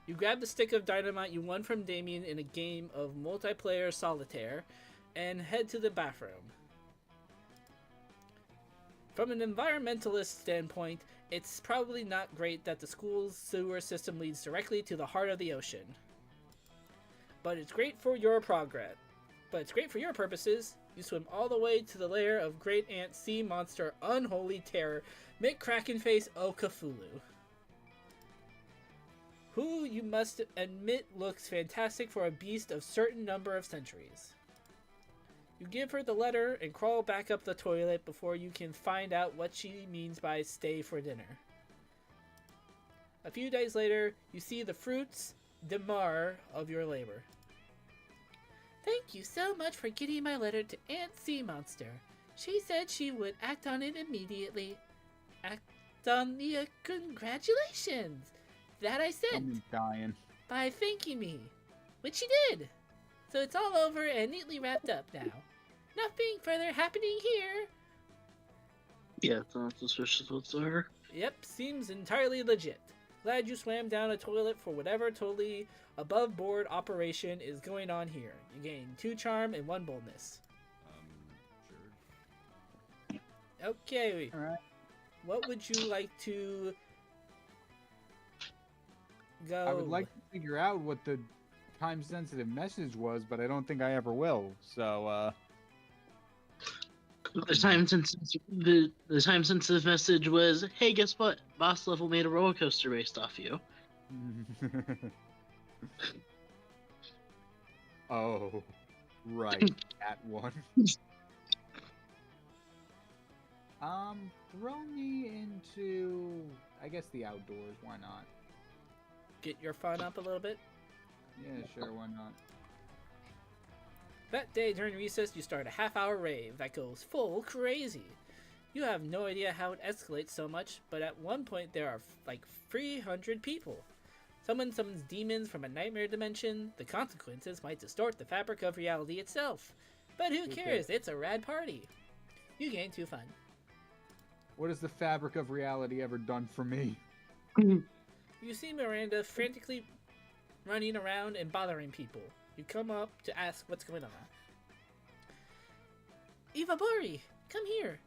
You grab the stick of dynamite you won from Damien in a game of multiplayer solitaire and head to the bathroom. From an environmentalist standpoint, it's probably not great that the school's sewer system leads directly to the heart of the ocean. But it's great for your progress. but it's great for your purposes. You swim all the way to the lair of Great Ant Sea Monster Unholy Terror McCrackenface Okafulu, who you must admit looks fantastic for a beast of certain number of centuries. You give her the letter and crawl back up the toilet before you can find out what she means by stay for dinner. A few days later, you see the fruits demar of your labor. Thank you so much for getting my letter to Aunt Sea Monster. She said she would act on it immediately. Act on the congratulations that I sent I'm dying. by thanking me, which she did. So it's all over and neatly wrapped up now. Nothing further happening here. Yeah, it's not suspicious whatsoever. Yep, seems entirely legit. Glad you swam down a toilet for whatever totally above board operation is going on here. You gain 2 charm and 1 boldness. Sure. Okay, Alright. what would you like to go? I would like to figure out what the time-sensitive message was, but I don't think I ever will. So, The time sensitive message was, "Hey, guess what? Boss level made a roller coaster based off you." Oh, right, that one. Throw me into, I guess, the outdoors. Why not? Get your fun up a little bit. Yeah, sure, why not? That day during recess, you start a half-hour rave that goes full crazy. You have no idea how it escalates so much, but at one point there are like 300 people. Someone summons demons from a nightmare dimension. The consequences might distort the fabric of reality itself. But who cares? It's a rad party. You gain 2 fun. What has the fabric of reality ever done for me? You see Miranda frantically running around and bothering people. You come up to ask what's going on. Eva Bori, come here.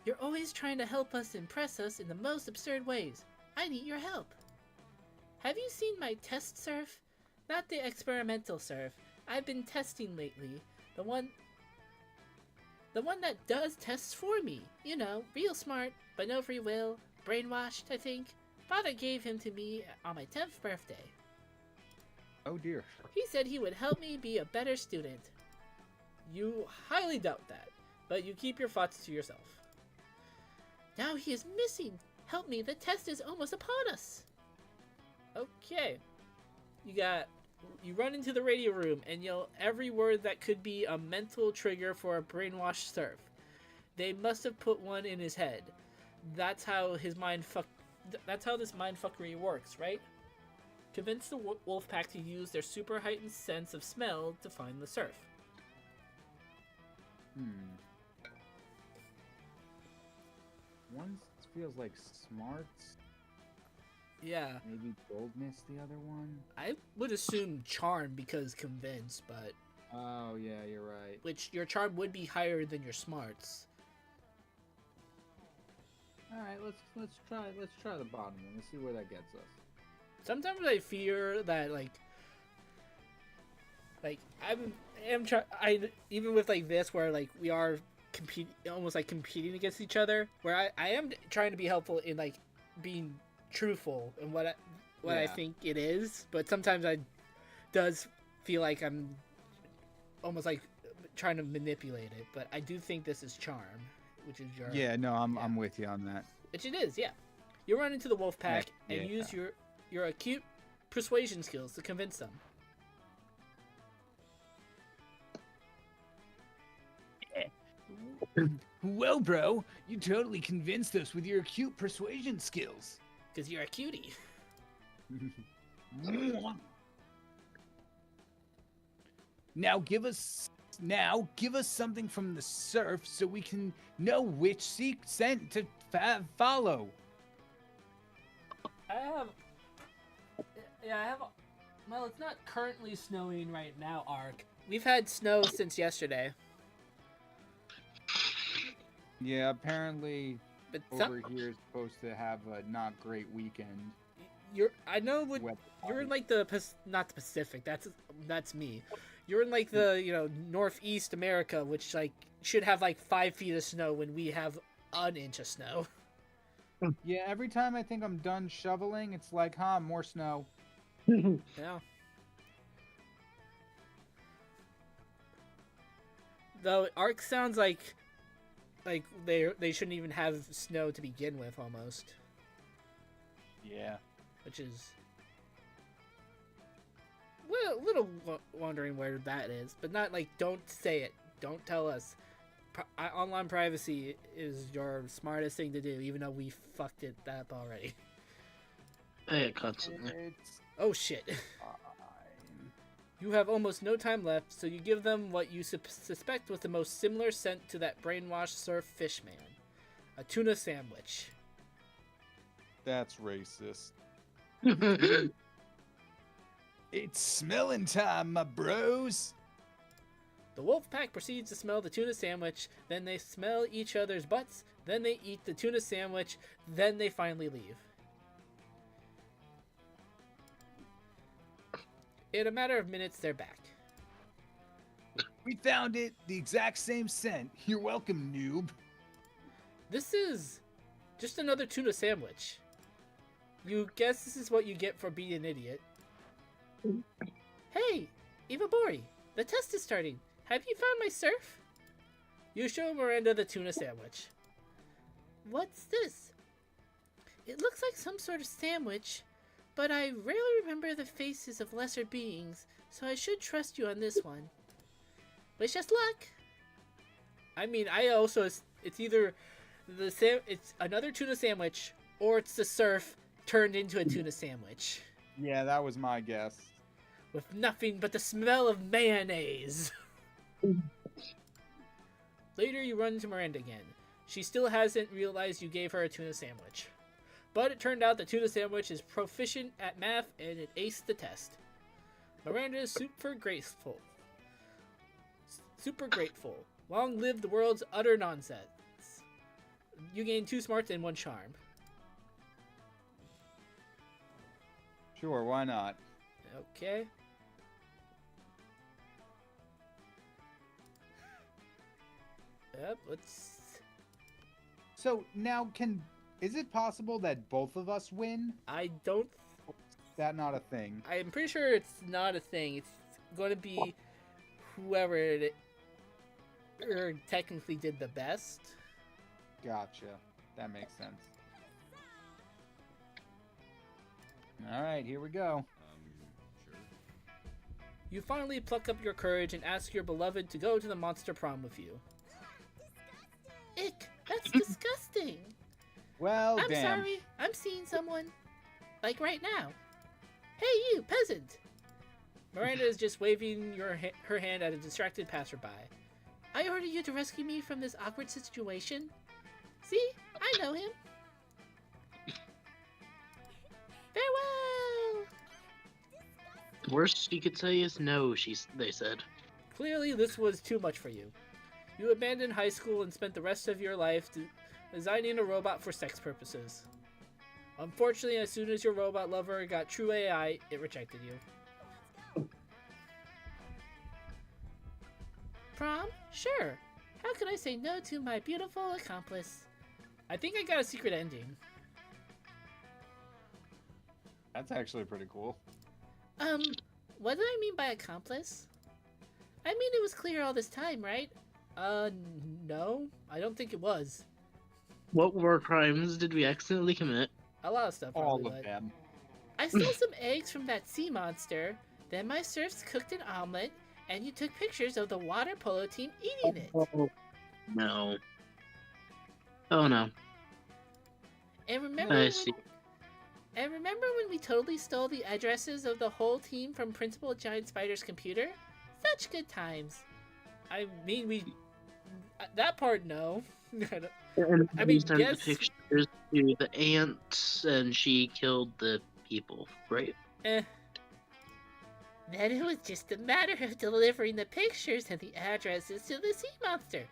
You're always trying to help us impress us in the most absurd ways. I need your help. Have you seen my test surf? Not the experimental surf. I've been testing lately. The one that does tests for me. You know, real smart, but no free will. Brainwashed, I think. Father gave him to me on my 10th birthday. Oh dear. He said he would help me be a better student. You highly doubt that, but you keep your thoughts to yourself. Now he is missing. Help me, the test is almost upon us. Okay. You run into the radio room and yell every word that could be a mental trigger for a brainwashed surf. They must have put one in his head. That's how this mindfuckery works, right? Convince the wolf pack to use their super heightened sense of smell to find the surf. One feels like smarts. Yeah. Maybe boldness, the other one. I would assume charm because convince, but Oh yeah, you're right. which your charm would be higher than your smarts. All right, let's try the bottom one. Let's see where that gets us. Sometimes I fear that like even with like this where like we are competing against each other, where I am trying to be helpful in like being truthful in what I think it is, but sometimes I does feel like I'm almost like trying to manipulate it. But I do think this is charm, which is your I'm with you on that. which it is, yeah. You run into the wolf pack and use your acute persuasion skills to convince them. Well, bro, you totally convinced us with your acute persuasion skills. Because you're a cutie. Now give us something from the surf so we can know which scent to follow. I have. Well, it's not currently snowing right now, Ark. We've had snow since yesterday. Yeah, apparently But over here is supposed to have a not great weekend. you're in like not the Pacific. That's me. You're in like the northeast America, which like should have like 5 feet of snow when we have an inch of snow. Yeah, every time I think I'm done shoveling, it's like, more snow. Yeah. Though Arc sounds like they shouldn't even have snow to begin with, almost. Yeah. Which is a little wondering where that is, but not like don't say it, don't tell us. Online privacy is your smartest thing to do, even though we fucked it up already. Constantly. It's Oh shit. fine. You have almost no time left, so you give them what you suspect was the most similar scent to that brainwashed surf fish man. A tuna sandwich. That's racist. It's smelling time, my bros. The wolf pack proceeds to smell the tuna sandwich, then they smell each other's butts, then they eat the tuna sandwich, then they finally leave. In a matter of minutes, they're back. We found it. The exact same scent. You're welcome, noob. This is just another tuna sandwich. You guess this is what you get for being an idiot. Hey, Ivabori, the test is starting. Have you found my surf? You show Miranda the tuna sandwich. What's this? It looks like some sort of sandwich, but I rarely remember the faces of lesser beings, so I should trust you on this one. Wish us luck. I mean, it's either it's another tuna sandwich, or it's the surf turned into a tuna sandwich. Yeah, that was my guess. With nothing but the smell of mayonnaise. Later, you run into Miranda again. She still hasn't realized you gave her a tuna sandwich. But it turned out the tuna sandwich is proficient at math and it aced the test. Miranda is super grateful. Super grateful. Long live the world's utter nonsense. You gain 2 smarts and 1 charm. Sure, why not? Okay. Yep, let's... So now is it possible that both of us win? I don't... Is that not a thing? I'm pretty sure it's not a thing. It's going to be whoever technically did the best. Gotcha. That makes sense. Alright, here we go. Sure. You finally pluck up your courage and ask your beloved to go to the Monster Prom with you. Ick! That's disgusting! Well, I'm damn. sorry, I'm seeing someone. Like right now. Hey you, peasant! Miranda is just waving her hand at a distracted passerby. I ordered you to rescue me from this awkward situation. See? I know him. Farewell! The worst she could say is no, they said. Clearly, this was too much for you. You abandoned high school and spent the rest of your life designing a robot for sex purposes. Unfortunately, as soon as your robot lover got true AI, it rejected you. Prom? Sure. How could I say no to my beautiful accomplice? I think I got a secret ending. That's actually pretty cool. What did I mean by accomplice? I mean it was clear all this time, right? No. I don't think it was. What war crimes did we accidentally commit? A lot of stuff, All probably, of but... them. I stole some eggs from that sea monster, then my serfs cooked an omelet, and you took pictures of the water polo team eating it. Oh, no. Oh no. And remember I see. remember when we totally stole the addresses of the whole team from Principal Giant Spider's computer? Such good times. I mean, that part, no. And I mean, sent yes. the pictures to the aunt, and she killed the people, right? Then it was just a matter of delivering the pictures and the addresses to the sea monster,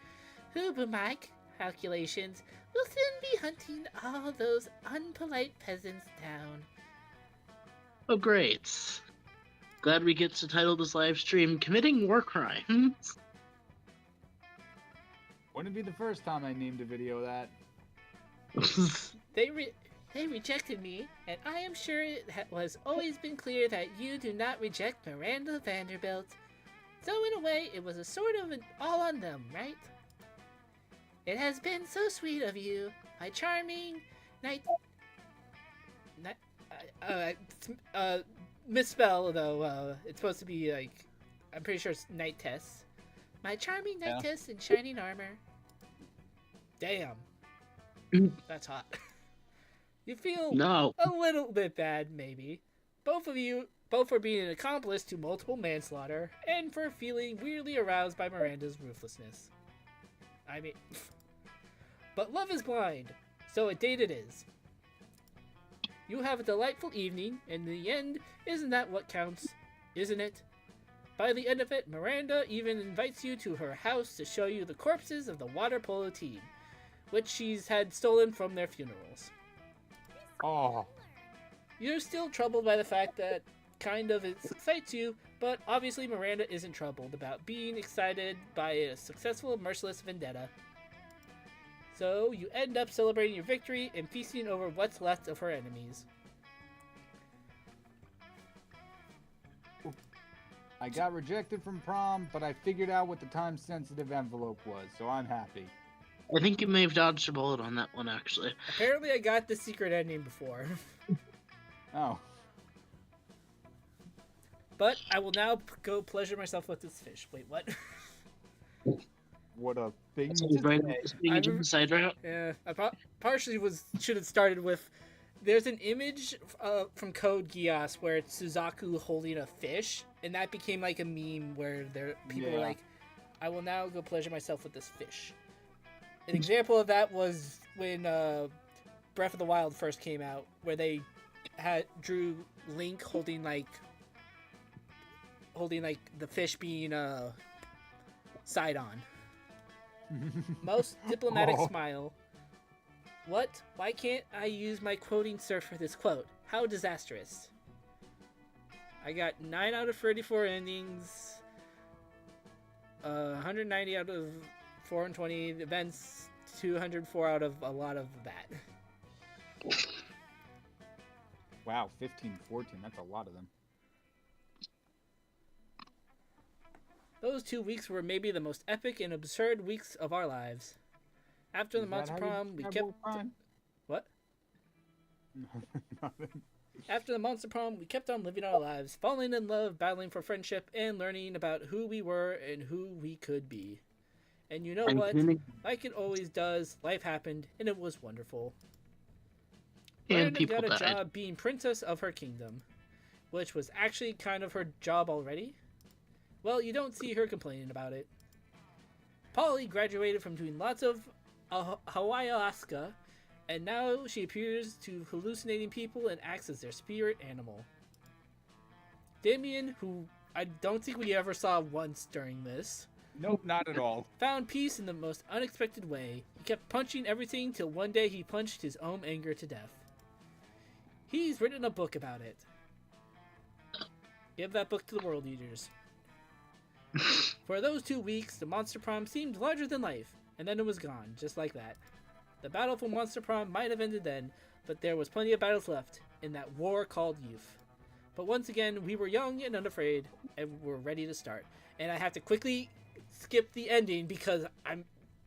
who, by my calculations, will soon be hunting all those unpolite peasants down. Oh, great. Glad we get to title this live stream "Committing War Crimes." Wouldn't be the first time I named a video that. They rejected me, and I am sure it was always been clear that you do not reject Miranda Vanderbilt. So in a way, it was a sort of an all on them, right? It has been so sweet of you, my charming misspell though. It's supposed to be like, I'm pretty sure it's Knightess. My charming Knightess in shining armor. Damn, that's hot. You feel a little bit bad, maybe. Both for being an accomplice to multiple manslaughter, and for feeling weirdly aroused by Miranda's ruthlessness. I mean, but love is blind, so a date it is. You have a delightful evening, and in the end, isn't that what counts? Isn't it? By the end of it, Miranda even invites you to her house to show you the corpses of the water polo team, which she's had stolen from their funerals. Oh. You're still troubled by the fact that kind of it excites you, but obviously Miranda isn't troubled about being excited by a successful, merciless vendetta. So you end up celebrating your victory and feasting over what's left of her enemies. I got rejected from prom, but I figured out what the time-sensitive envelope was, so I'm happy. I think you may have dodged a bullet on that one, actually. Apparently I got the secret ending before. Oh. But I will now go pleasure myself with this fish. Wait, what? What a thing So to right say. into the side route. Yeah, I partially should have started with. There's an image from Code Geass where it's Suzaku holding a fish, and that became like a meme where people were like, "I will now go pleasure myself with this fish." An example of that was when Breath of the Wild first came out, where they drew Link holding like the fish being side on. Most diplomatic smile. What? Why can't I use my quoting surf for this quote? How disastrous. I got 9 out of 34 endings. 190 out of 420 events. 204 out of a lot of that. Wow, 15, 14, that's a lot of them. Those 2 weeks were maybe the most epic and absurd weeks of our lives. After the Monster Prom, we kept... What? Nothing. After the Monster Prom, we kept on living our lives, falling in love, battling for friendship, and learning about who we were and who we could be. And you know what? Like it always does, life happened, and it was wonderful. And Miranda people got a died. job being princess of her kingdom, which was actually kind of her job already. Well, you don't see her complaining about it. Polly graduated from doing lots of Hawaii-Alaska, and now she appears to hallucinating people and acts as their spirit animal. Damien, who I don't think we ever saw once during this, Nope, not at all. found peace in the most unexpected way. He kept punching everything till one day he punched his own anger to death. He's written a book about it. Give that book to the World Eaters. For those 2 weeks, the Monster Prom seemed larger than life, and then it was gone, just like that. The battle for Monster Prom might have ended then, but there was plenty of battles left in that war called youth. But once again, we were young and unafraid, and were ready to start. And I have to quickly skip the ending because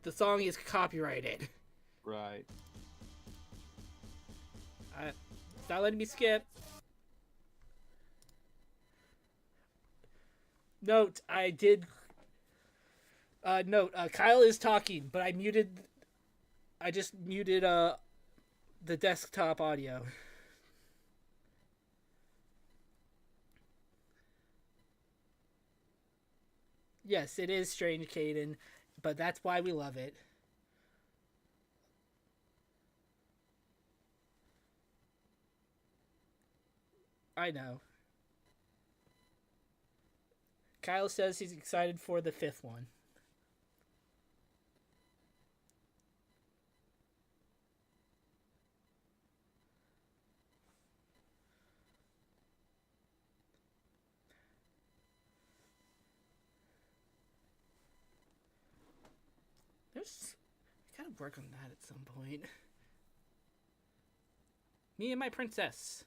the song is copyrighted. Right. It's not letting me skip. Note, I did... Kyle is talking, but I just muted the desktop audio. Yes, it is strange, Caden, but that's why we love it. I know. Kyle says he's excited for the 5th one. I gotta work on that at some point. Me and my princess.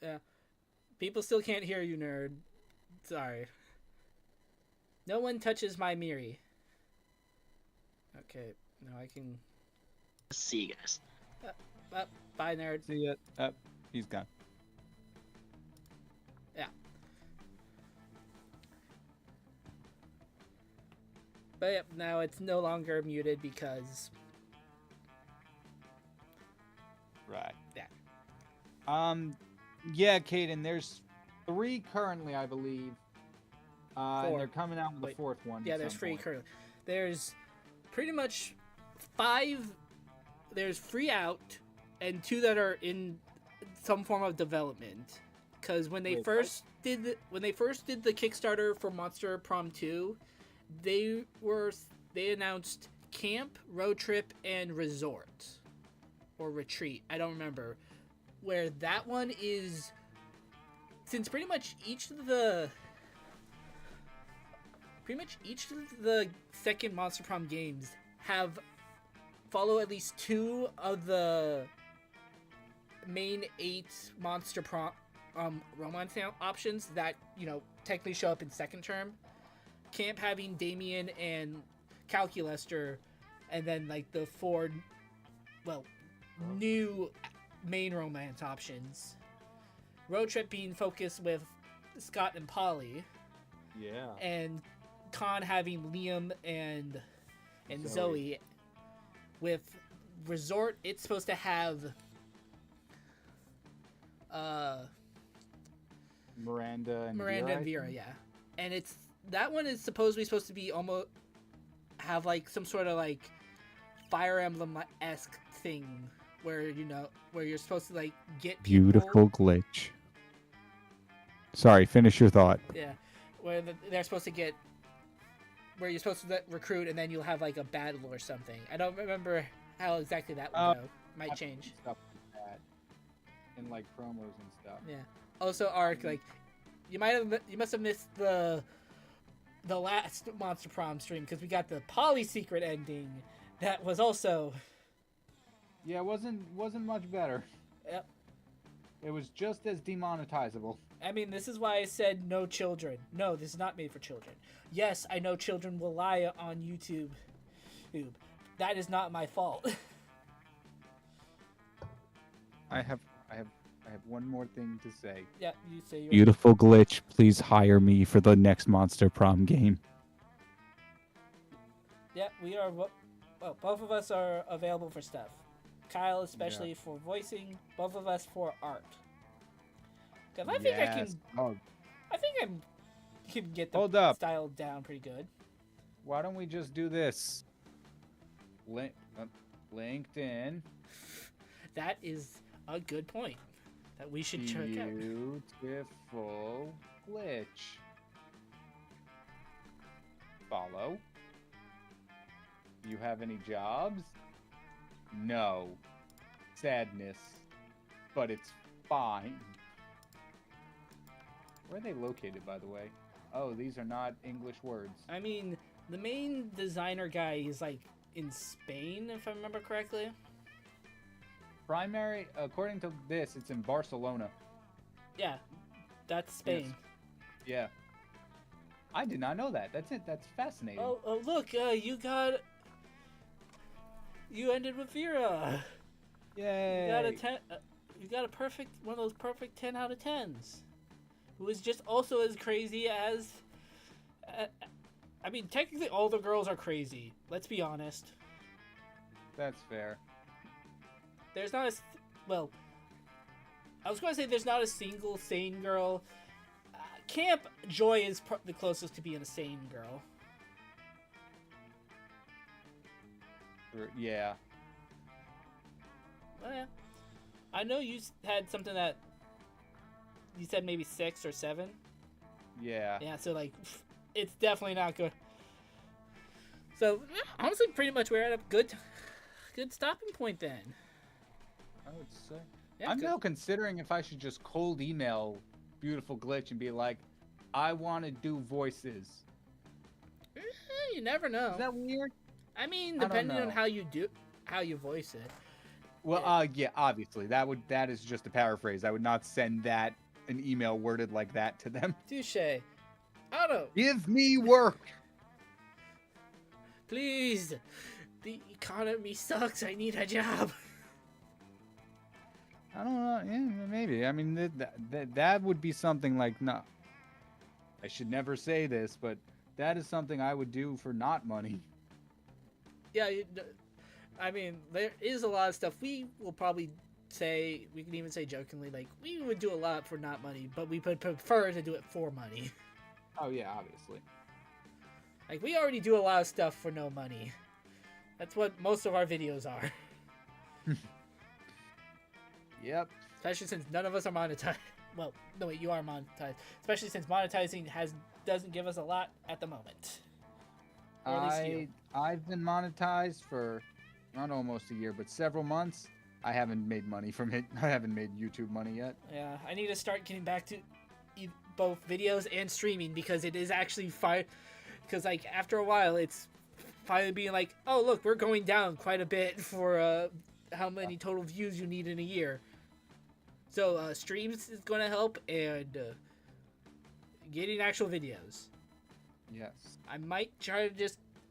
Yeah. People still can't hear you, nerd. Sorry. No one touches my Miri. Okay, now I can. See you guys. Bye, nerd. See ya. He's gone. Yeah. But yep, now it's no longer muted because. Right. Yeah. Yeah, Caden, there's 3 currently, I believe. And 4. they're coming out with Wait. the 4th one. Yeah, at there's some 3 point. currently. There's pretty much 5. There's 3 out, and 2 that are in some form of development. Because when they Wait, first did the Kickstarter for Monster Prom 2, they announced camp, road trip, and resort or retreat. I don't remember. Where that one is, since pretty much each of the second Monster Prom games follow at least 2 of the main 8 Monster Prom romance options that, you know, technically show up in second term. Camp having Damien and Calculester, and then like the 4 new main romance options. Road trip being focused with Scott and Polly, Yeah. and Con having Liam and Zoe. Zoe. With resort, it's supposed to have Miranda and Miranda and Vera, yeah. And that one is supposed to be almost have like some sort of like Fire Emblem-esque thing where you're supposed to like get people. Beautiful glitch. Sorry, finish your thought. Yeah, where they're supposed to get, where you're supposed to recruit, and then you'll have like a battle or something. I don't remember how exactly that would go. Might change. Stuff like that. And like promos and stuff. Yeah. Also, Arc, like you must have missed the last Monster Prom stream because we got the Polly secret ending. That was also. Yeah, it wasn't much better. Yep. It was just as demonetizable. I mean, this is why I said no children. No, this is not made for children. Yes, I know children will lie on YouTube. That is not my fault. I have one more thing to say. Yeah, you say you're. Beautiful glitch. Please hire me for the next Monster Prom game. Yeah, we are. Well, both of us are available for stuff. Kyle, especially for voicing. Both of us for art. Because I think I can. Oh, I think I can get the Hold up. style down pretty good. why don't we just do this? LinkedIn. That is a good point that we should check out. Beautiful glitch. Follow. You have any jobs? No. Sadness. But it's fine. Where are they located, by the way? Oh, these are not English words. I mean, the main designer guy is like in Spain, if I remember correctly. Primary, according to this, it's in Barcelona. Yeah, that's Spain. Yeah. I did not know that. That's it. That's fascinating. Oh, look, you ended with Vera. Yay. You got a 10. You got a perfect one of those perfect 10 out of 10s. Who is just also as crazy as. I mean, technically, all the girls are crazy. Let's be honest. That's fair. There's not well. I was going to say there's not a single sane girl. Camp Joy is the closest to being a sane girl. Yeah. Well, yeah. I know you had something that you said maybe 6 or 7. Yeah. Yeah, so like, it's definitely not good. So honestly, pretty much we're at a good stopping point then. I would say. Yeah, I'm good. now considering if I should just cold email Beautiful Glitch and be like, I want to do voices. You never know. Is that weird? I mean, I don't depending on know. how you voice it. Well, yeah, obviously that is just a paraphrase. I would not send that an email worded like that to them. Touche. I don't know. Give me work. Please. The economy sucks. I need a job. I don't know. Yeah, maybe. I mean, that would be something like, no. I should never say this, but that is something I would do for not money. Yeah, I mean, there is a lot of stuff we will probably say, we can even say jokingly, like, we would do a lot for not money, but we would prefer to do it for money. Oh, yeah, obviously. Like, we already do a lot of stuff for no money. That's what most of our videos are. Yep. Especially since none of us are monetized. Well, no, wait, you are monetized. Especially since monetizing doesn't give us a lot at the moment. Or at least you. I've been monetized for not almost a year, but several months. I haven't made money from it. I haven't made YouTube money yet. Yeah, I need to start getting back to both videos and streaming because it is actually fine. Because, like, after a while, it's finally being like, oh, look, we're going down quite a bit for how many total views you need in a year. So, streams is going to help, and getting actual videos. Yes. I might try to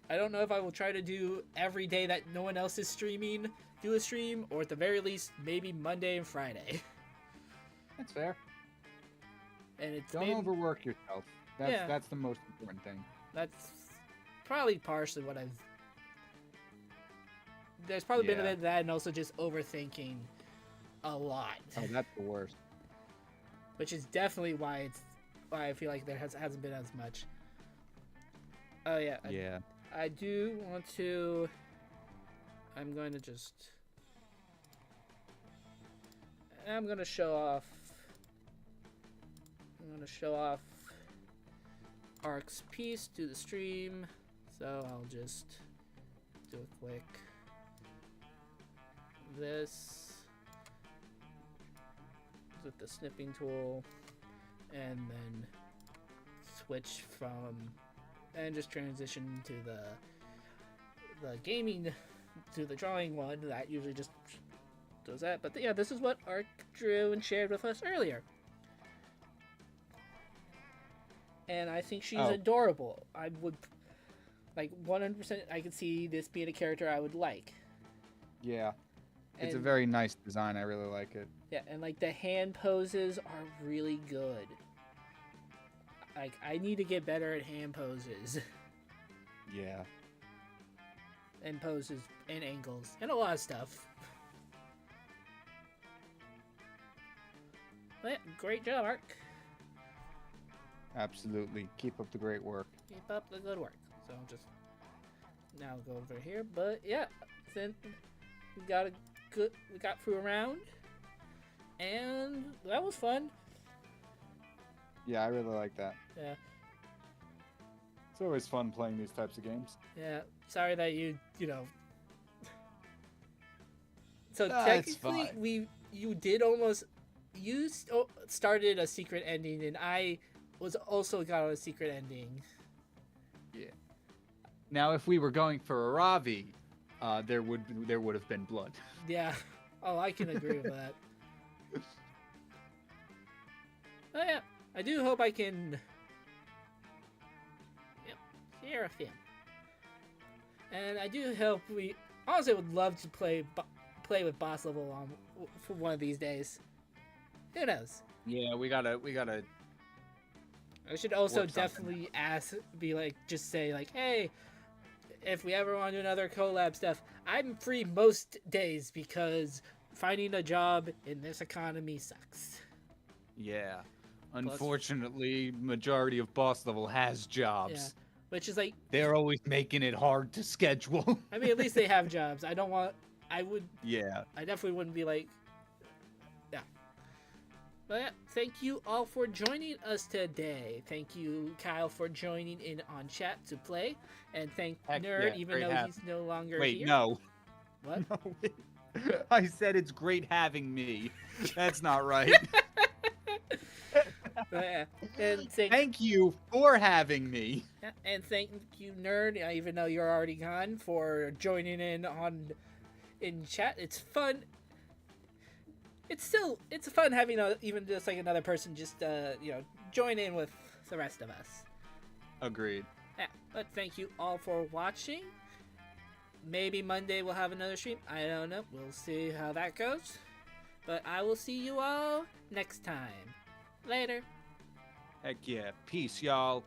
I don't know if I will try to do every day that no one else is streaming, do a stream, or at the very least, maybe Monday and Friday. That's fair. And it's Don't overwork yourself. That's the most important thing. That's probably partially what I've... There's probably been a bit of that, and also just overthinking a lot. Oh, that's the worst. Which is definitely why I feel like there hasn't been as much. Oh yeah. Yeah. I do want to... I'm going to show off... Arc's piece to the stream. So I'll just do a quick... This... with the snipping tool. And then switch from... and just transition to the gaming to the drawing one. That usually just does that. But yeah, this is what Arc drew and shared with us earlier. And I think she's adorable. I would, like, 100%, I could see this being a character I would like. Yeah. It's a And- very nice design. I really like it. Yeah, and like the hand poses are really good. Like, I need to get better at hand poses. Yeah. And poses and angles and a lot of stuff. But yeah, great job, Arc. Absolutely. Keep up the great work. Keep up the good work. So I'll just now go over here. But yeah, then we got through a round, and that was fun. Yeah, I really like that. Yeah. It's always fun playing these types of games. Yeah. Sorry that you know. So It's technically, fine. you started a secret ending, and I was also got on a secret ending. Yeah. Now, if we were going for a Ravi, there would have been blood. Yeah. Oh, I can agree with that. Oh yeah, I do hope I can. Yep, share a film. And I do hope we. Honestly, would love to play with boss level on for one of these days. Who knows? Yeah, we gotta. I should also Work something definitely just say like, hey, if we ever want to do another collab stuff, I'm free most days because finding a job in this economy sucks. Yeah. Unfortunately, majority of boss level has jobs. Yeah, which is like, They're always making it hard to schedule. I mean, at least they have jobs. I would. Yeah. I definitely wouldn't be like, But yeah, thank you all for joining us today. Thank you, Kyle, for joining in on chat to play, and thank Heck Nerd, yeah, even great though having- he's no longer Wait, here. no. What? No, wait. I said it's great having me. That's not right. But yeah, and Thank you for having me. yeah, and thank you, Nerd, even though you're already gone, for joining in chat. It's fun. It's fun having even just like another person just join in with the rest of us. Agreed. Yeah, but thank you all for watching. Maybe Monday we'll have another stream. I don't know. We'll see how that goes. But I will see you all next time. Later. Heck yeah. Peace, y'all.